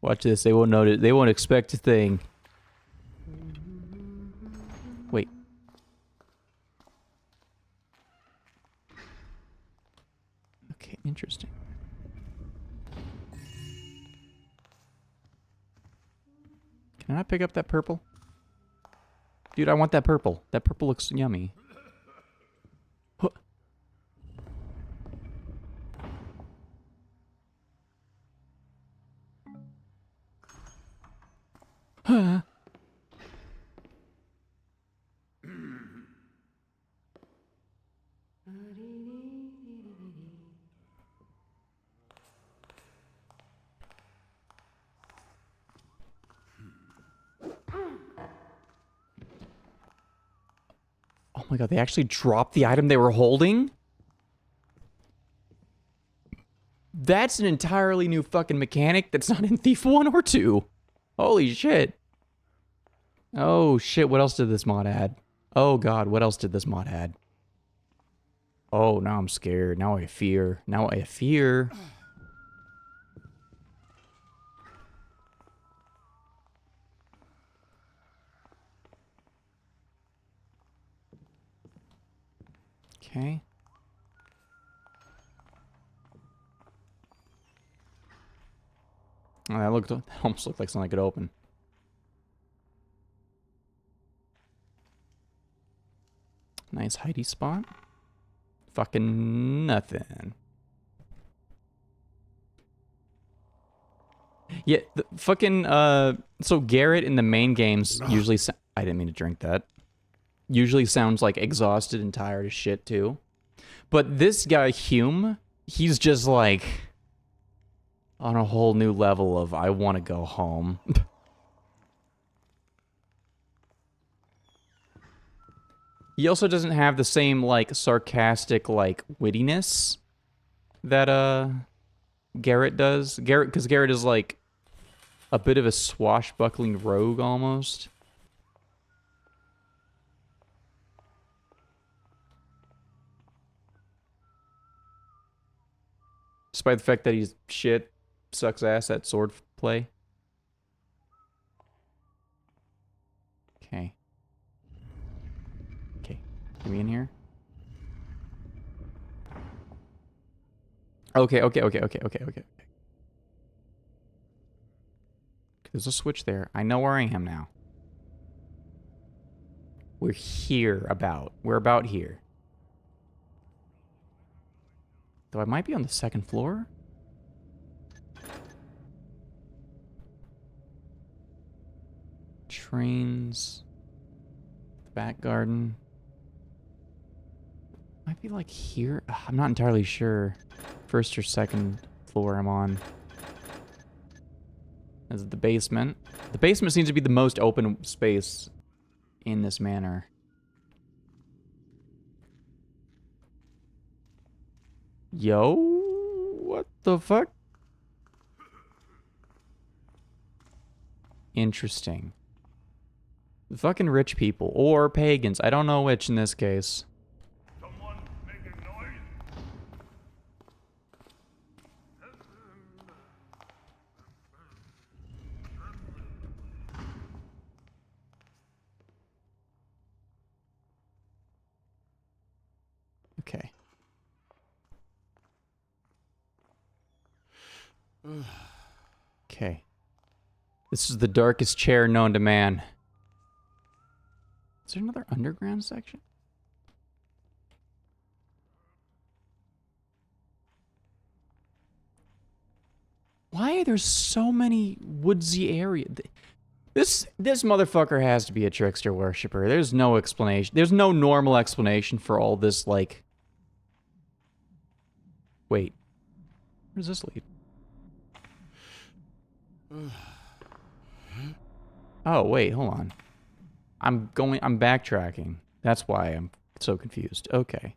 Watch this. They won't notice. They won't expect a thing. Wait. Okay, interesting. Can I pick up that purple? Dude, I want that purple. That purple looks yummy. Huh. Huh. Oh my god, they actually dropped the item they were holding? That's an entirely new fucking mechanic that's not in Thief 1 or 2. Holy shit. Oh shit, what else did this mod add? Oh god, what else did this mod add? Oh, now I'm scared. Now I fear. Now I fear. Okay. Oh, that almost looked like something I could open. Nice hidey spot. Fucking nothing. Yeah, the fucking, so Garrett in the main games usually I didn't mean to drink that. Usually sounds like exhausted and tired as shit too. But this guy, Hume, he's just like on a whole new level of I want to go home. He also doesn't have the same like sarcastic like wittiness that Garrett does. Because Garrett is like a bit of a swashbuckling rogue almost. Despite the fact that he's shit, sucks ass at sword play. Okay. Okay. Get me in here. Okay. There's a switch there. I know where I am now. We're here about. We're about here. Though I might be on the 2nd floor. Trains. The back garden. Might be like here. Ugh, I'm not entirely sure. 1st or 2nd floor I'm on. This is the basement. The basement seems to be the most open space in this manor. Yo, what the fuck? Interesting. Fucking rich people or pagans. I don't know which in this case. Someone making Okay. This is the darkest chair known to man. Is there another underground section? Why are there so many woodsy areas? This motherfucker has to be a trickster worshiper. There's no explanation. There's no normal explanation for all this, like... Wait. Where does this lead? Oh, wait, hold on. I'm backtracking. That's why I'm so confused. Okay.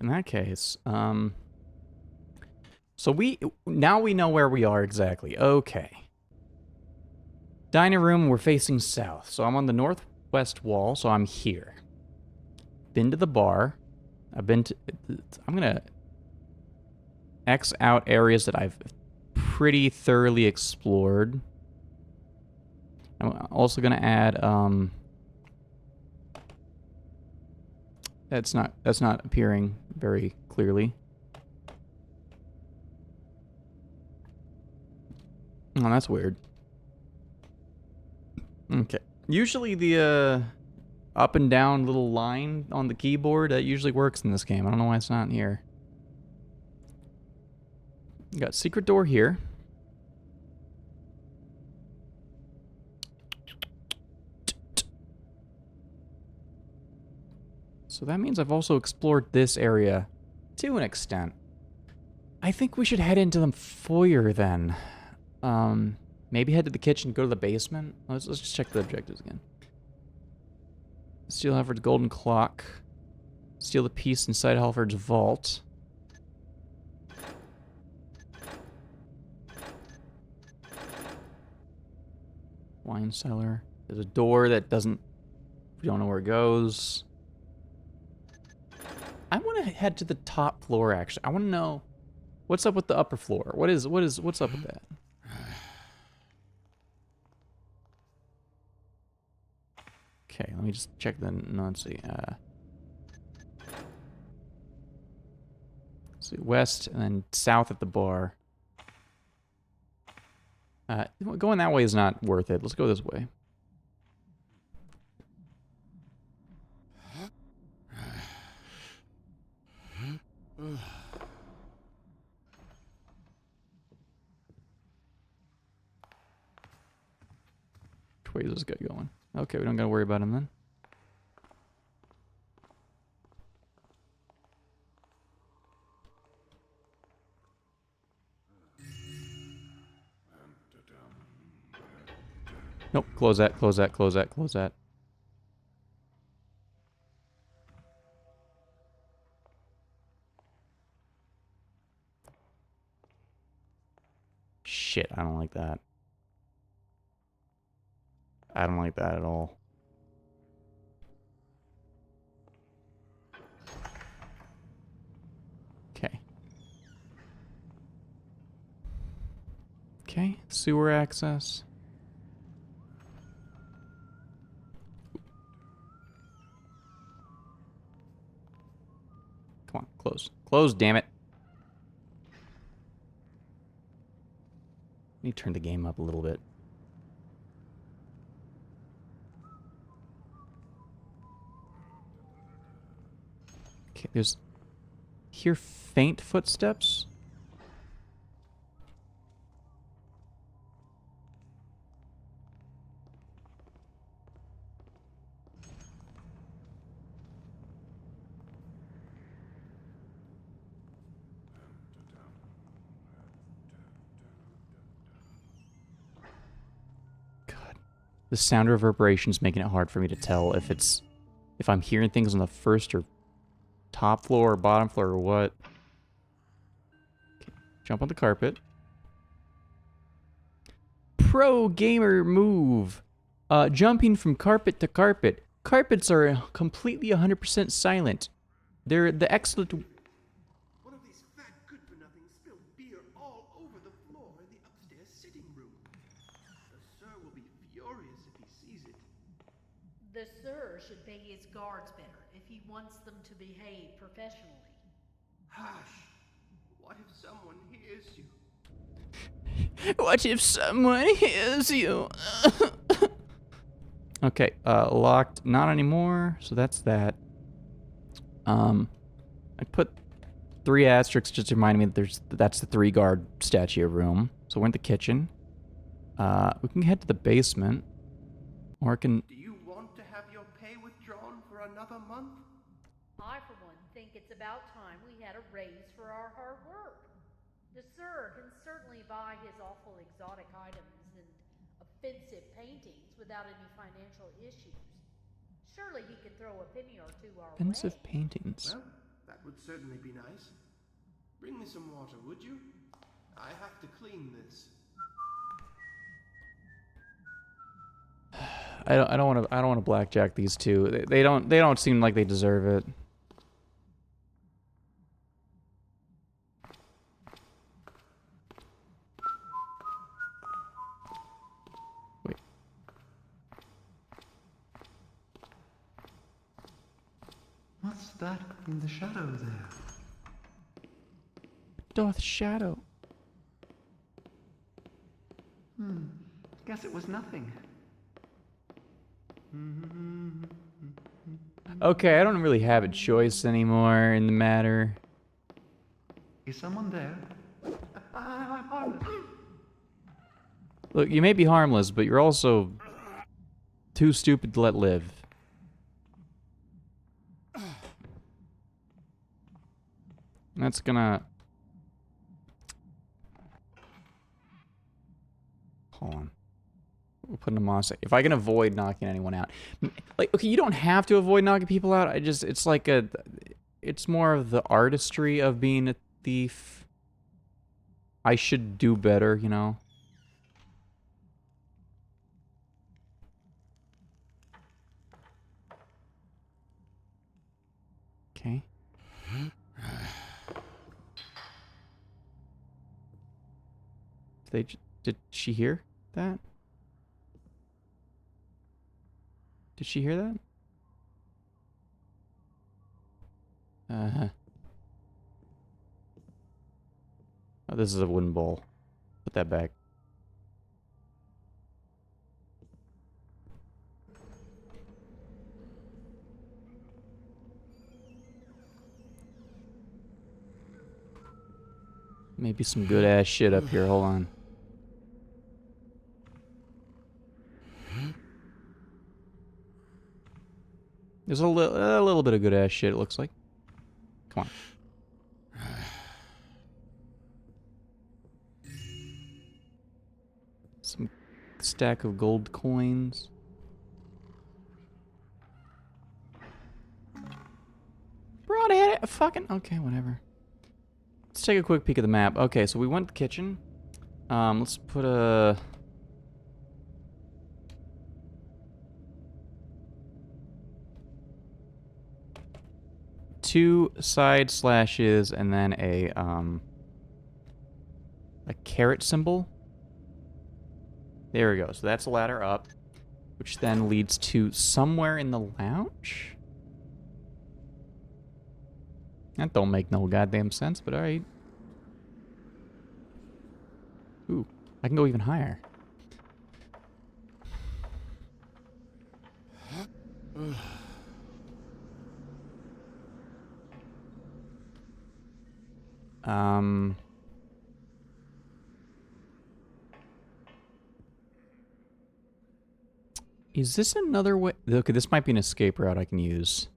In that case, so now we know where we are exactly. Okay. Dining room, we're facing south. So I'm on the northwest wall, so I'm here. Been to the bar. I'm gonna X out areas that I've pretty thoroughly explored. I'm also gonna add, that's not appearing very clearly. Oh, that's weird. Okay. Usually the up and down little line on the keyboard, that usually works in this game. I don't know why it's not in here. You got secret door here. So that means I've also explored this area to an extent. I think we should head into the foyer then. Maybe head to the kitchen, go to the basement. Let's just check the objectives again. Steal Halford's golden clock. Steal the piece inside Halford's vault. Wine cellar. There's a door that doesn't... We don't know where it goes. I want to head to the top floor, actually. I want to know what's up with the upper floor. What's up with that? Okay, let me just check the... No, let's see. Let's see, west and then south at the bar. Going that way is not worth it. Let's go this way. Which way is this guy going? Okay, we don't gotta worry about him then. Nope, close that, close that, close that, close that. Shit, I don't like that. I don't like that at all. Okay. Okay, sewer access. Come on, close. Close, damn it. Let me turn the game up a little bit. Okay, there's... Hear faint footsteps? The sound reverberation's making it hard for me to tell if I'm hearing things on the first or top floor or bottom floor or what. Okay, jump on the carpet. Pro gamer move. Jumping from carpet to carpet. Carpets are completely 100% silent. They're the excellent... One of these fat good-for-nothings spilled beer all over the floor in the upstairs sitting room. pay his guards better if he wants them to behave professionally. Hush! What if someone hears you? What if someone hears you? Okay, locked. Not anymore. So that's that. I put 3 asterisks just to remind me that that's the 3 guard statue room. So we're in the kitchen. We can head to the basement, or I can. Do you want to have your pay withdrawn for another month? I, for one, think it's about time we had a raise for our hard work. The sir can certainly buy his awful exotic items and offensive paintings without any financial issues. Surely he could throw a penny or two our Offensive way. paintings. Well, that would certainly be nice. Bring me some water, would you? I have to clean this. I don't want to blackjack these two. They don't seem like they deserve it. Wait. What's that in the shadow there? Darth Shadow. Guess it was nothing. Okay, I don't really have a choice anymore in the matter. Is someone there? I'm harmless. Look, you may be harmless, but you're also too stupid to let live. That's gonna... Hold on. We'll put him on. If I can avoid knocking anyone out. Like, okay, you don't have to avoid knocking people out. It's like a... It's more of the artistry of being a thief. I should do better, you know? Okay. Did she hear that? Did she hear that? Oh, this is a wooden bowl. Put that back. Maybe some good ass shit up here. Hold on. There's a little bit of good ass shit, it looks like. Come on. Some stack of gold coins. Broadhead, fucking okay, whatever. Let's take a quick peek at the map. Okay, so we went to the kitchen. Let's put a... two side slashes and then a caret symbol. There we go. So that's a ladder up, which then leads to somewhere in the lounge. That don't make no goddamn sense, but alright. Ooh, I can go even higher. Is this another way? Okay, this might be an escape route I can use.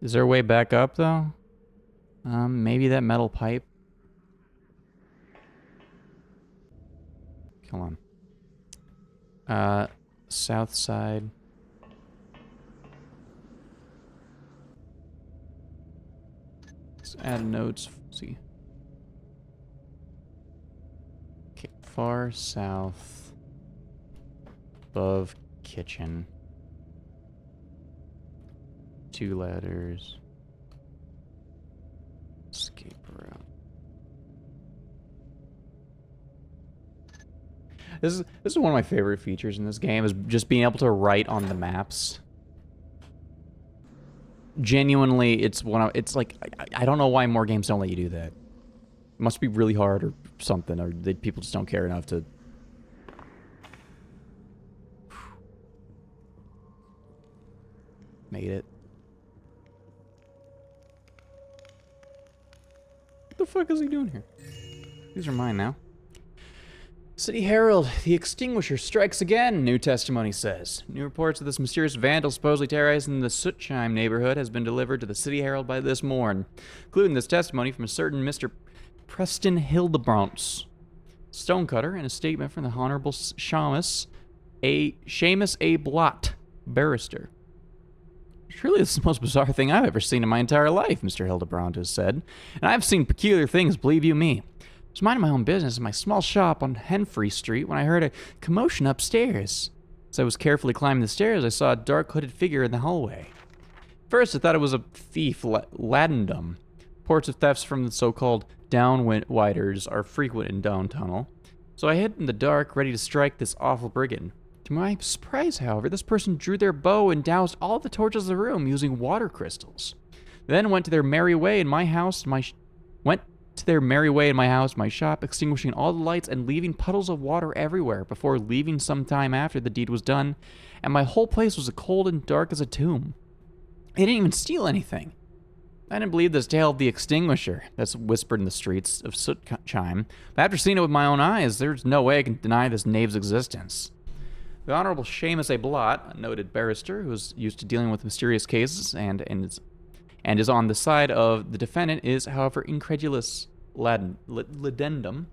Is there a way back up, though? Maybe that metal pipe? Come on. South side. Let's add notes. See. Okay, far south. Above kitchen. 2 ladders. Escape route. This is one of my favorite features in this game, is just being able to write on the maps. Genuinely, it's like, I don't know why more games don't let you do that. It must be really hard or something, or people just don't care enough to... Made it. What the fuck is he doing here? These are mine now. City Herald, the extinguisher strikes again, new testimony says. New reports of this mysterious vandal supposedly terrorizing the Sootchheim neighborhood has been delivered to the City Herald by this morn, including this testimony from a certain Mr. Preston Hildebrandt, stonecutter, and a statement from the Honorable Seamus A. Blott, barrister. Surely this is the most bizarre thing I've ever seen in my entire life, Mr. Hildebrandt has said. And I've seen peculiar things, believe you me. I was minding my own business in my small shop on Henfrey Street when I heard a commotion upstairs. As I was carefully climbing the stairs, I saw a dark hooded figure in the hallway. First, I thought it was a thief, Ladendum. Reports of thefts from the so-called downwiders are frequent in Down Tunnel. So I hid in the dark, ready to strike this awful brigand. To my surprise, however, this person drew their bow and doused all the torches of the room using water crystals. Then went to their merry way in my house, my shop, extinguishing all the lights and leaving puddles of water everywhere before leaving some time after the deed was done, and my whole place was as cold and dark as a tomb. They didn't even steal anything. I didn't believe this tale of the extinguisher that's whispered in the streets of Sootchheim, but after seeing it with my own eyes, there's no way I can deny this knave's existence. The Honorable Seamus A. Blott, a noted barrister who is used to dealing with mysterious cases and is on the side of the defendant, is, however, incredulous ladendum.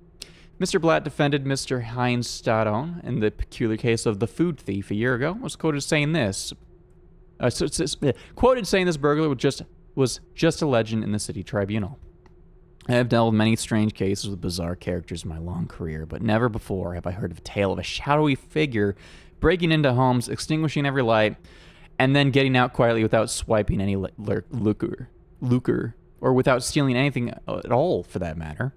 Mr. Blott defended Mr. Heinz Stadon in the peculiar case of the food thief a year ago, was quoted saying this. Quoted saying this burglar was just a legend in the city tribunal. I have dealt with many strange cases with bizarre characters in my long career, but never before have I heard of a tale of a shadowy figure breaking into homes, extinguishing every light, and then getting out quietly without swiping any lucre, or without stealing anything at all, for that matter.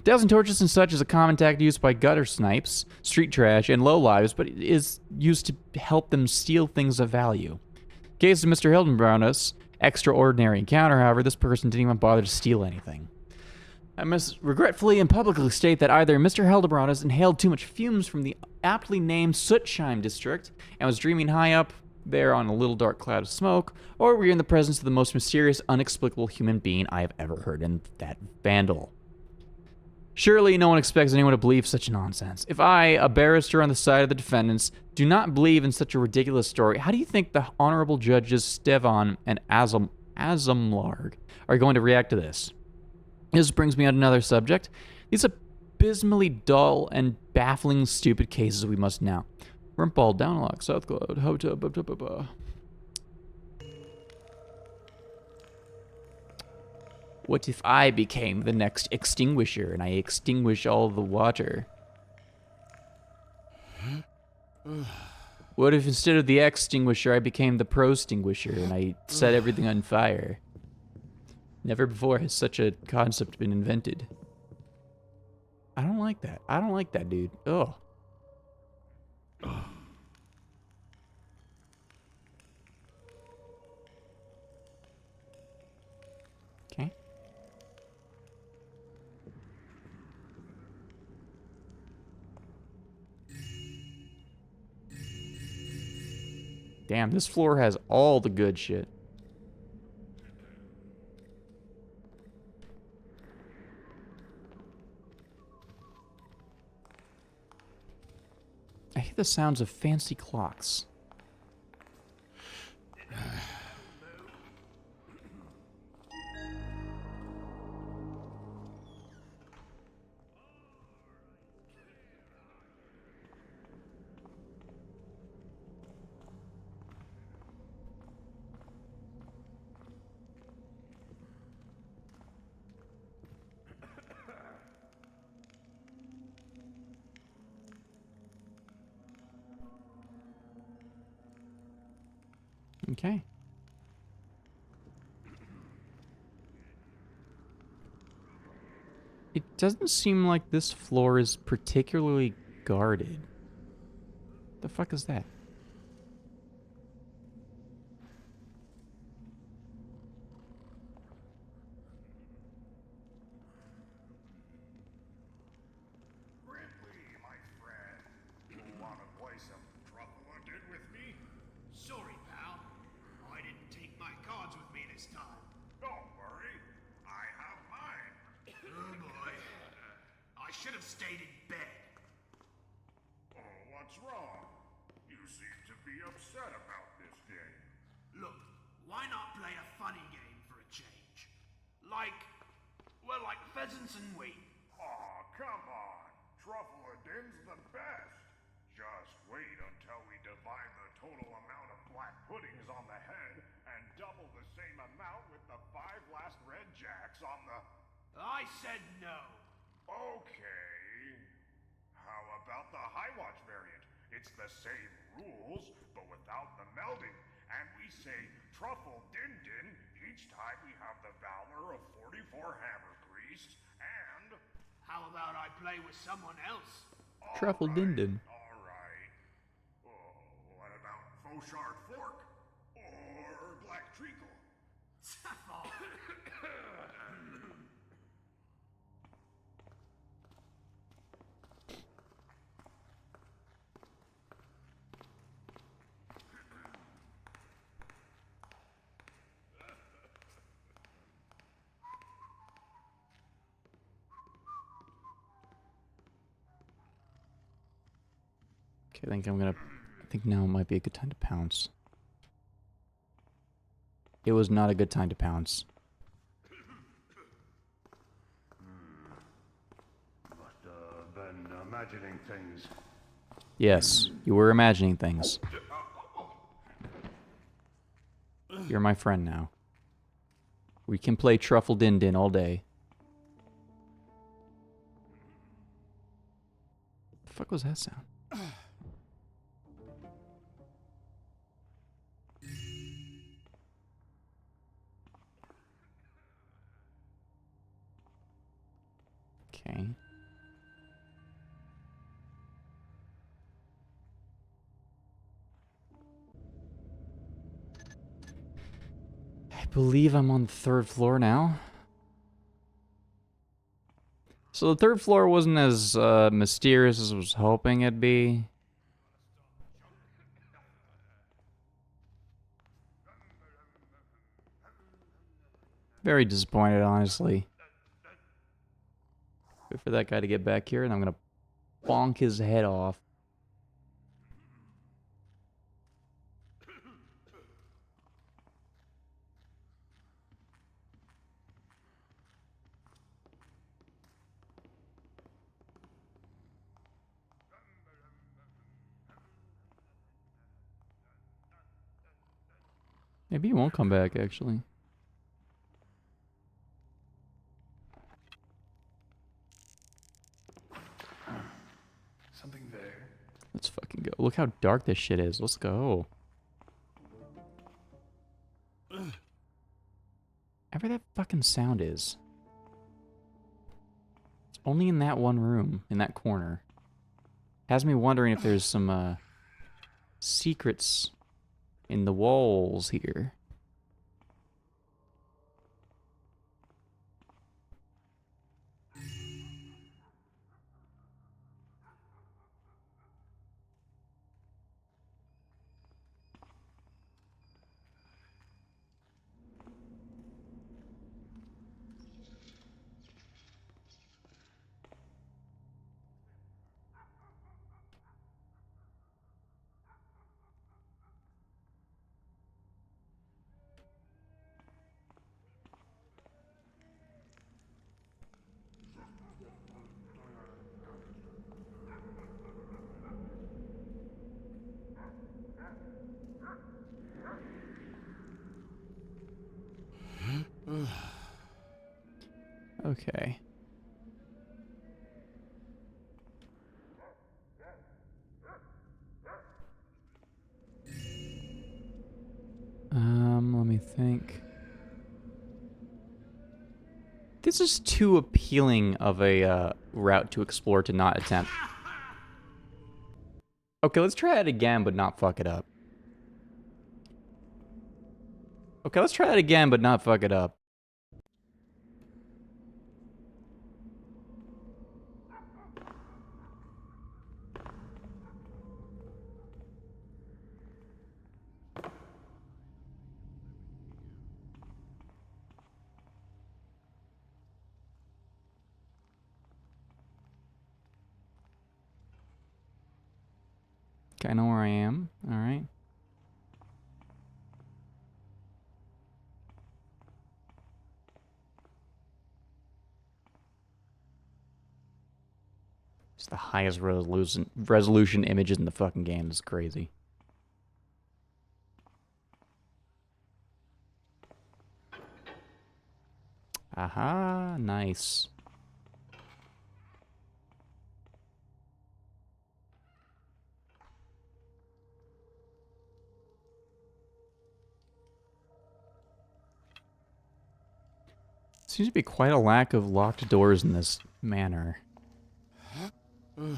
Dousing torches and such is a common tactic used by gutter snipes, street trash, and lowlives, but it is used to help them steal things of value. In the case of Mr. Hildenbrandus' extraordinary encounter, however, this person didn't even bother to steal anything. I must regretfully and publicly state that either Mr. Hildebrand has inhaled too much fumes from the aptly named Sootchheim district and was dreaming high up there on a little dark cloud of smoke, or we're in the presence of the most mysterious, unexplicable human being I have ever heard, and that vandal. Surely no one expects anyone to believe such nonsense. If I, a barrister on the side of the defendants, do not believe in such a ridiculous story, how do you think the honorable judges Stefan and Azamlarg are going to react to this? This brings me on another subject. These abysmally dull and baffling stupid cases we must now. Rumpal, Downlock, South Cloud, Hota, What if I became the next extinguisher and I extinguish all the water? What if instead of the extinguisher I became the pro-stinguisher and I set everything on fire? Never before has such a concept been invented. I don't like that. I don't like that, dude. Ugh. Okay. Damn, this floor has all the good shit. I hear the sounds of fancy clocks. Okay. It doesn't seem like this floor is particularly guarded. The fuck is that? Ridley, my friend. You wanna play some truffle or did with me? Sorry, pal. I didn't take my cards with me this time. Don't worry. I have mine. Oh boy. I should have stayed in bed. Oh, what's wrong? You seem to be upset about this game. Look, why not play a funny game for a change? Like pheasants and wheat. Aw, come on. Truffle or din's the best. Just wait until we divide the total amount of black puddings on the head and double the same amount with the 5 last red jacks on the... I said no. Okay. How about the High Watch variant? It's the same rules, but without the melding. And we say truffle din din each time we have the valor of 44 hammer priests, and... How about I play with someone else? Truffle din din. Alright. Oh, what about Fauchard Fork? Or Black Treacle? Okay, I think now might be a good time to pounce. It was not a good time to pounce. Been imagining things. Yes, you were imagining things. You're my friend now. We can play Truffle Din Din all day. The fuck was that sound? Okay. I believe I'm on the 3rd floor now. So the 3rd floor wasn't as mysterious as I was hoping it'd be. Very disappointed, honestly. Wait for that guy to get back here, and I'm gonna bonk his head off. Maybe he won't come back, actually. Something there. Let's fucking go. Look how dark this shit is. Let's go. Whatever that fucking sound is. It's only in that one room, in that corner. Has me wondering if there's some secrets in the walls here. Okay. Let me think. This is too appealing of a route to explore to not attempt. Okay, let's try it again, but not fuck it up. Okay, let's try it again, but not fuck it up. Okay, I know where I am. All right. It's the highest resolution images in the fucking game. This is crazy. Aha, nice. Seems to be quite a lack of locked doors in this manor. Oh,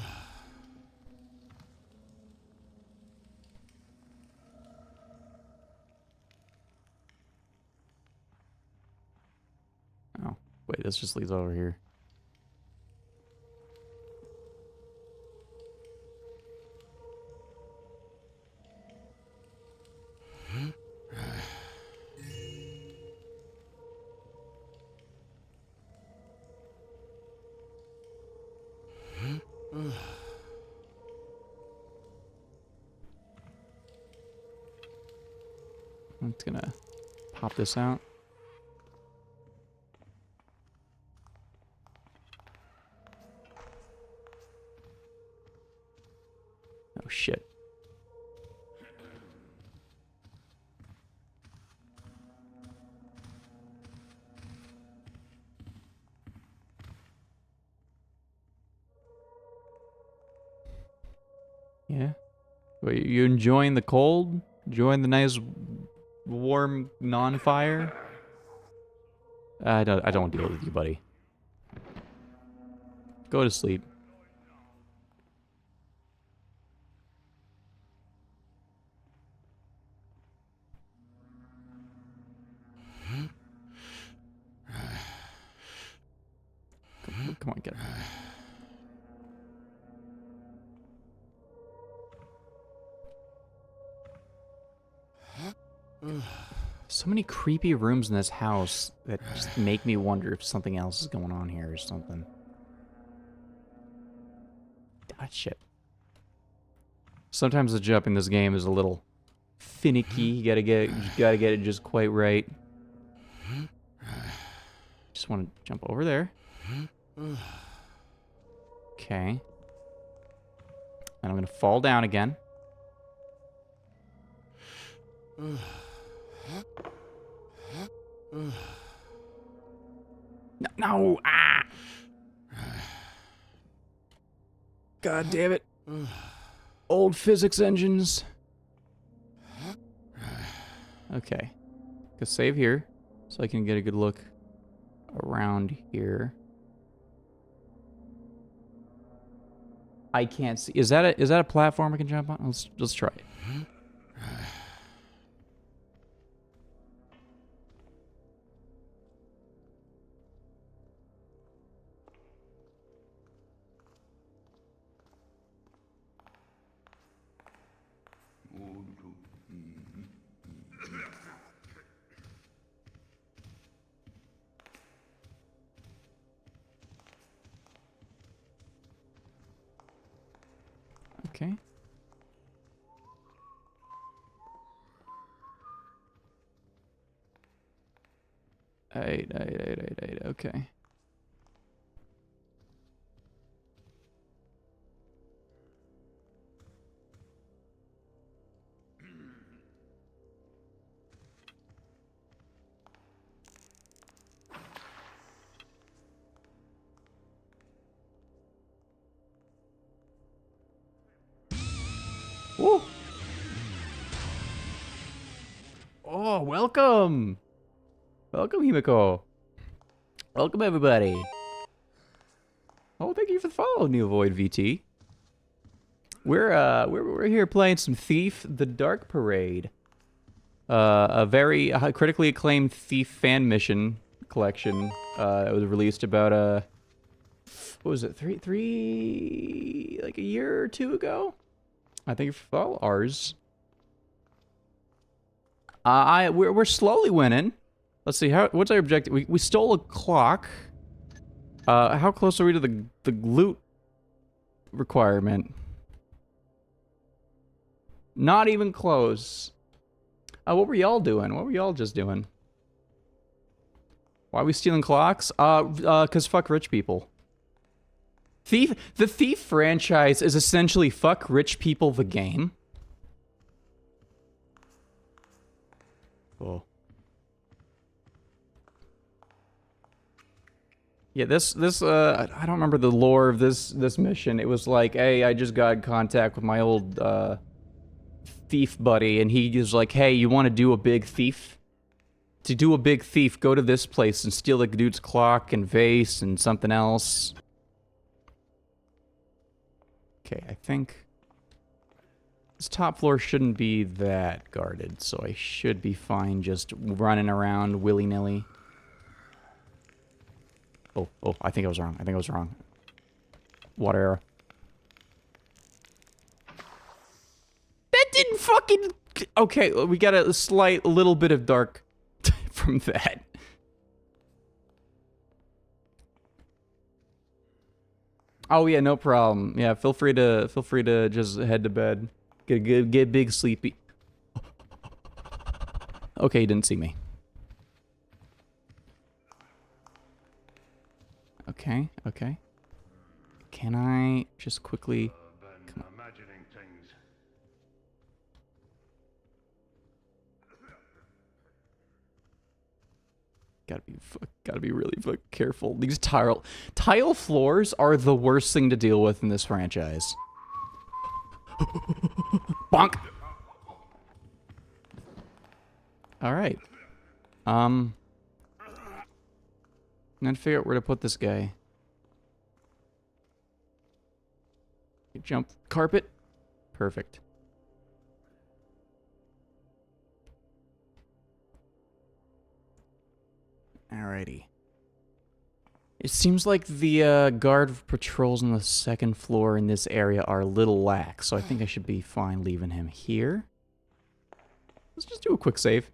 wait, this just leads over here. I'm just gonna pop this out. Oh shit. Yeah. Wait, you enjoying the cold? Enjoying the nice warm non-fire? I don't deal with you, buddy. Go to sleep. Come on, get up. So many creepy rooms in this house that just make me wonder if something else is going on here or something. Ah, shit. Sometimes the jump in this game is a little finicky. You gotta get it just quite right. Just want to jump over there. Okay. And I'm gonna fall down again. No! Ah! God damn it. Old physics engines. Okay. Go save here so I can get a good look around here. I can't see. Is that a platform I can jump on? Let's try it. Okay. Eight. Okay. Woo! Oh, welcome! Welcome, Himiko. Welcome, everybody. Oh, thank you for the follow, New Void VT. We're here playing some Thief: The Dark Parade. A very critically acclaimed Thief fan mission collection. It was released about what was it? Three like a year or two ago? I think well, ours. We're slowly winning. Let's see what's our objective? We stole a clock. How close are we to the loot requirement? Not even close. What were y'all doing? What were y'all just doing? Why are we stealing clocks? Cause fuck rich people. The Thief franchise is essentially fuck rich people the game. Oh. Yeah, this I don't remember the lore of this mission. It was like, hey, I just got in contact with my old thief buddy, and he was like, hey, you want to do a big thief? To do a big thief, go to this place and steal the dude's clock and vase and something else. Okay, I think this top floor shouldn't be that guarded, so I should be fine just running around willy-nilly. Oh, I think I was wrong. I think I was wrong. Water arrow. That didn't fucking... Okay, we got a little bit of dark from that. Oh yeah, no problem. Yeah, feel free to just head to bed. Get big sleepy. Okay, you didn't see me. Okay. Can I just quickly... Come on. Imagining things. Gotta be really careful. These tile floors are the worst thing to deal with in this franchise. Bonk! Alright. I'm gonna figure out where to put this guy. Jump carpet. Perfect. Alrighty. It seems like the guard patrols on the second floor in this area are a little lax, so I think I should be fine leaving him here. Let's just do a quick save.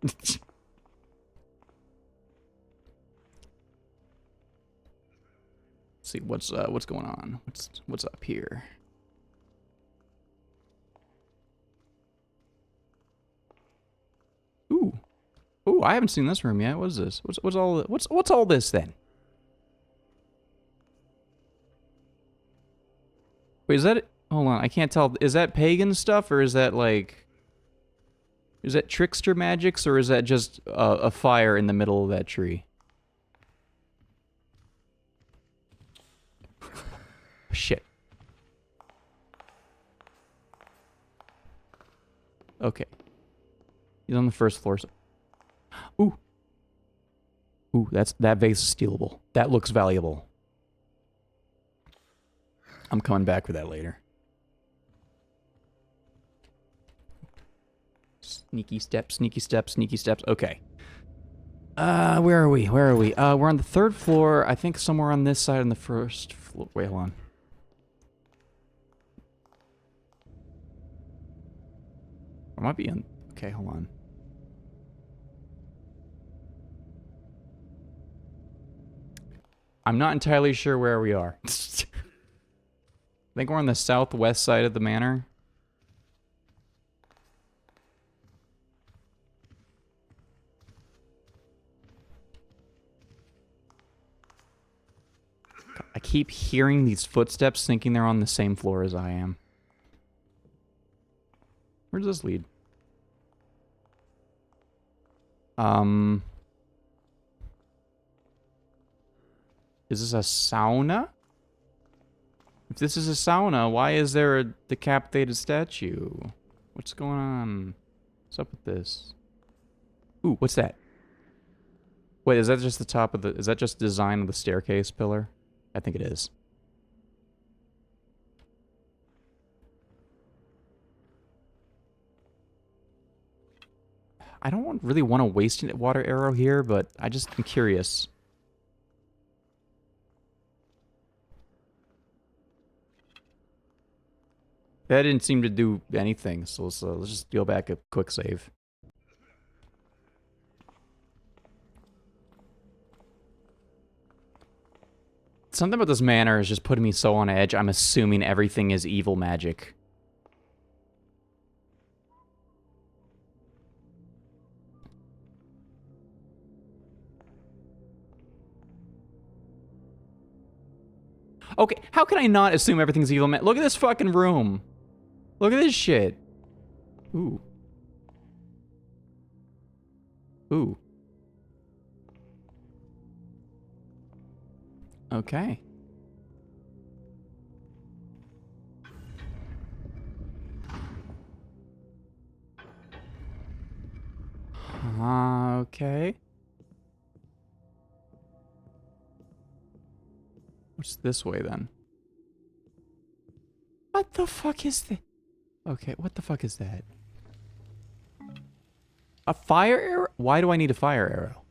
See what's going on. What's up here? Ooh, I haven't seen this room yet. What is this? What's all this then? Wait, is that it? Hold on, I can't tell. Is that pagan stuff or is that like... Is that trickster magics or is that just a fire in the middle of that tree? Shit. Okay. He's on the first floor. Ooh. Ooh, that vase is stealable. That looks valuable. I'm coming back for that later. Sneaky steps, sneaky steps, sneaky steps. Okay. Where are we? We're on the third floor. I think somewhere on this side on the first floor. Wait, hold on. I might be in... Okay, hold on. I'm not entirely sure where we are. I think we're on the southwest side of the manor. I keep hearing these footsteps thinking they're on the same floor as I am. Where does this lead? Is this a sauna? If this is a sauna, why is there a decapitated statue? What's going on? What's up with this? Ooh, what's that? Wait, is that just the top of the... Is that just design of the staircase pillar? I think it is. I don't really want to waste a water arrow here, but I just am curious. That didn't seem to do anything, so let's just go back a quick save. Something about this manor is just putting me so on edge, I'm assuming everything is evil magic. Okay, how can I not assume everything's evil magic? Look at this fucking room. Look at this shit. Ooh. Ooh. Okay. Okay. What's this way then? What the fuck is that? Okay, what the fuck is that? A fire arrow? Why do I need a fire arrow?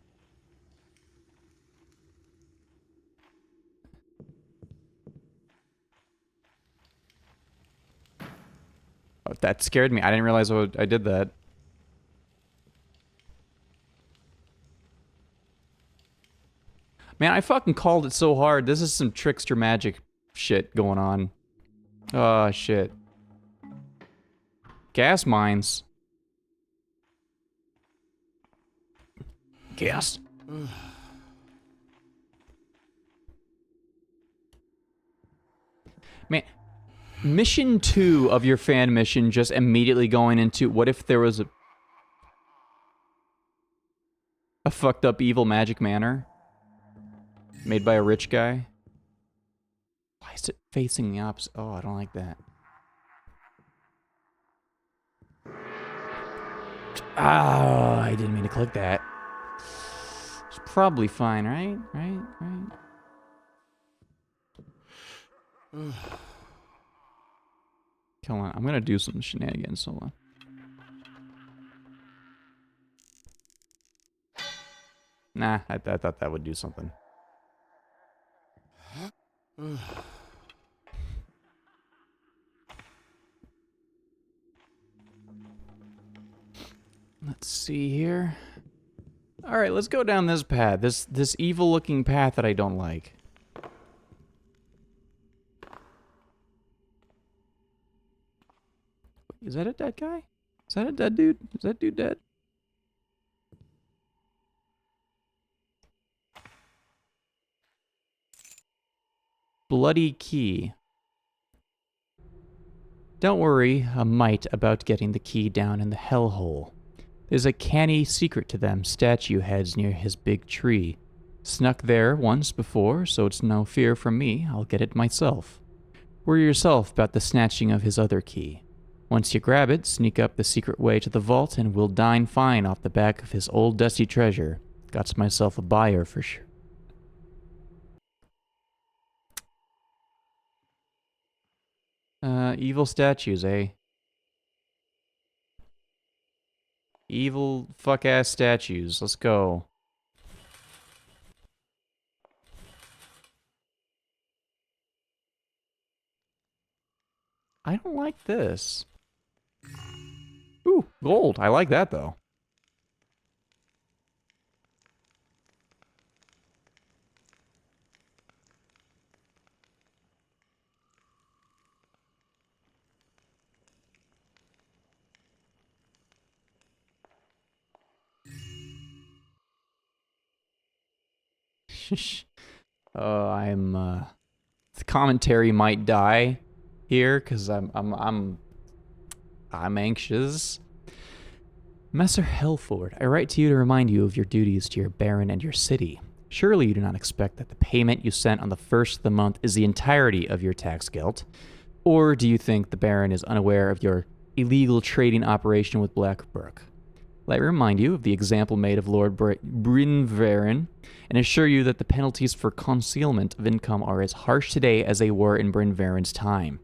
Oh, that scared me. I didn't realize I did that. Man, I fucking called it so hard. This is some trickster magic shit going on. Oh, shit. Gas mines. Gas. Man, mission 2 of your fan mission just immediately going into what if there was a fucked up evil magic manor made by a rich guy? Why is it facing the opposite? Oh, I don't like that. Ah, I didn't mean to click that. It's probably fine, right? Right? Hold on, I'm gonna do some shenanigans. Hold on. Nah, I thought that would do something. Let's see here. All right, let's go down this path. This evil-looking path that I don't like. Is that a dead guy? Is that a dead dude? Is that dude dead? Bloody key. Don't worry a mite about getting the key down in the hellhole. There's a canny secret to them statue heads near his big tree. Snuck there once before, so it's no fear from me. I'll get it myself. Worry yourself about the snatching of his other key. Once you grab it, sneak up the secret way to the vault, and we'll dine fine off the back of his old dusty treasure. Got myself a buyer for sure. Evil statues, eh? Evil fuck-ass statues. Let's go. I don't like this. Ooh, gold. I like that, though. The commentary might die here because I'm anxious. Messer Helford, I write to you to remind you of your duties to your baron and your city. Surely you do not expect that the payment you sent on the first of the month is the entirety of your tax guilt, or do you think the baron is unaware of your illegal trading operation with Blackbrook? Let me remind you of the example made of Lord Brynveren, and assure you that the penalties for concealment of income are as harsh today as they were in Brynveren's time.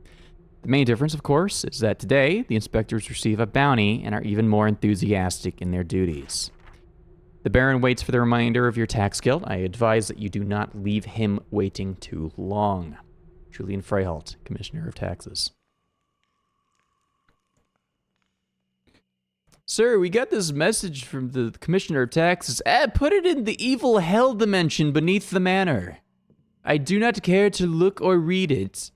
The main difference, of course, is that today the inspectors receive a bounty and are even more enthusiastic in their duties. The Baron waits for the reminder of your tax guild. I advise that you do not leave him waiting too long. Julian Freyholt, Commissioner of Taxes. Sir, we got this message from the Commissioner of Taxes. Put it in the evil hell dimension beneath the manor. I do not care to look or read it.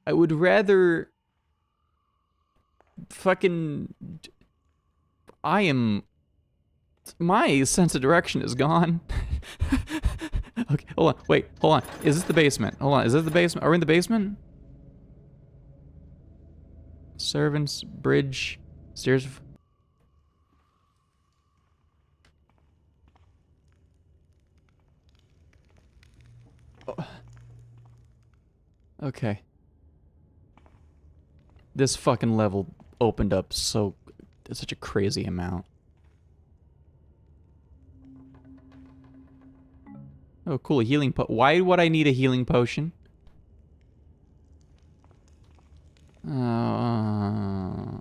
I would rather... fucking... My sense of direction is gone. Okay, hold on. Wait, hold on. Is this the basement? Hold on. Is this the basement? Are we in the basement? Servants, bridge, stairs. Oh. Okay. This fucking level opened up so... such a crazy amount. Oh, cool. A healing why would I need a healing potion? I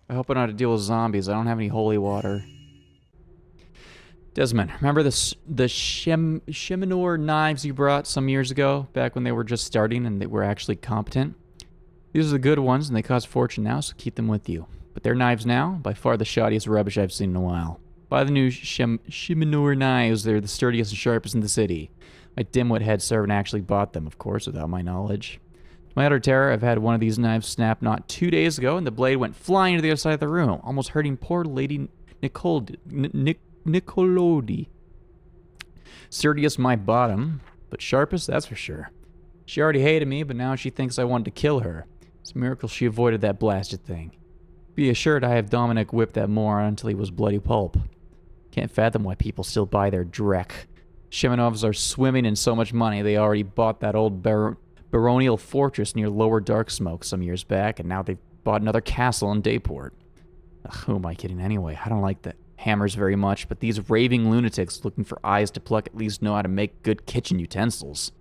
hope I don't have to deal with zombies. I don't have any holy water. Desmond, remember the Shimanor knives you brought some years ago, back when they were just starting and they were actually competent? These are the good ones, and they cost a fortune now, so keep them with you. But their knives now, by far the shoddiest rubbish I've seen in a while. Buy the new Shimanor knives. They're the sturdiest and sharpest in the city. My dimwit head servant actually bought them, of course, without my knowledge. To my utter terror, I've had one of these knives snap not 2 days ago, and the blade went flying to the other side of the room, almost hurting poor Lady Nicolodi. Sturdiest my bottom, but sharpest, that's for sure. She already hated me, but now she thinks I wanted to kill her. It's a miracle she avoided that blasted thing. Be assured I have Dominic whip that moron until he was bloody pulp. Can't fathom why people still buy their dreck. Shimanovs are swimming in so much money they already bought that old baronial fortress near Lower Darksmoke some years back, and now they've bought another castle in Dayport. Ugh, who am I kidding anyway? I don't like the hammers very much, but these raving lunatics looking for eyes to pluck at least know how to make good kitchen utensils.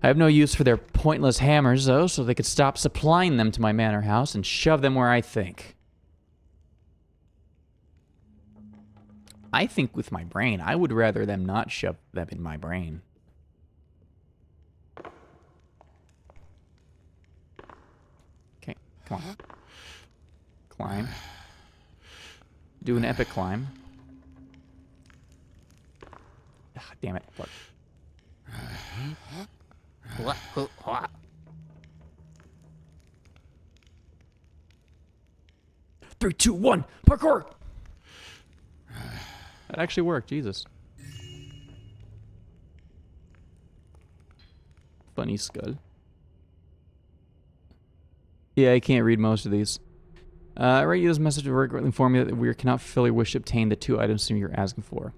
I have no use for their pointless hammers, though, so they could stop supplying them to my manor house and shove them where I think. I think with my brain. I would rather them not shove them in my brain. Okay, come on. Climb. Do an epic climb. Ugh, damn it. Look. 3, 2, 1, parkour! That actually worked, Jesus. Funny skull. Yeah, I can't read most of these. I write you this message to regularly inform you that we cannot fulfill your wish to obtain the 2 items you're asking for.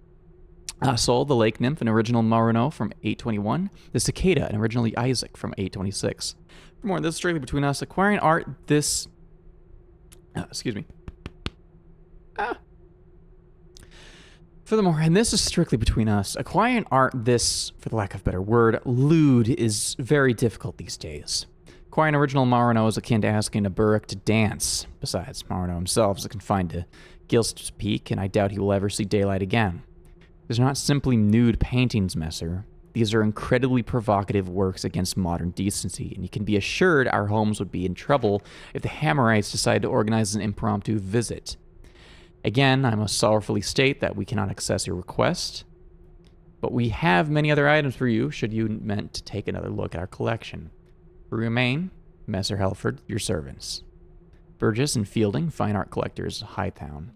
Soul, the lake nymph, an original Marino from 821. The cicada, an originally Isaac from 826. For more, this is strictly between us. Acquiring art, this... excuse me. Furthermore, and this is strictly between us, acquiring art, this, for the lack of a better word, lewd, is very difficult these days. Acquiring original Marino is akin to asking a burrick to dance. Besides, Marino himself is confined to Gilst's Peak, and I doubt he will ever see daylight again. These are not simply nude paintings, Messer. These are incredibly provocative works against modern decency, and you can be assured our homes would be in trouble if the Hammerites decided to organize an impromptu visit. Again, I must sorrowfully state that we cannot access your request, but we have many other items for you should you meant to take another look at our collection. We remain, Messer Helford, your servants. Burgess and Fielding, Fine Art Collectors, Hightown.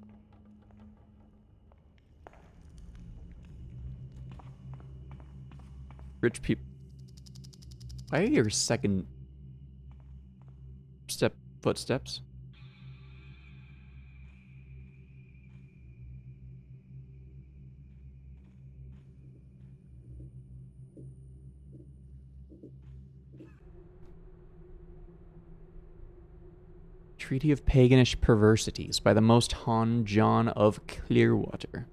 Rich people. Why are your second footsteps? Treaty of Paganish Perversities by the Most Hon John of Clearwater.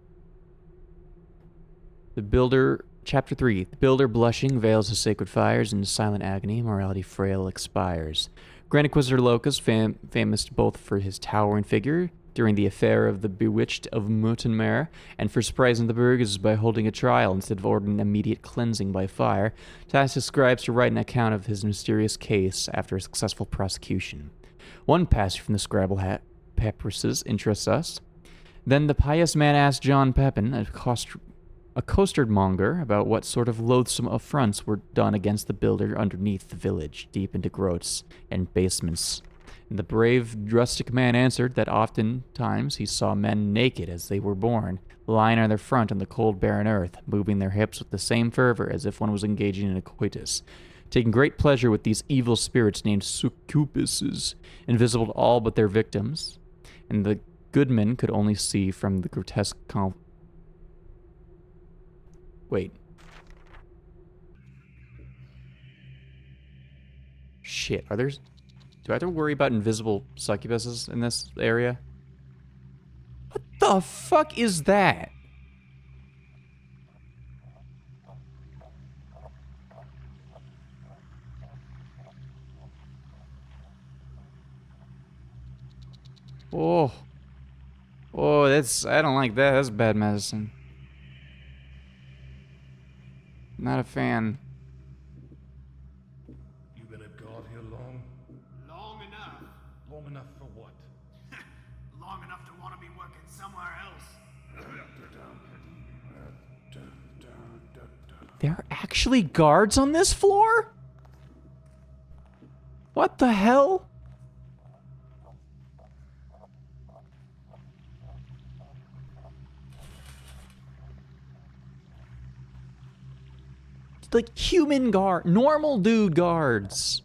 The builder Chapter 3. The builder blushing veils his sacred fires, in silent agony, morality frail expires. Grand Inquisitor Locus, famous both for his towering figure during the affair of the bewitched of Mutenmare, and for surprising the burghers by holding a trial instead of ordering immediate cleansing by fire, tasked his scribes to write an account of his mysterious case after a successful prosecution. One passage from the scribal papyruses interests us. Then the pious man asked John Pepin, a costardmonger, about what sort of loathsome affronts were done against the builder underneath the village, deep into groats and basements. And the brave rustic man answered that oftentimes he saw men naked as they were born, lying on their front on the cold barren earth, moving their hips with the same fervor as if one was engaging in a coitus, taking great pleasure with these evil spirits named succubuses, invisible to all but their victims, and the goodman could only see from the grotesque Wait. Shit, do I have to worry about invisible succubuses in this area? What the fuck is that? Oh. Oh, I don't like that. That's bad medicine. Not a fan. You been at guard here long? Long enough. Long enough for what? Long enough to want to be working somewhere else. There are actually guards on this floor? What the hell? Like human normal dude guards.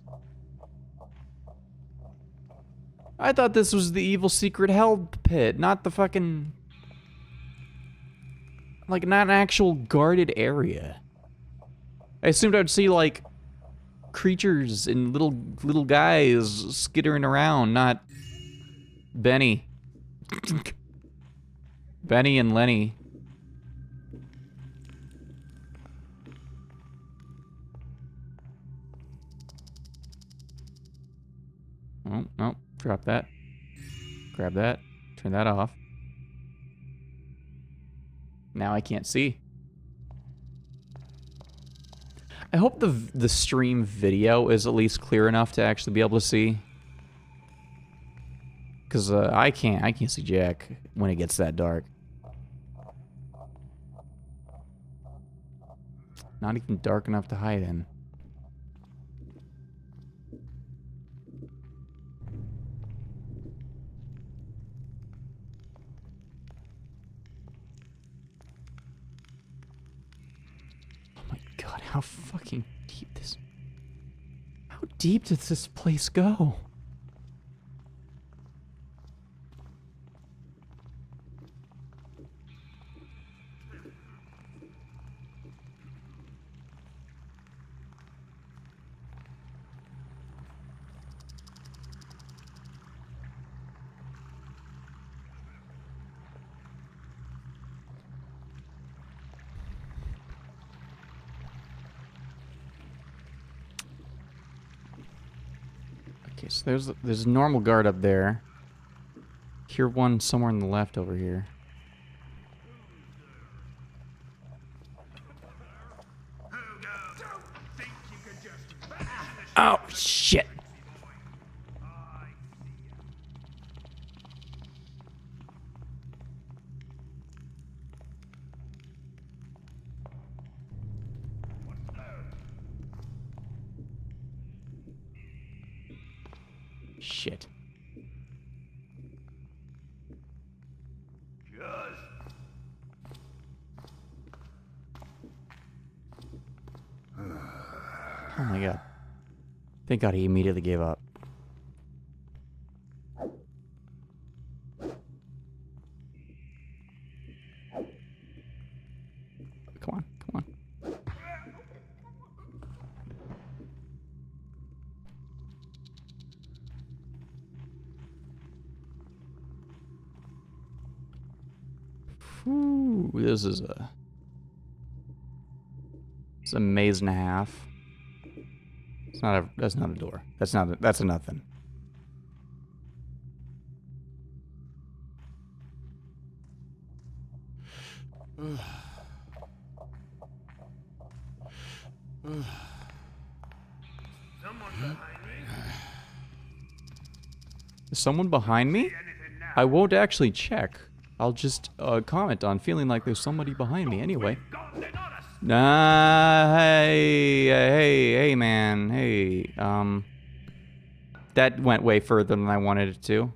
I thought this was the evil secret hell pit, not the fucking... Like, not an actual guarded area. I assumed I'd see, like, creatures and little guys skittering around, not Benny. Benny and Lenny. Oh, no. Drop that. Grab that. Turn that off. Now I can't see. I hope the stream video is at least clear enough to actually be able to see. Because I can't see jack when it gets that dark. Not even dark enough to hide in. God, how fucking deep this... How deep does this place go? Okay, so there's a normal guard up there. Hear one somewhere on the left over here. Oh, shit. Shit. Oh my god. Thank god he immediately gave up. Come on, come on. Ooh, this is a... a maze and a half. It's not a. That's not a door. That's not. That's a nothing. Is someone behind me? I won't actually check. I'll just comment on feeling like there's somebody behind me anyway. Nah, hey, man, hey, that went way further than I wanted it to.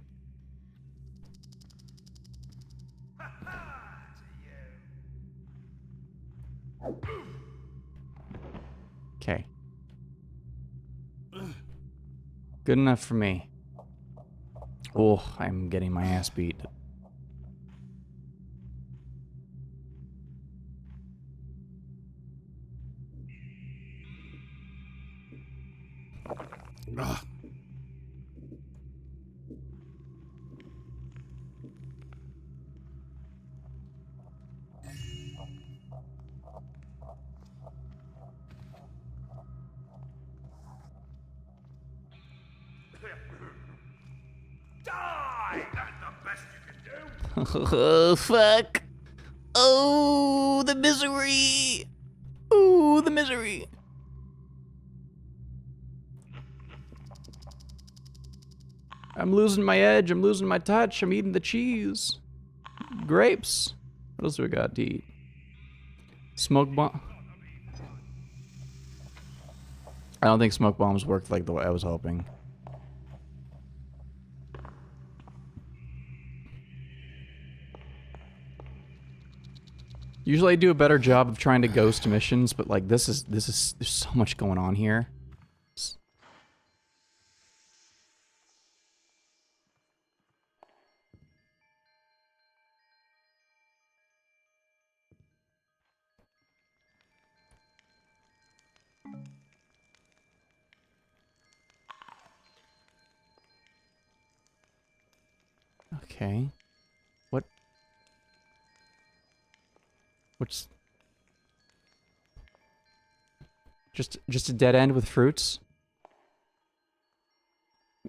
Okay. Good enough for me. Oh, I'm getting my ass beat. Ugh. Die! That's the best you can do. Oh, fuck. Oh, the misery. Oh, the misery. I'm losing my edge. I'm losing my touch. I'm eating the cheese. Grapes. What else do we got to eat? Smoke bomb. I don't think smoke bombs worked like the way I was hoping. Usually I do a better job of trying to ghost missions, but like this is there's so much going on here. Okay. What's just a dead end with fruits?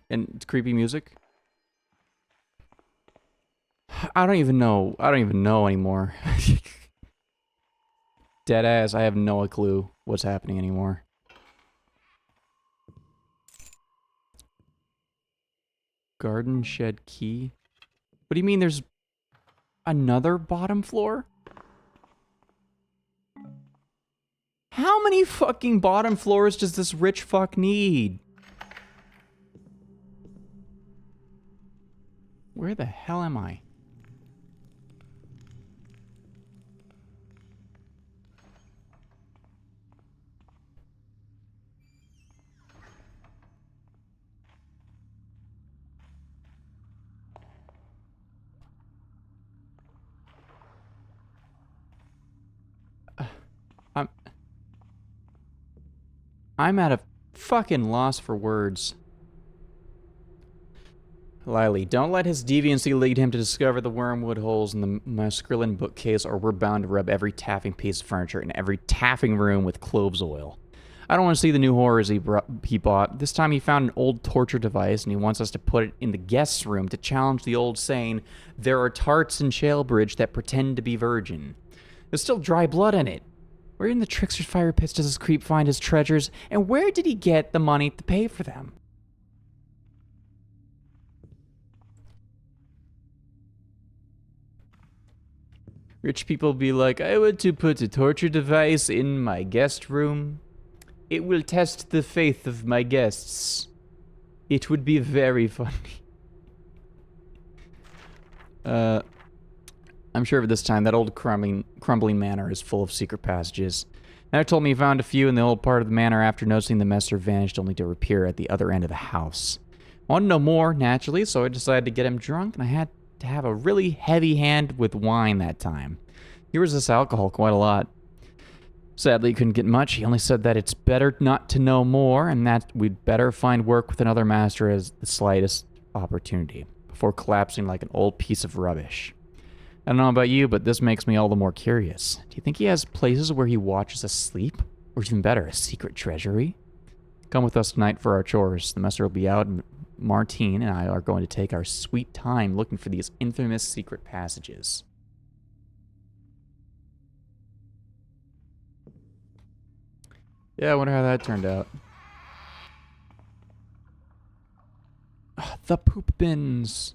And creepy music? I don't even know. I don't even know anymore. Dead ass, I have no clue what's happening anymore. Garden shed key? What do you mean there's another bottom floor? How many fucking bottom floors does this rich fuck need? Where the hell am I? I'm at a fucking loss for words. Lily, don't let his deviancy lead him to discover the wormwood holes in the masculine bookcase, or we're bound to rub every taffing piece of furniture in every taffing room with cloves oil. I don't want to see the new horrors he bought. This time he found an old torture device, and he wants us to put it in the guest's room to challenge the old saying, there are tarts in Shalebridge that pretend to be virgin. There's still dry blood in it. Where in the trickster's fire pits does this creep find his treasures, and where did he get the money to pay for them? Rich people be like, I want to put a torture device in my guest room. It will test the faith of my guests. It would be very funny. I'm sure of this time that old crumbling manor is full of secret passages. Nana told me he found a few in the old part of the manor after noticing the messer vanished only to reappear at the other end of the house. I wanted to know more, naturally, so I decided to get him drunk, and I had to have a really heavy hand with wine that time. He resisted alcohol quite a lot. Sadly, he couldn't get much. He only said that it's better not to know more, and that we'd better find work with another master as the slightest opportunity, before collapsing like an old piece of rubbish. I don't know about you, but this makes me all the more curious. Do you think he has places where he watches us sleep? Or even better, a secret treasury? Come with us tonight for our chores. The master will be out, and Martine and I are going to take our sweet time looking for these infamous secret passages. Yeah, I wonder how that turned out. The poop bins.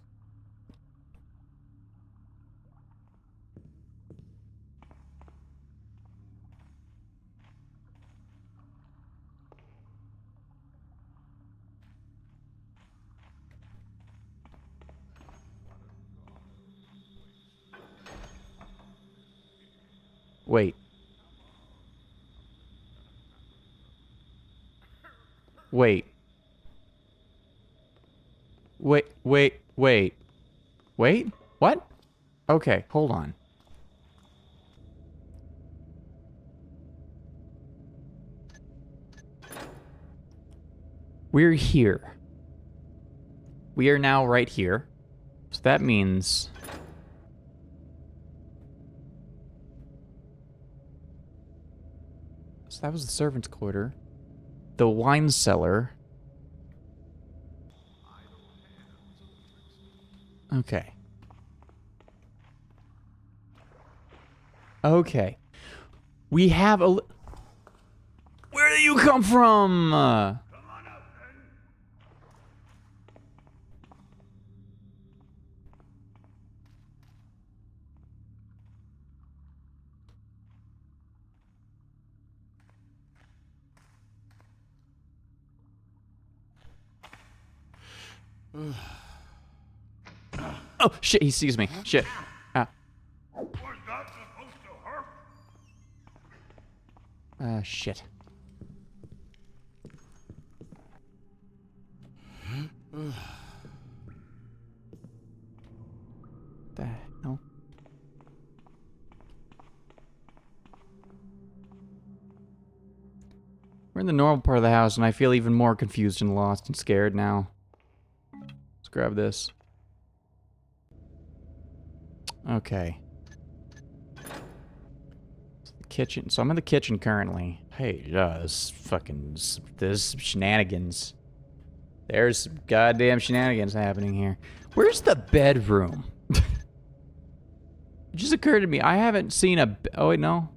Wait. Wait. Wait? What? Okay, hold on. We're here. We are now right here. So that means... So that was the servant's quarter. The wine cellar. Okay. Okay. We have a... Where do you come from? Oh, shit, he sees me. Shit. Ah. Was that supposed to hurt? Shit. The hell? We're in the normal part of the house, and I feel even more confused and lost and scared now. Let's grab this. Okay. Kitchen. So I'm in the kitchen currently. Hey, this shenanigans. There's some goddamn shenanigans happening here. Where's the bedroom? It just occurred to me, I haven't seen a... Oh, wait, no.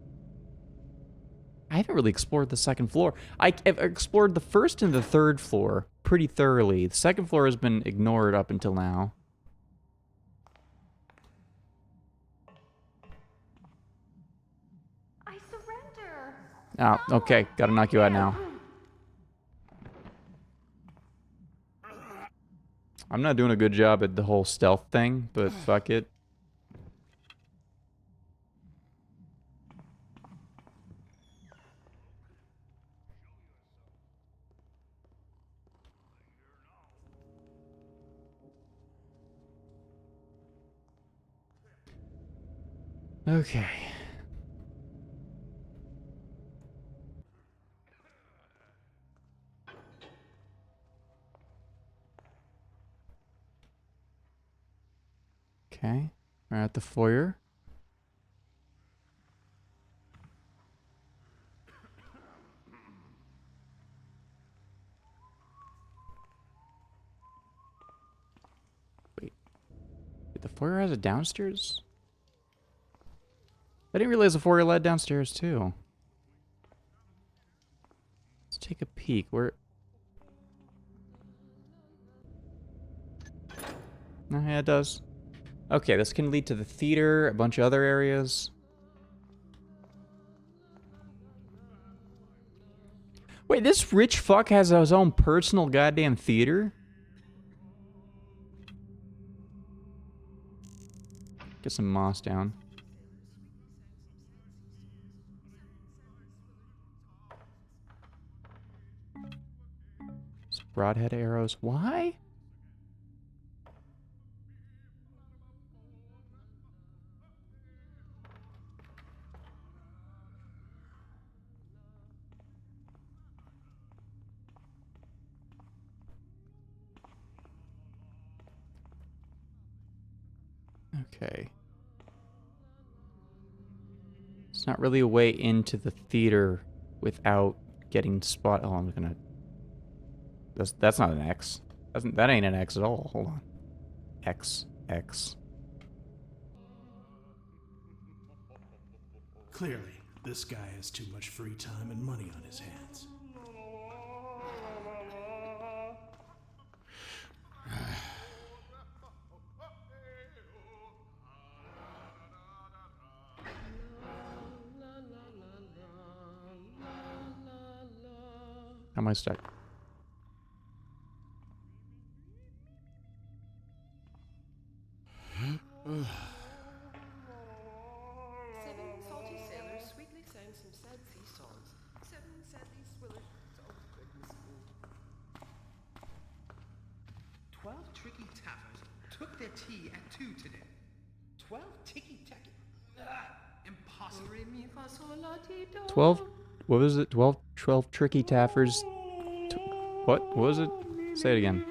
I haven't really explored the second floor. I've explored the first and the third floor pretty thoroughly. The second floor has been ignored up until now. I surrender. Oh, okay. Gotta knock you out now. I'm not doing a good job at the whole stealth thing, but fuck it. Okay. Okay. We're at the foyer. Wait. The foyer has a downstairs? I didn't realize the foyer led downstairs too. Let's take a peek. Where... Oh, yeah, it does. Okay, this can lead to the theater, a bunch of other areas. Wait, this rich fuck has his own personal goddamn theater? Get some moss down. Broadhead arrows. Why? Okay. It's not really a way into the theater without getting spot. Oh, I'm gonna. That's not an X. That ain't an X at all. Hold on. X. Clearly, this guy has too much free time and money on his hands. How am I stuck? Seven salty sailors sweetly sang some sad sea songs. Seven sadly swillers. Oh, goodness me. 12 tricky tappers took their tea at 2 today. 12 ticky-tacky. Impossible. 12. What was it? 12 tricky taffers. What was it? Say it again.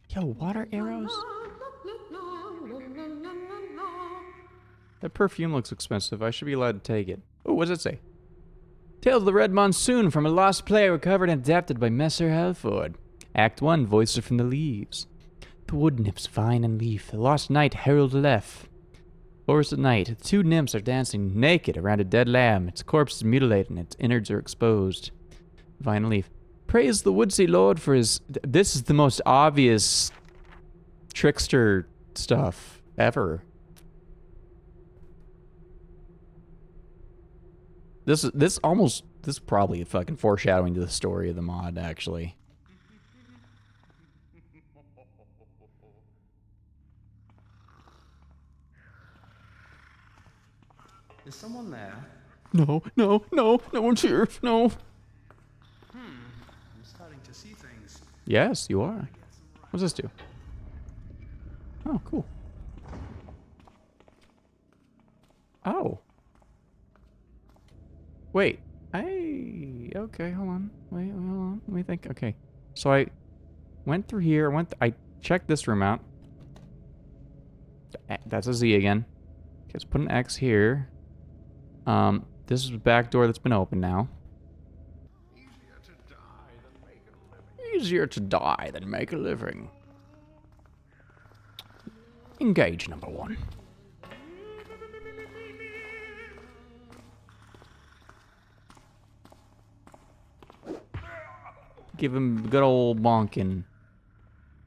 Yo, water arrows? That perfume looks expensive. I should be allowed to take it. Oh, what does it say? Tales of the Red Monsoon from a lost play recovered and adapted by Messer Halford. Act 1, Voices from the Leaves. The wood nymphs, Vine and Leaf, the lost knight Harold Leff. Forest at night, the 2 nymphs are dancing naked around a dead lamb. Its corpse is mutilated and its innards are exposed. Vine and Leaf. Praise the woodsy lord for his... This is the most obvious trickster stuff ever. This is probably a fucking foreshadowing to the story of the mod, actually. Is someone there? No one's here. No. I'm starting to see things. Yes, you are. What's this do? Oh, cool. Oh. Wait. Okay, hold on. Wait, hold on. Let me think. Okay. So I went through here. I checked this room out. That's a Z again. Okay, let's put an X here. This is the back door that's been open now. Easier to die than make a living. Engage number 1. Give him good old bonkin'.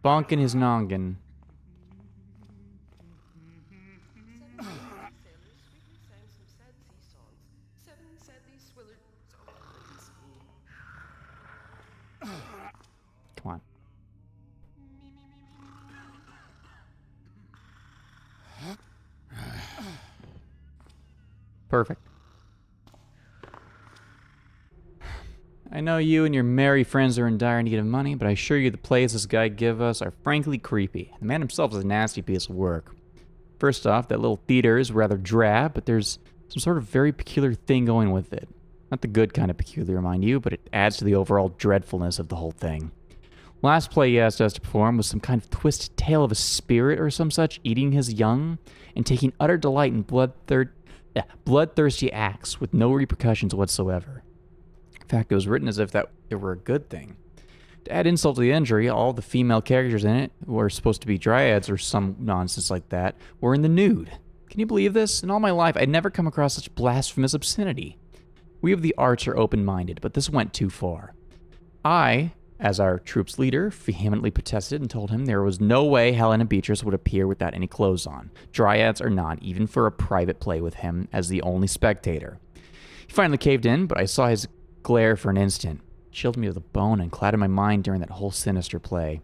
Bonkin' his noggin. Come on. Perfect. I know you and your merry friends are in dire need of money, but I assure you the plays this guy give us are frankly creepy. The man himself is a nasty piece of work. First off, that little theater is rather drab, but there's some sort of very peculiar thing going with it. Not the good kind of peculiar, mind you, but it adds to the overall dreadfulness of the whole thing. Last play he asked us to perform was some kind of twisted tale of a spirit or some such eating his young and taking utter delight in bloodthirsty acts with no repercussions whatsoever. In fact, it was written as if that it were a good thing. To add insult to the injury, all the female characters in it, who are supposed to be dryads or some nonsense like that, were in the nude. Can you believe this? In all my life, I'd never come across such blasphemous obscenity. We of the arts are open-minded, but this went too far. I, as our troop's leader, vehemently protested and told him there was no way Helen and Beatrice would appear without any clothes on, dryads or not, even for a private play with him as the only spectator. He finally caved in, but I saw his glare for an instant. Chilled me to the bone and clouded my mind during that whole sinister play.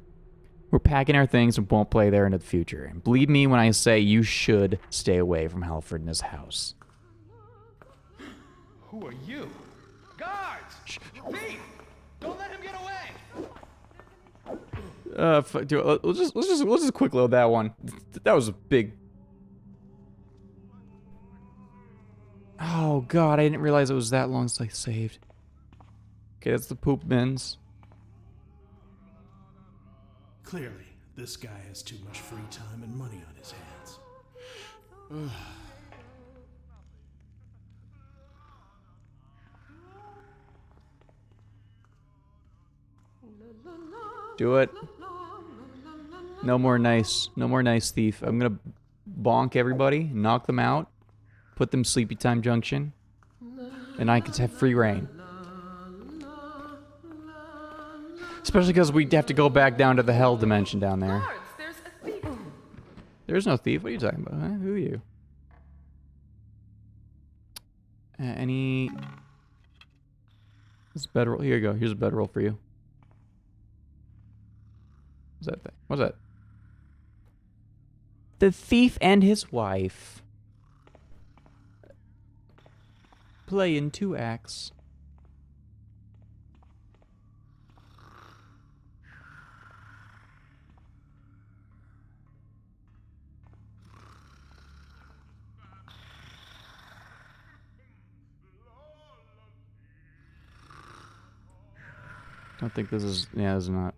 We're packing our things and won't play there into the future. And believe me when I say you should stay away from Halford and his house. Who are you? Guards! Thief! Don't let him get away! Dude, let's just quick load that one. That was a big. Oh god, I didn't realize it was that long since I saved. Okay, that's the poop bins. Clearly, This guy has too much free time and money on his hands. Do it. No more nice thief. I'm gonna bonk everybody, knock them out, put them sleepy time junction, and I can have free reign. Especially because we'd have to go back down to the hell dimension down there. Guards, there's a thief. There's no thief. What are you talking about? Huh? Who are you? Any... This bedroll. Here you go. Here's a bedroll for you. What's that thing? What's that? The thief and his wife play in 2 acts. I don't think this is... Yeah, this is not.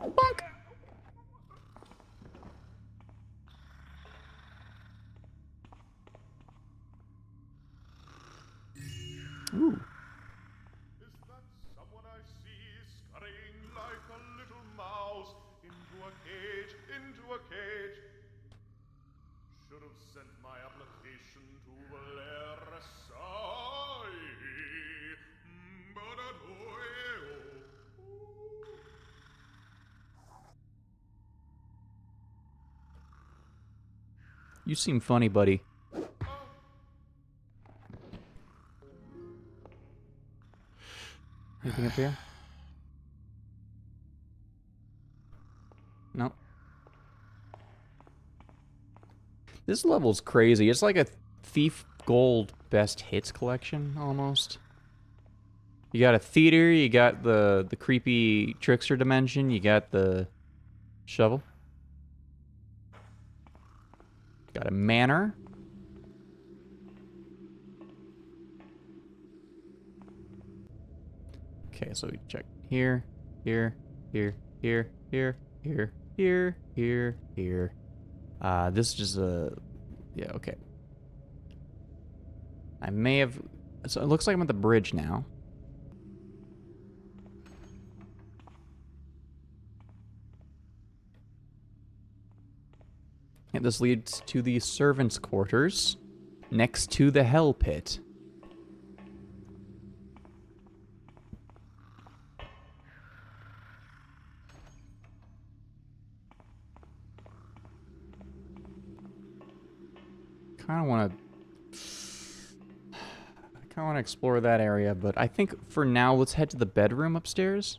Bonk! Ooh. Is that someone I see scurrying like a little mouse into a cage, into a cage? Should have sent my application to Versailles. You seem funny, buddy. Anything up here? No. This level's crazy. It's like a Thief Gold best hits collection, almost. You got a theater, you got the creepy trickster dimension, you got the shovel. Got a manor. Okay, so we check here, here, here, here, here, here, here, here, here. This is just a... Yeah, okay. I may have... So it looks like I'm at the bridge now. And this leads to the servants' quarters, next to the hell pit. I kind of want to explore that area, but I think for now, let's head to the bedroom upstairs.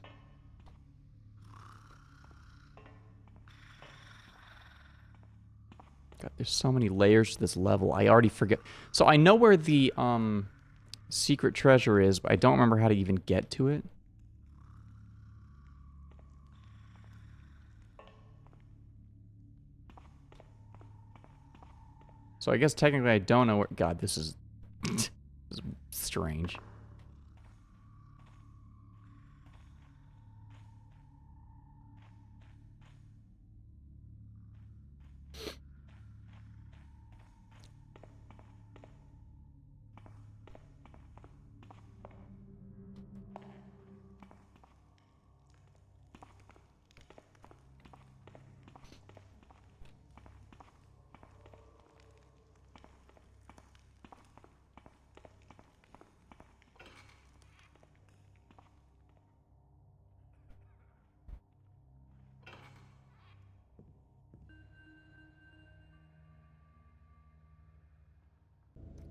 God, there's so many layers to this level. I already forget. So I know where the secret treasure is, but I don't remember how to even get to it. So I guess technically I don't know where... God, this is... this is strange.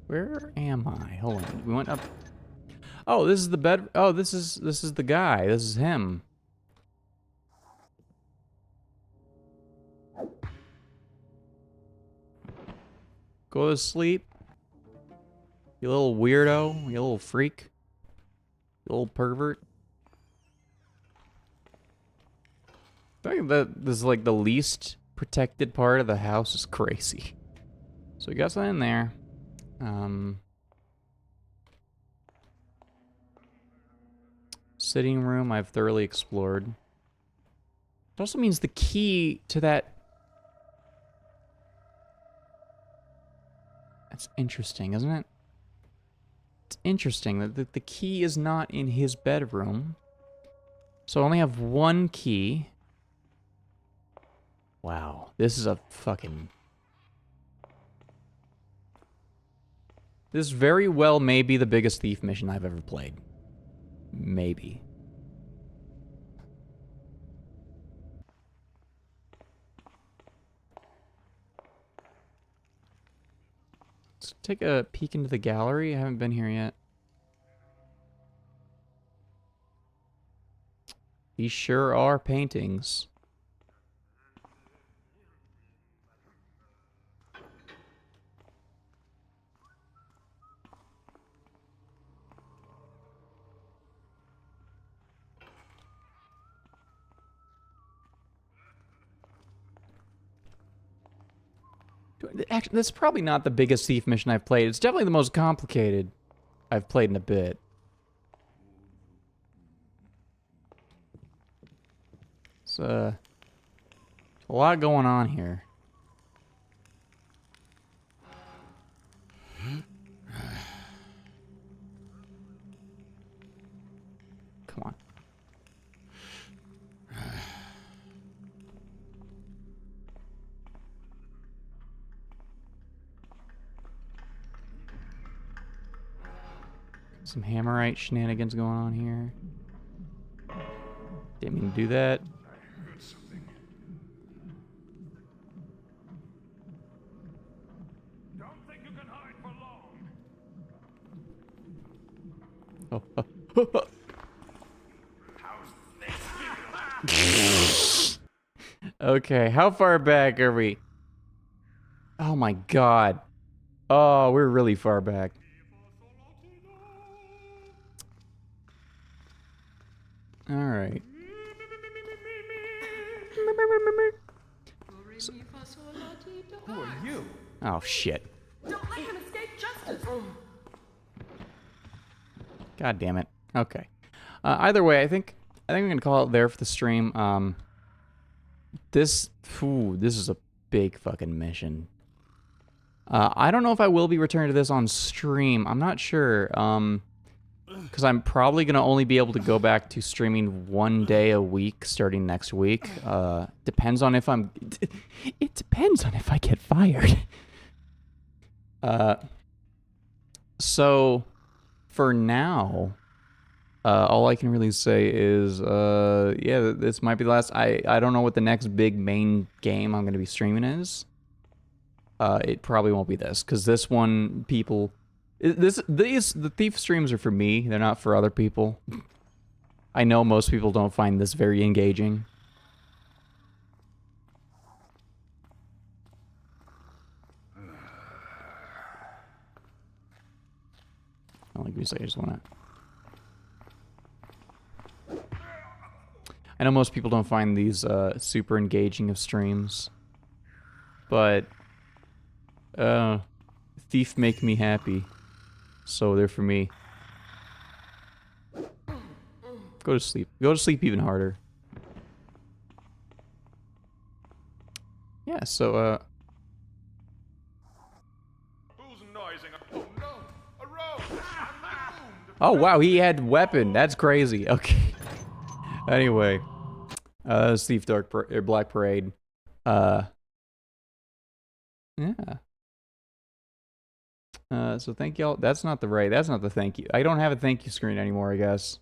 Where am I? Hold on. We went up. Oh, this is the bed. Oh, this is the guy. This is him. Go to sleep. You little weirdo. You little freak. You little pervert. I think that this is like the least protected part of the house is crazy. So we got something in there. Sitting room I've thoroughly explored. It also means the key to that... That's interesting, isn't it? It's interesting that the key is not in his bedroom. So I only have one key. Wow, this is a fucking... This very well may be the biggest thief mission I've ever played. Maybe. Let's take a peek into the gallery. I haven't been here yet. These sure are paintings. Actually, that's probably not the biggest thief mission I've played. It's definitely the most complicated I've played in a bit. It's a lot going on here. Come on. Some Hammerite shenanigans going on here. Didn't mean to do that. I heard something. Don't think you can hide for long. Oh. Okay, how far back are we? Oh my god. Oh, we're really far back. Alright. Who are you? Oh, shit. Don't let him escape justice. God damn it. Okay. Either way, I think I'm gonna call it there for the stream. This is a big fucking mission. I don't know if I will be returning to this on stream. I'm not sure. Because I'm probably gonna only be able to go back to streaming 1 day a week starting next week. Depends on if I'm. It depends on if I get fired. So, for now, all I can really say is, yeah, this might be the last. I don't know what the next big main game I'm gonna be streaming is. It probably won't be this, because this one, the thief streams are for me. They're not for other people. I know most people don't find this very engaging. I don't like music. I just want to. I know most people don't find these super engaging of streams, but thief make me happy, so they're for me. Go to sleep. Go to sleep even harder. Yeah, so Who's noising? Oh no! A rogue! oh wow, he had weapon. That's crazy. Okay. Anyway, Thief Black Parade. Yeah. So thank y'all. That's not the thank you. I don't have a thank you screen anymore, I guess.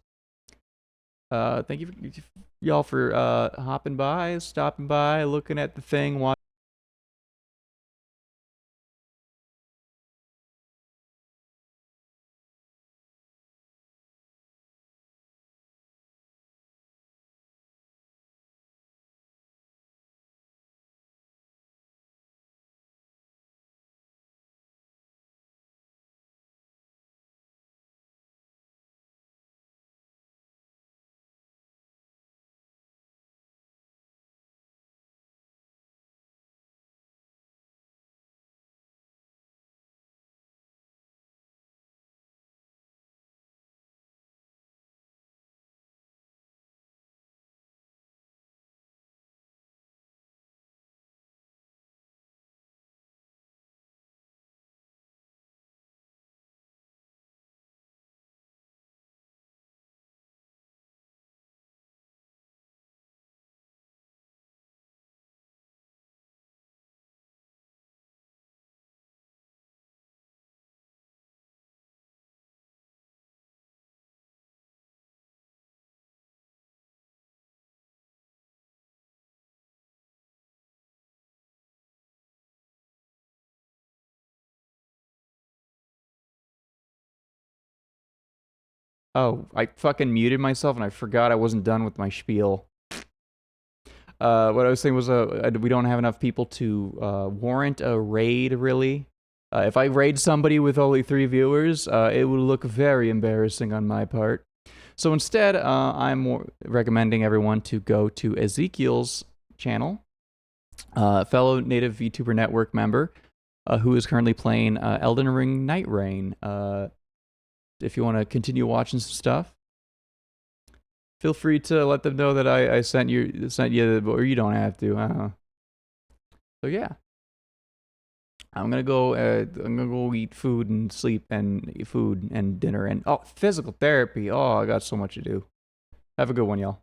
Thank you y'all for hopping by, stopping by, looking at the thing, watching. Oh, I fucking muted myself and I forgot I wasn't done with my spiel. What I was saying was we don't have enough people to warrant a raid, really. If I raid somebody with only 3 viewers, it would look very embarrassing on my part. So instead, I'm recommending everyone to go to Ezekiel's channel, fellow native VTuber Network member, who is currently playing Elden Ring Night Rain. If you want to continue watching some stuff, feel free to let them know that I sent you, or you don't have to. So yeah, I'm gonna go eat food and sleep and eat food and dinner and physical therapy. Oh, I got so much to do. Have a good one, y'all.